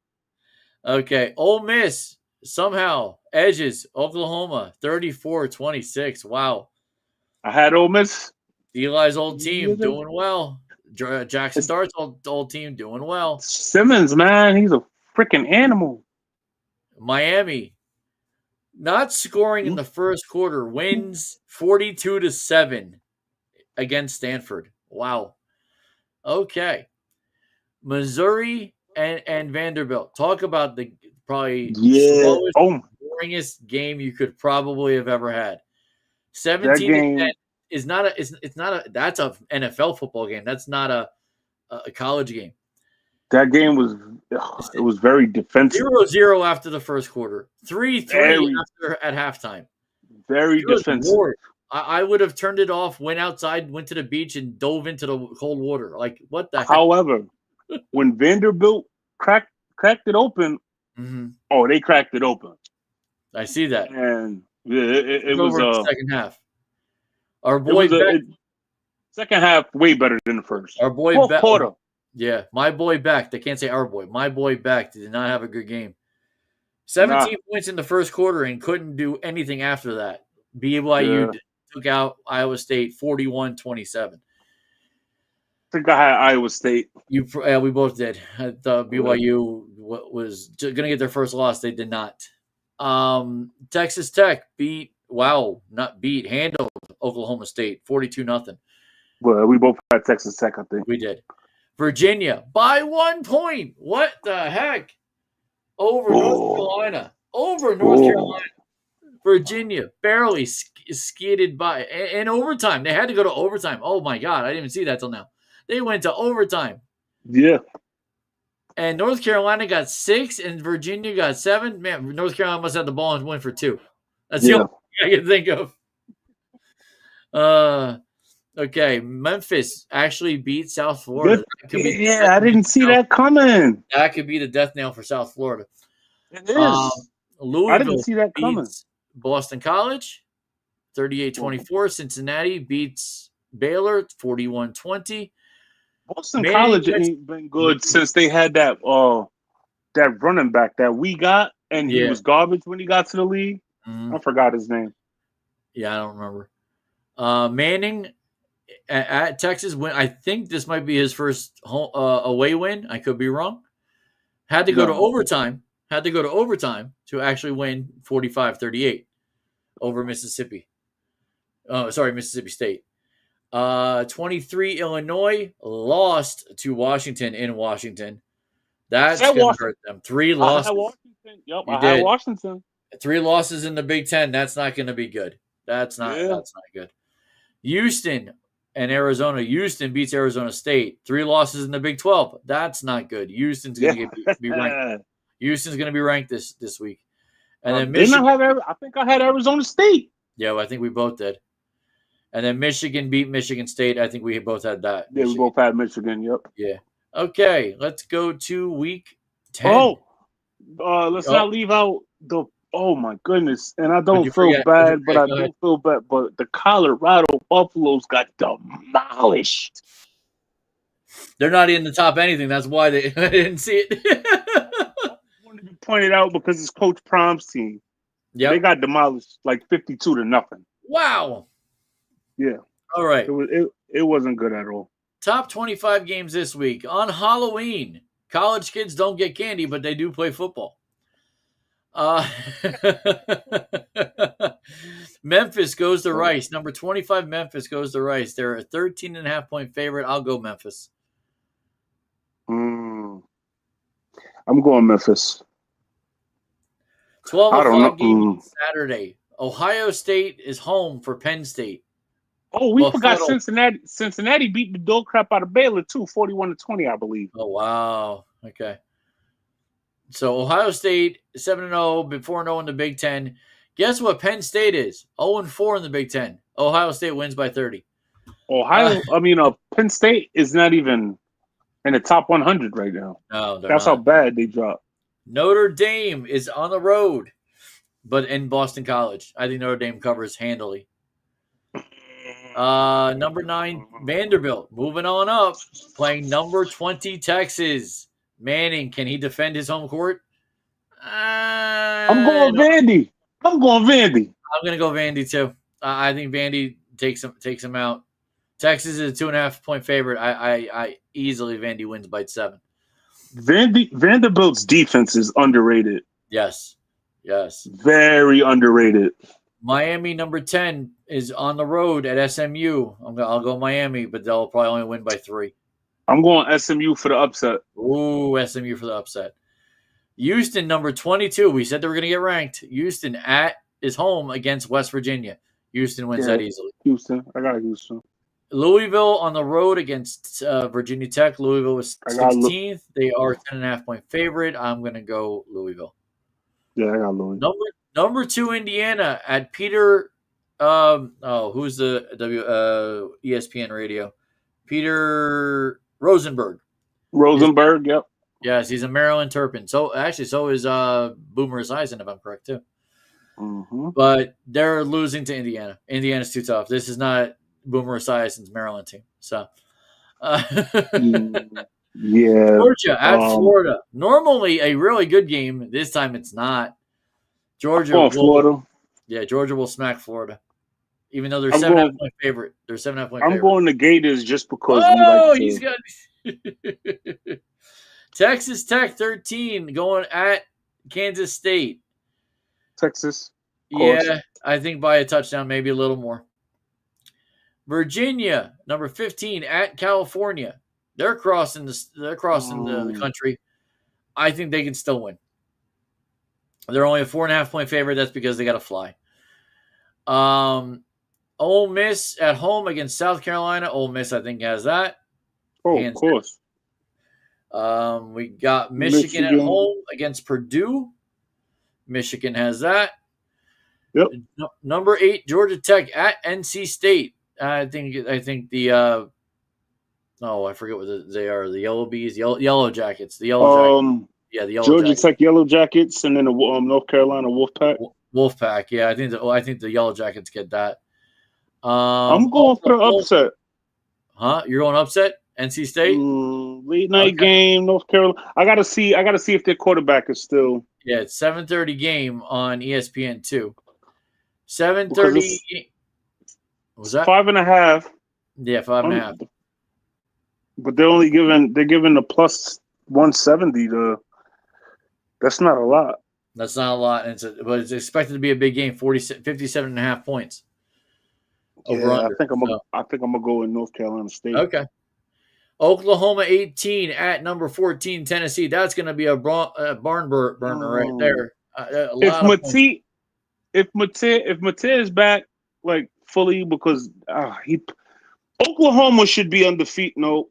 Okay, Ole Miss somehow edges Oklahoma 34-26. Wow. I had Ole Miss. Eli's old team doing well. Jaxson Dart's old team doing well. Simmons, man, he's a freaking animal. Miami not scoring in the first quarter, wins 42-7 against Stanford. Wow. Okay. Missouri and Vanderbilt. Talk about the probably Yeah. slowest, Oh, boringest game you could probably have ever had. that 17-10 game. is not a. It's not a. That's a NFL football game. That's not a college game. That game was. It was very defensive. 0-0 after the first quarter. 3-3 Very, after at halftime. very Good defensive. Lord. I would have turned it off, went outside, went to the beach, and dove into the cold water. Like, what the heck? However, when Vanderbilt cracked it open, they cracked it open. I see that. And it was over the second half. Our boy Beck. Second half way better than the first. Our boy Fourth Beck. quarter. Yeah, my boy Beck. They can't say our boy. My boy Beck did not have a good game. 17 points in the first quarter and couldn't do anything after that. BYU took out Iowa State 41-27. I think I had Iowa State. We both did. The BYU was going to get their first loss. They did not. Texas Tech handled Oklahoma State 42-0. Well, we both had Texas Tech, I think. We did. Virginia by 1 point. What the heck? Over North Carolina. Virginia barely skidded by. In overtime. They had to go to overtime. Oh, my God. I didn't even see that till now. They went to overtime. Yeah. And North Carolina got 6 and Virginia got 7. Man, North Carolina must have the ball and win for 2. That's the only thing I can think of. Okay, Memphis actually beat South Florida. I didn't see that coming. That could be the death nail for South Florida. It is. Louisville I didn't see that coming. Boston College, 38-24. Cincinnati beats Baylor, 41-20. Boston College ain't been good since they had that running back that we got, and he was garbage when he got to the league. I forgot his name. Yeah, I don't remember. Manning at Texas win. I think this might be his first away win. I could be wrong. Had to go to overtime. Had to go to overtime to actually win 45-38 over Mississippi. Mississippi State. 23 Illinois lost to Washington in Washington. That's going to hurt them. 3 losses. Yep, I had Washington. 3 losses in the Big Ten. That's not going to be good. That's not good. Houston and Arizona. Houston beats Arizona State. 3 losses in the Big 12. That's not good. Houston's going to be ranked. Houston's going to be ranked this week. And then Michigan. I think I had Arizona State. Yeah, well, I think we both did. And then Michigan beat Michigan State. I think we both had that. Yeah, we both had Michigan. Yep. Yeah. Okay, let's go to week 10. Let's not leave out the. Oh my goodness! And I don't feel bad, but I do feel bad. But the Colorado Buffaloes got demolished. They're not in the top anything. That's why I didn't see it. I wanted to be pointed out because it's Coach Prom's team. Yeah, they got demolished like 52-0. Wow. Yeah. All right. It wasn't good at all. Top 25 games this week on Halloween. College kids don't get candy, but they do play football. Memphis goes to Rice. Number 25, Memphis goes to Rice. They're a 13.5-point favorite. I'll go Memphis. I'm going Memphis. 12 o'clock game Saturday. Ohio State is home for Penn State. Oh, we forgot Cincinnati. Cincinnati beat the dog crap out of Baylor too, 41-20, I believe. Oh wow. Okay. So Ohio State 7-0, 4-0 in the Big Ten. Guess what Penn State is? 0-4 in the Big Ten. Ohio State wins by 30. Penn State is not even in the top 100 right now. No, that's not. How bad they dropped. Notre Dame is on the road, but in Boston College. I think Notre Dame covers handily. Number 9, Vanderbilt. Moving on up. Playing number 20, Texas. Manning, can he defend his home court? I'm going Vandy. I'm going to go Vandy, too. I think Vandy takes him out. Texas is a 2.5-point favorite. I easily Vandy wins by 7. Vanderbilt's defense is underrated. Yes. Yes. Very underrated. Miami number 10 is on the road at SMU. I'll go Miami, but they'll probably only win by 3. I'm going SMU for the upset. Ooh, SMU for the upset. Houston number 22. We said they were going to get ranked. Houston is home against West Virginia. Houston wins that easily. Houston. I got Houston. Louisville on the road against Virginia Tech. Louisville was 16th. They are 10.5-point favorite. I'm going to go Louisville. Yeah, I got Louisville. Number 2, Indiana at Peter. Who's the ESPN radio? Peter Rosenberg. Rosenberg, yep. Yes, he's a Maryland Terrapin. So is Boomer Esiason, if I'm correct too. Mm-hmm. But they're losing to Indiana. Indiana's too tough. This is not Boomer Esiason's Maryland team. So, yeah, Georgia at Florida. Normally a really good game. This time it's not. Florida. Yeah, Georgia will smack Florida, even though they're 7.5-point favorite. They're 7.5-point favorite. I'm going the Gators just because. He's got Texas Tech 13 going at Kansas State. Texas. Yeah, I think by a touchdown, maybe a little more. Virginia, number 15 at California. They're crossing the country. I think they can still win. They're only a 4.5-point favorite. That's because they got to fly. Ole Miss at home against South Carolina. Ole Miss, I think, has that. Oh, of course. We got Michigan at home against Purdue. Michigan has that. Yep. Number 8, Georgia Tech at NC State. I think the I forget what they are. The Yellow Bees, Yellow Jackets. The Yellow Jackets. Yeah, the Yellow Georgia Jackets. Tech Yellow Jackets, and then the North Carolina Wolfpack. Wolfpack. Yeah, I think the Yellow Jackets get that. I'm going for the upset. Huh? You're going upset? NC State? Late night game, North Carolina. I gotta see if their quarterback is still. Yeah, it's 7:30 game on ESPN 2. 7:30. Was that 5.5? Yeah, 5.5. But they're giving the plus 170 to. That's not a lot. That's not a lot, but it's expected to be a big game. 57.5 points. Over under. I think I'm gonna go with North Carolina State. Okay. Oklahoma 18 at number 14 Tennessee. That's going to be a barn burner right there. If Mate is back like fully, because Oklahoma should be undefeated. No,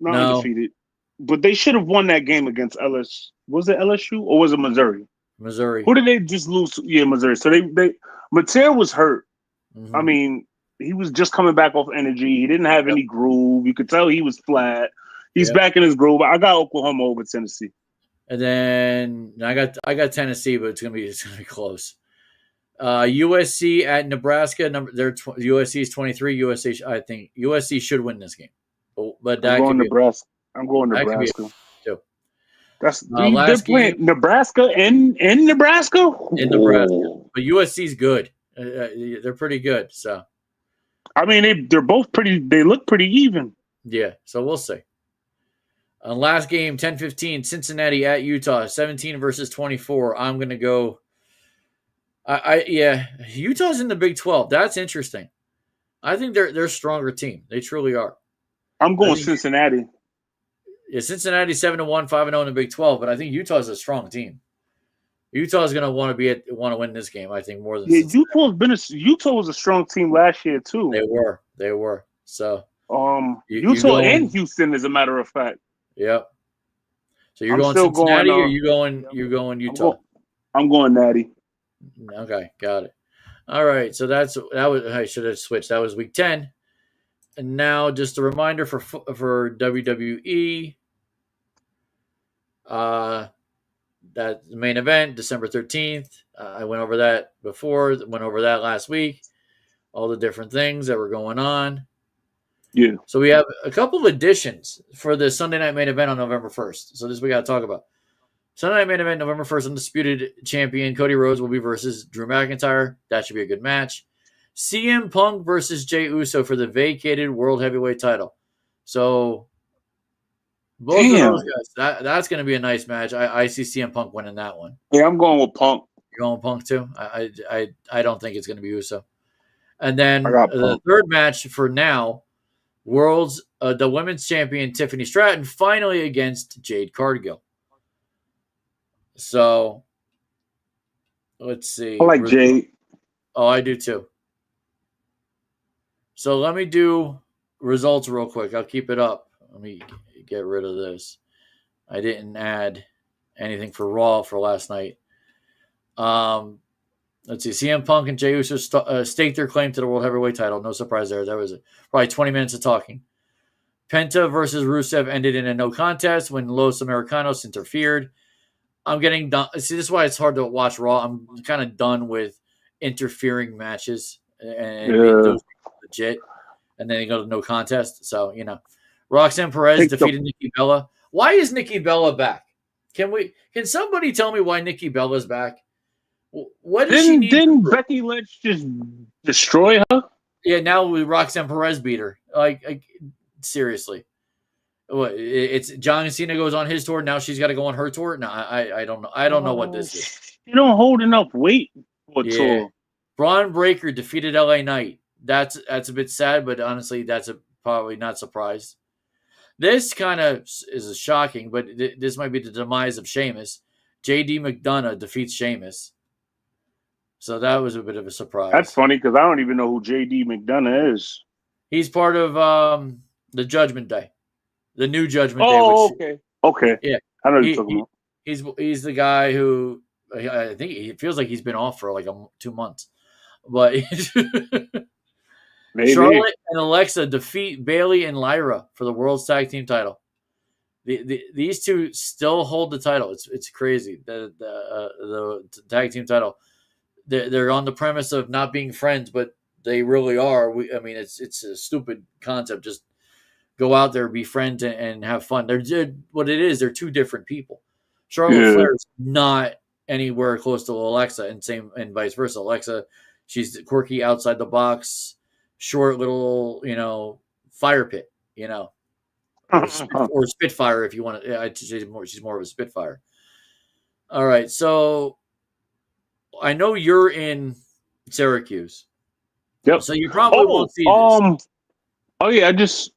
undefeated, but they should have won that game against LSU. Was it LSU or was it Missouri? Missouri. Who did they just lose? Yeah, Missouri. So Mate was hurt. Mm-hmm. I mean, he was just coming back off energy. He didn't have any groove. You could tell he was flat. He's back in his groove. I got Oklahoma over Tennessee. And then I got Tennessee, but it's gonna be close. USC at Nebraska. USC is 23. I think USC should win this game. But I'm going Nebraska. That's they're playing Nebraska in Nebraska. In Nebraska, but USC's good. They're pretty good. So, I mean, they're both pretty. They look pretty even. Yeah. So we'll see. Last game, 10-15, Cincinnati at Utah, 17 versus 24. I'm gonna go. Utah's in the Big 12. That's interesting. I think they're a stronger team. They truly are. I'm going Cincinnati. Yeah, Cincinnati 7-1, 5-0 in the Big 12, but I think Utah's a strong team. Utah's going to want to win this game. I think more than Utah was a strong team last year too. They were. So Utah and Houston, as a matter of fact. Yep. So you're going Cincinnati, or you going Utah? I'm going Natty. Okay, got it. All right, so that was I should have switched. That was week 10. And now, just a reminder for WWE, that the main event, December 13th. I went over that before. Went over that last week. All the different things that were going on. Yeah. So we have a couple of additions for the Sunday night main event on November 1st. So this we got to talk about. Sunday night main event, November 1st, undisputed champion Cody Rhodes will be versus Drew McIntyre. That should be a good match. CM Punk versus Jey Uso for the vacated World Heavyweight title. So both of those guys, that's going to be a nice match. I see CM Punk winning that one. Yeah, I'm going with Punk. You're going Punk too. I don't think it's going to be Uso. And I then got the Punk. third match for now, the women's champion Tiffany Stratton finally against Jade Cargill. So let's I see. like Jade. Oh, I do too. So let me do results real quick. I'll keep it up. Let me get rid of this. I didn't add anything for Raw for last night. Let's see. CM Punk and Jey Uso staked their claim to the World Heavyweight title. No surprise there. That was probably 20 minutes of talking. Penta versus Rusev ended in a no contest when Los Americanos interfered. I'm getting done. See, this is why it's hard to watch Raw. I'm kind of done with interfering matches and make those legit. And then they go to no contest. So, Roxanne Perez defeated Nikki Bella. Why is Nikki Bella back? Can somebody tell me why Nikki Bella's back? What does she need? Didn't Becky Lynch just destroy her? Yeah, now Roxanne Perez beat her. Like seriously. What? It's John Cena goes on his tour. Now she's got to go on her tour. No, I don't know. I don't know what this is. You don't hold enough weight for a tour. Braun Breaker defeated LA Knight. That's a bit sad, but honestly, that's probably not surprised. This kind of is shocking, but this might be the demise of Sheamus. JD McDonough defeats Sheamus. So that was a bit of a surprise. That's funny because I don't even know who JD McDonough is. He's part of the Judgment Day. The new Judgment Day. Oh, okay. Yeah. I know you're talking about. He's the guy who I think it feels like he's been off for like 2 months. But Maybe. Charlotte and Alexa defeat Bailey and Lyra for the World's Tag Team title. These two still hold the title. It's crazy. The tag team title. They're on the premise of not being friends, but they really are. I mean, it's a stupid concept. Just go out there, be friends, and have fun. They're what it is. They're two different people. Charlotte Flair is not anywhere close to Alexa, and vice versa. Alexa, she's quirky, outside the box, short little fire pit, or Spitfire if you want to. She's more of a Spitfire. All right, so I know you're in Syracuse. Yep. So you probably won't see this. Oh yeah, I just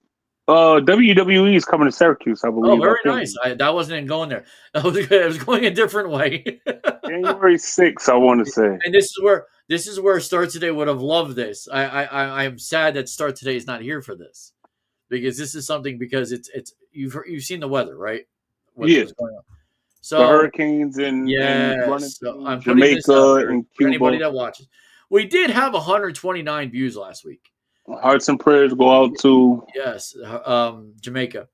WWE is coming to Syracuse, I believe. Oh, very nice. That wasn't going there. I was going a different way. January 6th, I want to say. And this is where Start Today would have loved this. I'm sad that Start Today is not here for this, because this is something because it's you've seen the weather, right? What's going on. So the hurricanes and so I'm Jamaica and Cuba. For anybody that watches. We did have 129 views last week. Hearts and prayers go out to Jamaica.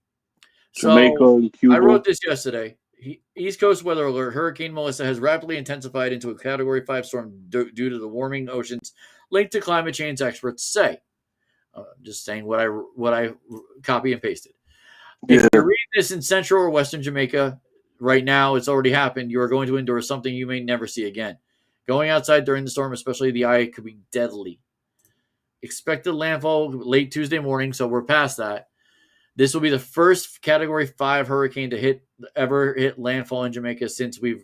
Jamaica and Cuba. I wrote this yesterday. East Coast weather alert. Hurricane Melissa has rapidly intensified into a Category 5 storm due to the warming oceans linked to climate change, experts say. Just saying what I copy and pasted. If you're reading this in Central or Western Jamaica right now, it's already happened. You are going to endure something you may never see again. Going outside during the storm, especially the eye, could be deadly. Expected landfall late Tuesday morning, so we're past that. This will be the first Category 5 hurricane to ever hit landfall in Jamaica since the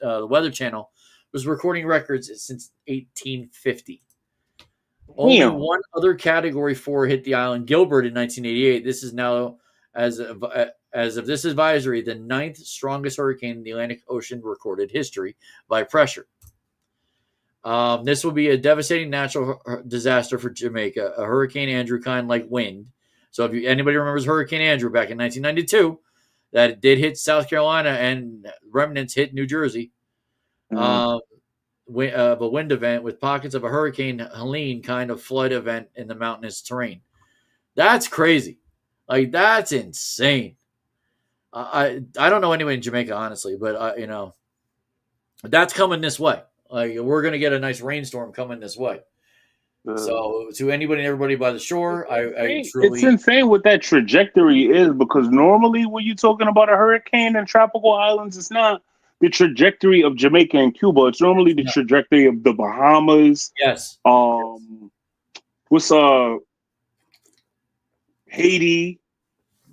Weather Channel was recording records since 1850. Only one other Category 4 hit the island, Gilbert, in 1988. This is now, as of this advisory, the 9th strongest hurricane in the Atlantic Ocean recorded history by pressure. This will be a devastating natural disaster for Jamaica, a Hurricane Andrew kind like wind. So if anybody remembers Hurricane Andrew back in 1992, that did hit South Carolina and remnants hit New Jersey. A wind event with pockets of a Hurricane Helene kind of flood event in the mountainous terrain. That's crazy. Like, that's insane. I don't know anyone in Jamaica, honestly, but that's coming this way. Like, we're going to get a nice rainstorm coming this way. So to anybody and everybody by the shore, I truly... It's insane what that trajectory is, because normally when you're talking about a hurricane and tropical islands, it's not the trajectory of Jamaica and Cuba. It's normally the trajectory of the Bahamas. Yes. What's Haiti?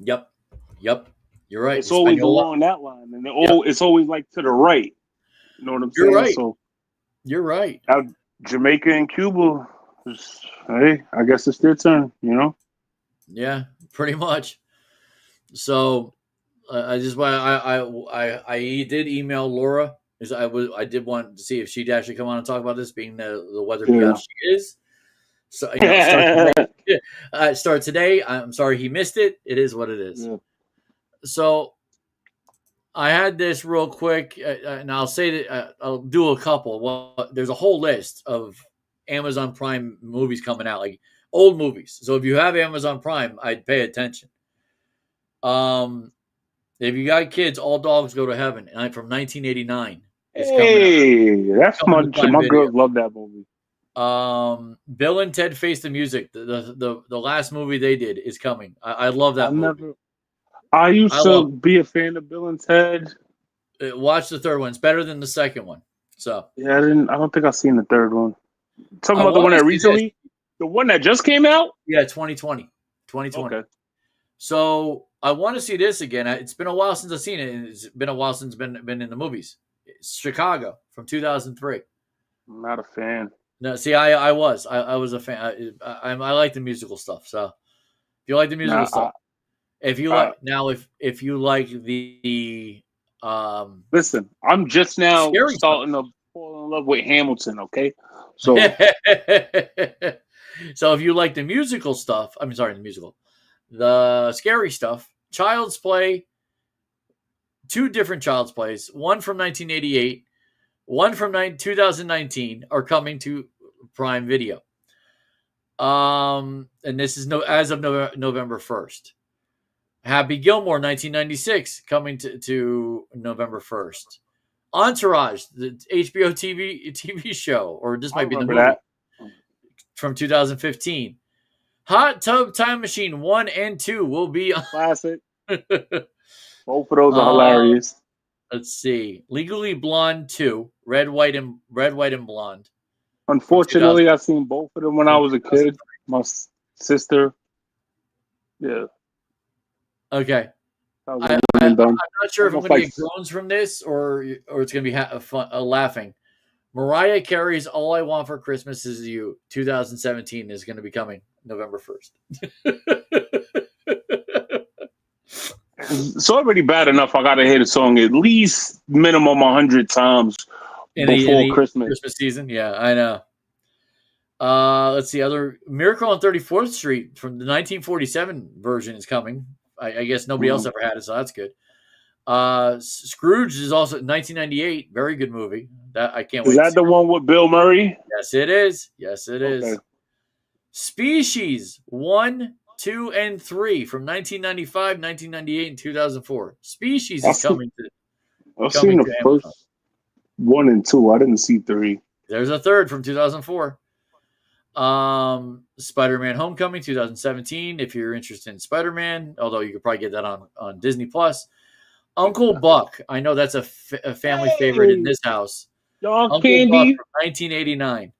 Yep. You're right. It's always along that line, and it's always like to the right. You know what I'm You're saying? right. So You're right. now Jamaica and Cuba, hey, I guess it's their turn. You know. Yeah, pretty much. So I just I did email Laura because I did want to see if she'd actually come on and talk about this, being the weather Yeah. biatch she is. So start today. Start today. I'm sorry he missed it. It is what it is. Yeah. So I had this real quick, and I'll say that I'll do a couple. Well, there's a whole list of Amazon Prime movies coming out, like old movies. So if you have Amazon Prime, I'd pay attention. If you got kids, All Dogs Go to Heaven, and from 1989 is coming up, Hey, that's coming to Prime my Video. girls love that movie. Bill and Ted Face the Music, the last movie they did is coming. I love that movie. I used I to love be a fan of Bill and Ted. it. Watch the third one; it's better than the second one. So Yeah, I don't think I've seen the third one. Talking I about the one want to that see this. recently, the one that just came out. Yeah, 2020. Okay. So I want to see this again. It's been a while since I've seen it, and it's been a while since it's been in the movies. It's Chicago from 2003. I'm not a fan. No, see, I was a fan. I like the musical stuff. So if you like the musical Nah, stuff, if you like the listen, I'm just now scary stuff. starting to fall in love with Hamilton. Okay, so So if you like the musical stuff, the scary stuff, Child's Play, two different Child's Plays, one from 1988, one from 2019 are coming to Prime Video. And this is as of November 1st. Happy Gilmore 1996 coming to November 1st. Entourage, the HBO TV show, or this might be the movie that. from 2015. Hot Tub Time Machine 1 and 2 will be on. Classic. Both of those are hilarious. Let's see. Legally Blonde 2, Red, White, and Blonde. Unfortunately, I seen both of them when I was a kid. My sister. Yeah. Okay. I'm not sure if I'm going to get groans from this or it's going to be fun, laughing. Mariah Carey's All I Want for Christmas Is You 2017 is going to be coming November 1st. It's already bad enough I got to hear the song at least minimum 100 times before Christmas. Christmas season. Yeah, I know. Let's see. Other Miracle on 34th Street from the 1947 version is coming. I guess nobody else ever had it, so that's good. Scrooge is also 1998. Very good movie. That I can't wait. Is that the one with Bill Murray? Yes, it is. Yes, it is. Species 1, 2, and 3 from 1995, 1998, and 2004. Species is coming to. I've seen the first 1 and 2. I didn't see 3. There's a third from 2004. Spider-Man Homecoming 2017 if you're interested in Spider-Man, although you could probably get that on Disney Plus. Uncle Buck, I know that's a family favorite in this house. John Uncle Candy Buck from 1989.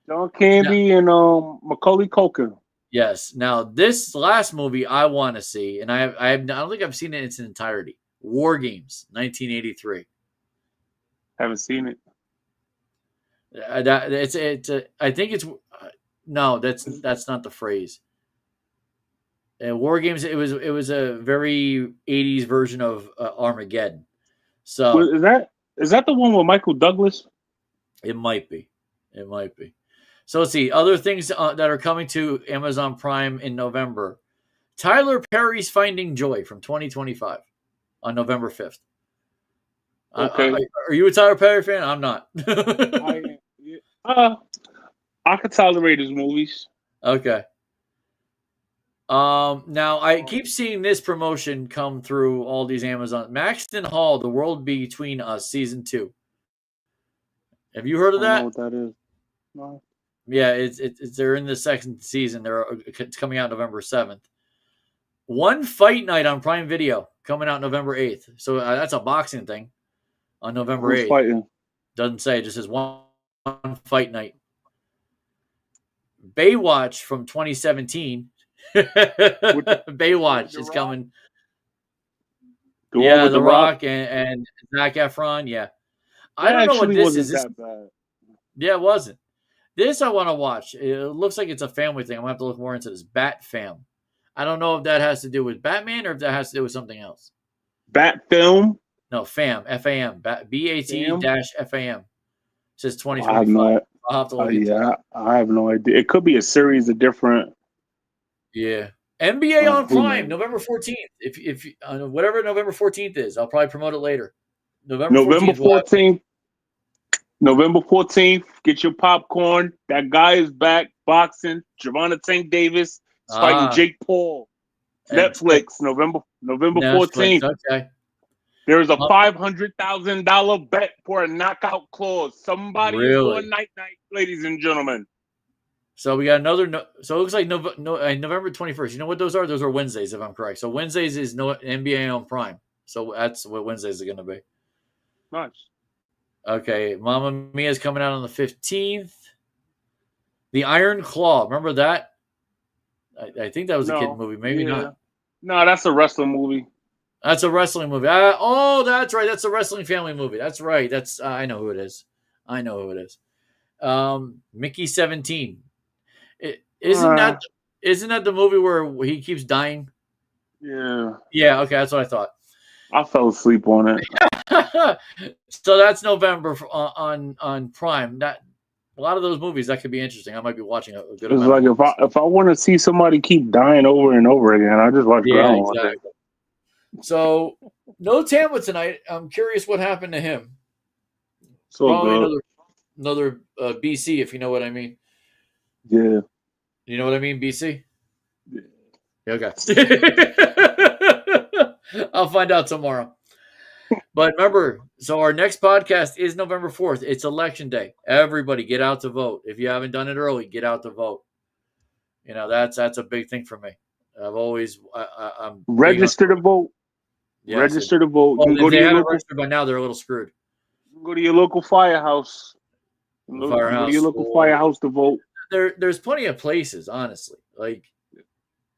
John Candy and Macaulay Culkin. Yes. Now this last movie I want to see, and I don't think I've seen it in its entirety. War Games 1983. Haven't seen it. I think it's no. That's not the phrase. War Games. It was a very 80s version of Armageddon. So is that the one with Michael Douglas? It might be. So let's see other things that are coming to Amazon Prime in November. Tyler Perry's Finding Joy from 2025 on November 5th. Okay. Are you a Tyler Perry fan? I'm not. I could tolerate his movies. Okay. Now I keep seeing this promotion come through all these Amazon. Maxton Hall, The World Between Us, Season 2. Have you heard of that? I don't know what that is. No. Yeah, it's they're in the second season. It's coming out November 7th. One Fight Night on Prime Video coming out November 8th. So that's a boxing thing on November 8th. Fighting? Doesn't say. It just says one Fight Night. Baywatch from 2017. Baywatch is coming. The Rock and Zac Efron. Yeah. I don't know what actually this wasn't is. that bad. Yeah, it wasn't. This I want to watch. It looks like it's a family thing. I'm going to have to look more into this. Bat Fam. I don't know if that has to do with Batman or if that has to do with something else. Bat film? No, FAM. FAM. BAT-FAM. It says I have 2025. no. I'll have to look into Yeah, that. I have no idea. It could be a series of different. Yeah. NBA on Who Prime, knows? November 14th. If whatever November 14th is, I'll probably promote it later. November November 14th. 14th. November 14th. Get your popcorn. That guy is back boxing. Javon Tank Davis is fighting Jake Paul. And Netflix. November Netflix. 14th. Okay. There is a $500,000 bet for a knockout clause. Somebody is Really? going night night, ladies and gentlemen. So we got another. So it looks like November 21st. You know what those are? Those are Wednesdays, if I'm correct. So Wednesdays is no NBA on Prime. So that's what Wednesdays are going to be. Nice. Okay, Mamma Mia is coming out on the 15th. The Iron Claw. Remember that? I think that was a kid movie. Maybe not. No, that's a wrestling movie. That's a wrestling movie. Oh, that's right. That's a wrestling family movie. That's right. That's I know who it is. Mickey 17. Isn't that the movie where he keeps dying? Yeah. Yeah. Okay, that's what I thought. I fell asleep on it. So that's November on Prime. That a lot of those movies that could be interesting. I might be watching a good It's amount. like if I want to see somebody keep dying over and over again, I just watch Groundhog Day. Exactly. So no Tamba tonight. I'm curious what happened to him. So probably another BC, if you know what I mean. Yeah. You know what I mean, BC? Yeah. Okay. I'll find out tomorrow. But remember, so our next podcast is November 4th. It's election day. Everybody get out to vote. If you haven't done it early, get out to vote. You know, that's a big thing for me. I'm register to vote. Yes, register to vote. Well, if they haven't registered by now, they're a little screwed. Go to your local firehouse. Go to your local firehouse to vote. There's plenty of places, honestly. Like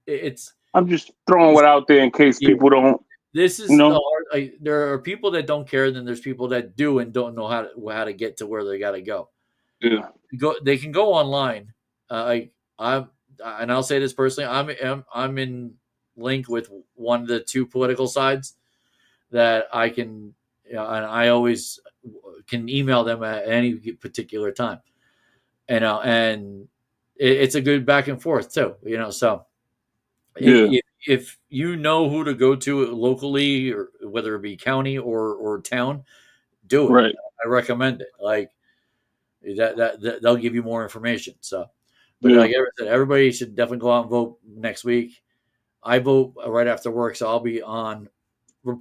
it's. I'm just throwing it out there in case people don't. This is there are people that don't care, then there's people that do and don't know how to get to where they got to go. Yeah, they can go online. I'll say this personally. I'm in link with one of the two political sides that I can, and I always can email them at any particular time. And it's a good back and forth too. So. Yeah. If you know who to go to locally, or whether it be county or town, do it. Right. I recommend it. Like that they'll give you more information. So, but like I said, everybody should definitely go out and vote next week. I vote right after work, so I'll be on. We'll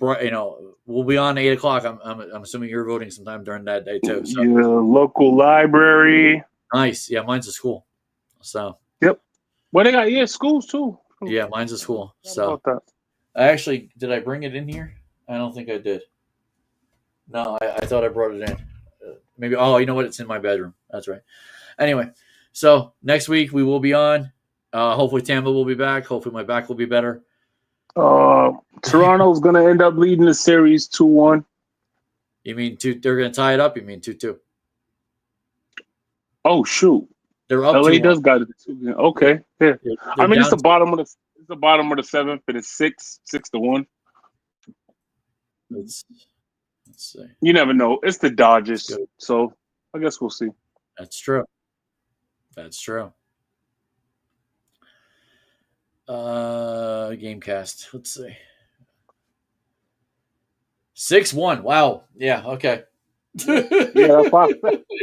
be on 8:00. I'm assuming you're voting sometime during that day too. So. Yeah, local library. Nice. Yeah, mine's a school. So. Yep. Well, they got schools too. Yeah, mine's a school. So did I bring it in here? I don't think I did. No, I thought I brought it in. Maybe. Oh, you know what? It's in my bedroom. That's right. Anyway, so next week we will be on. Hopefully Tamba will be back. Hopefully my back will be better. Toronto's going to end up leading the series 2-1. You mean they're going to tie it up? You mean 2-2? Oh shoot. They're up. LA does got it. Okay, yeah. I mean, it's the bottom of the seventh, and it's 6-1. Let's see. You never know. It's the Dodgers, so I guess we'll see. That's true. Gamecast. Let's see. 6-1. Wow. Yeah. Okay. Yeah,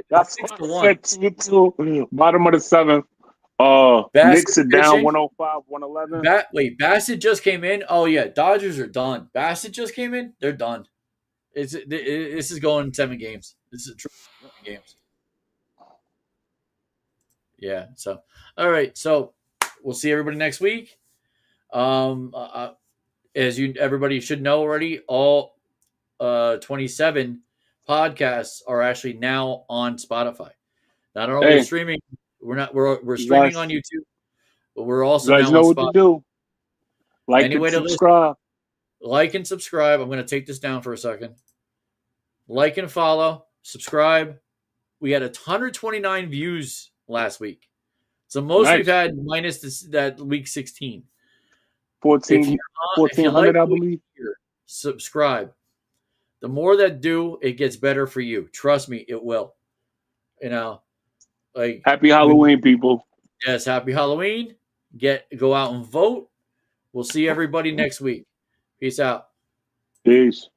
that's 6-1. Bottom of the seventh. Knicks are down 105, 111. Bassett just came in. Oh yeah, Dodgers are done. Bassett just came in. They're done. This is going 7 games. This is 7 games. Yeah. So all right. So we'll see everybody next week. As everybody should know already, all 27 podcasts are actually now on Spotify. Not only streaming, we're streaming on YouTube, but we're also you guys now know on what Spotify. to do. Like and subscribe. Like and subscribe. I'm going to take this down for a second. Like and follow. subscribe. We had 129 views last week. It's the most we've Nice. had minus that week 16. 1,400, I believe. Subscribe. The more that do, it gets better for you. Trust me, it will. Like Happy Halloween, people. Yes, happy Halloween. Go out and vote. We'll see everybody next week. Peace out. Peace.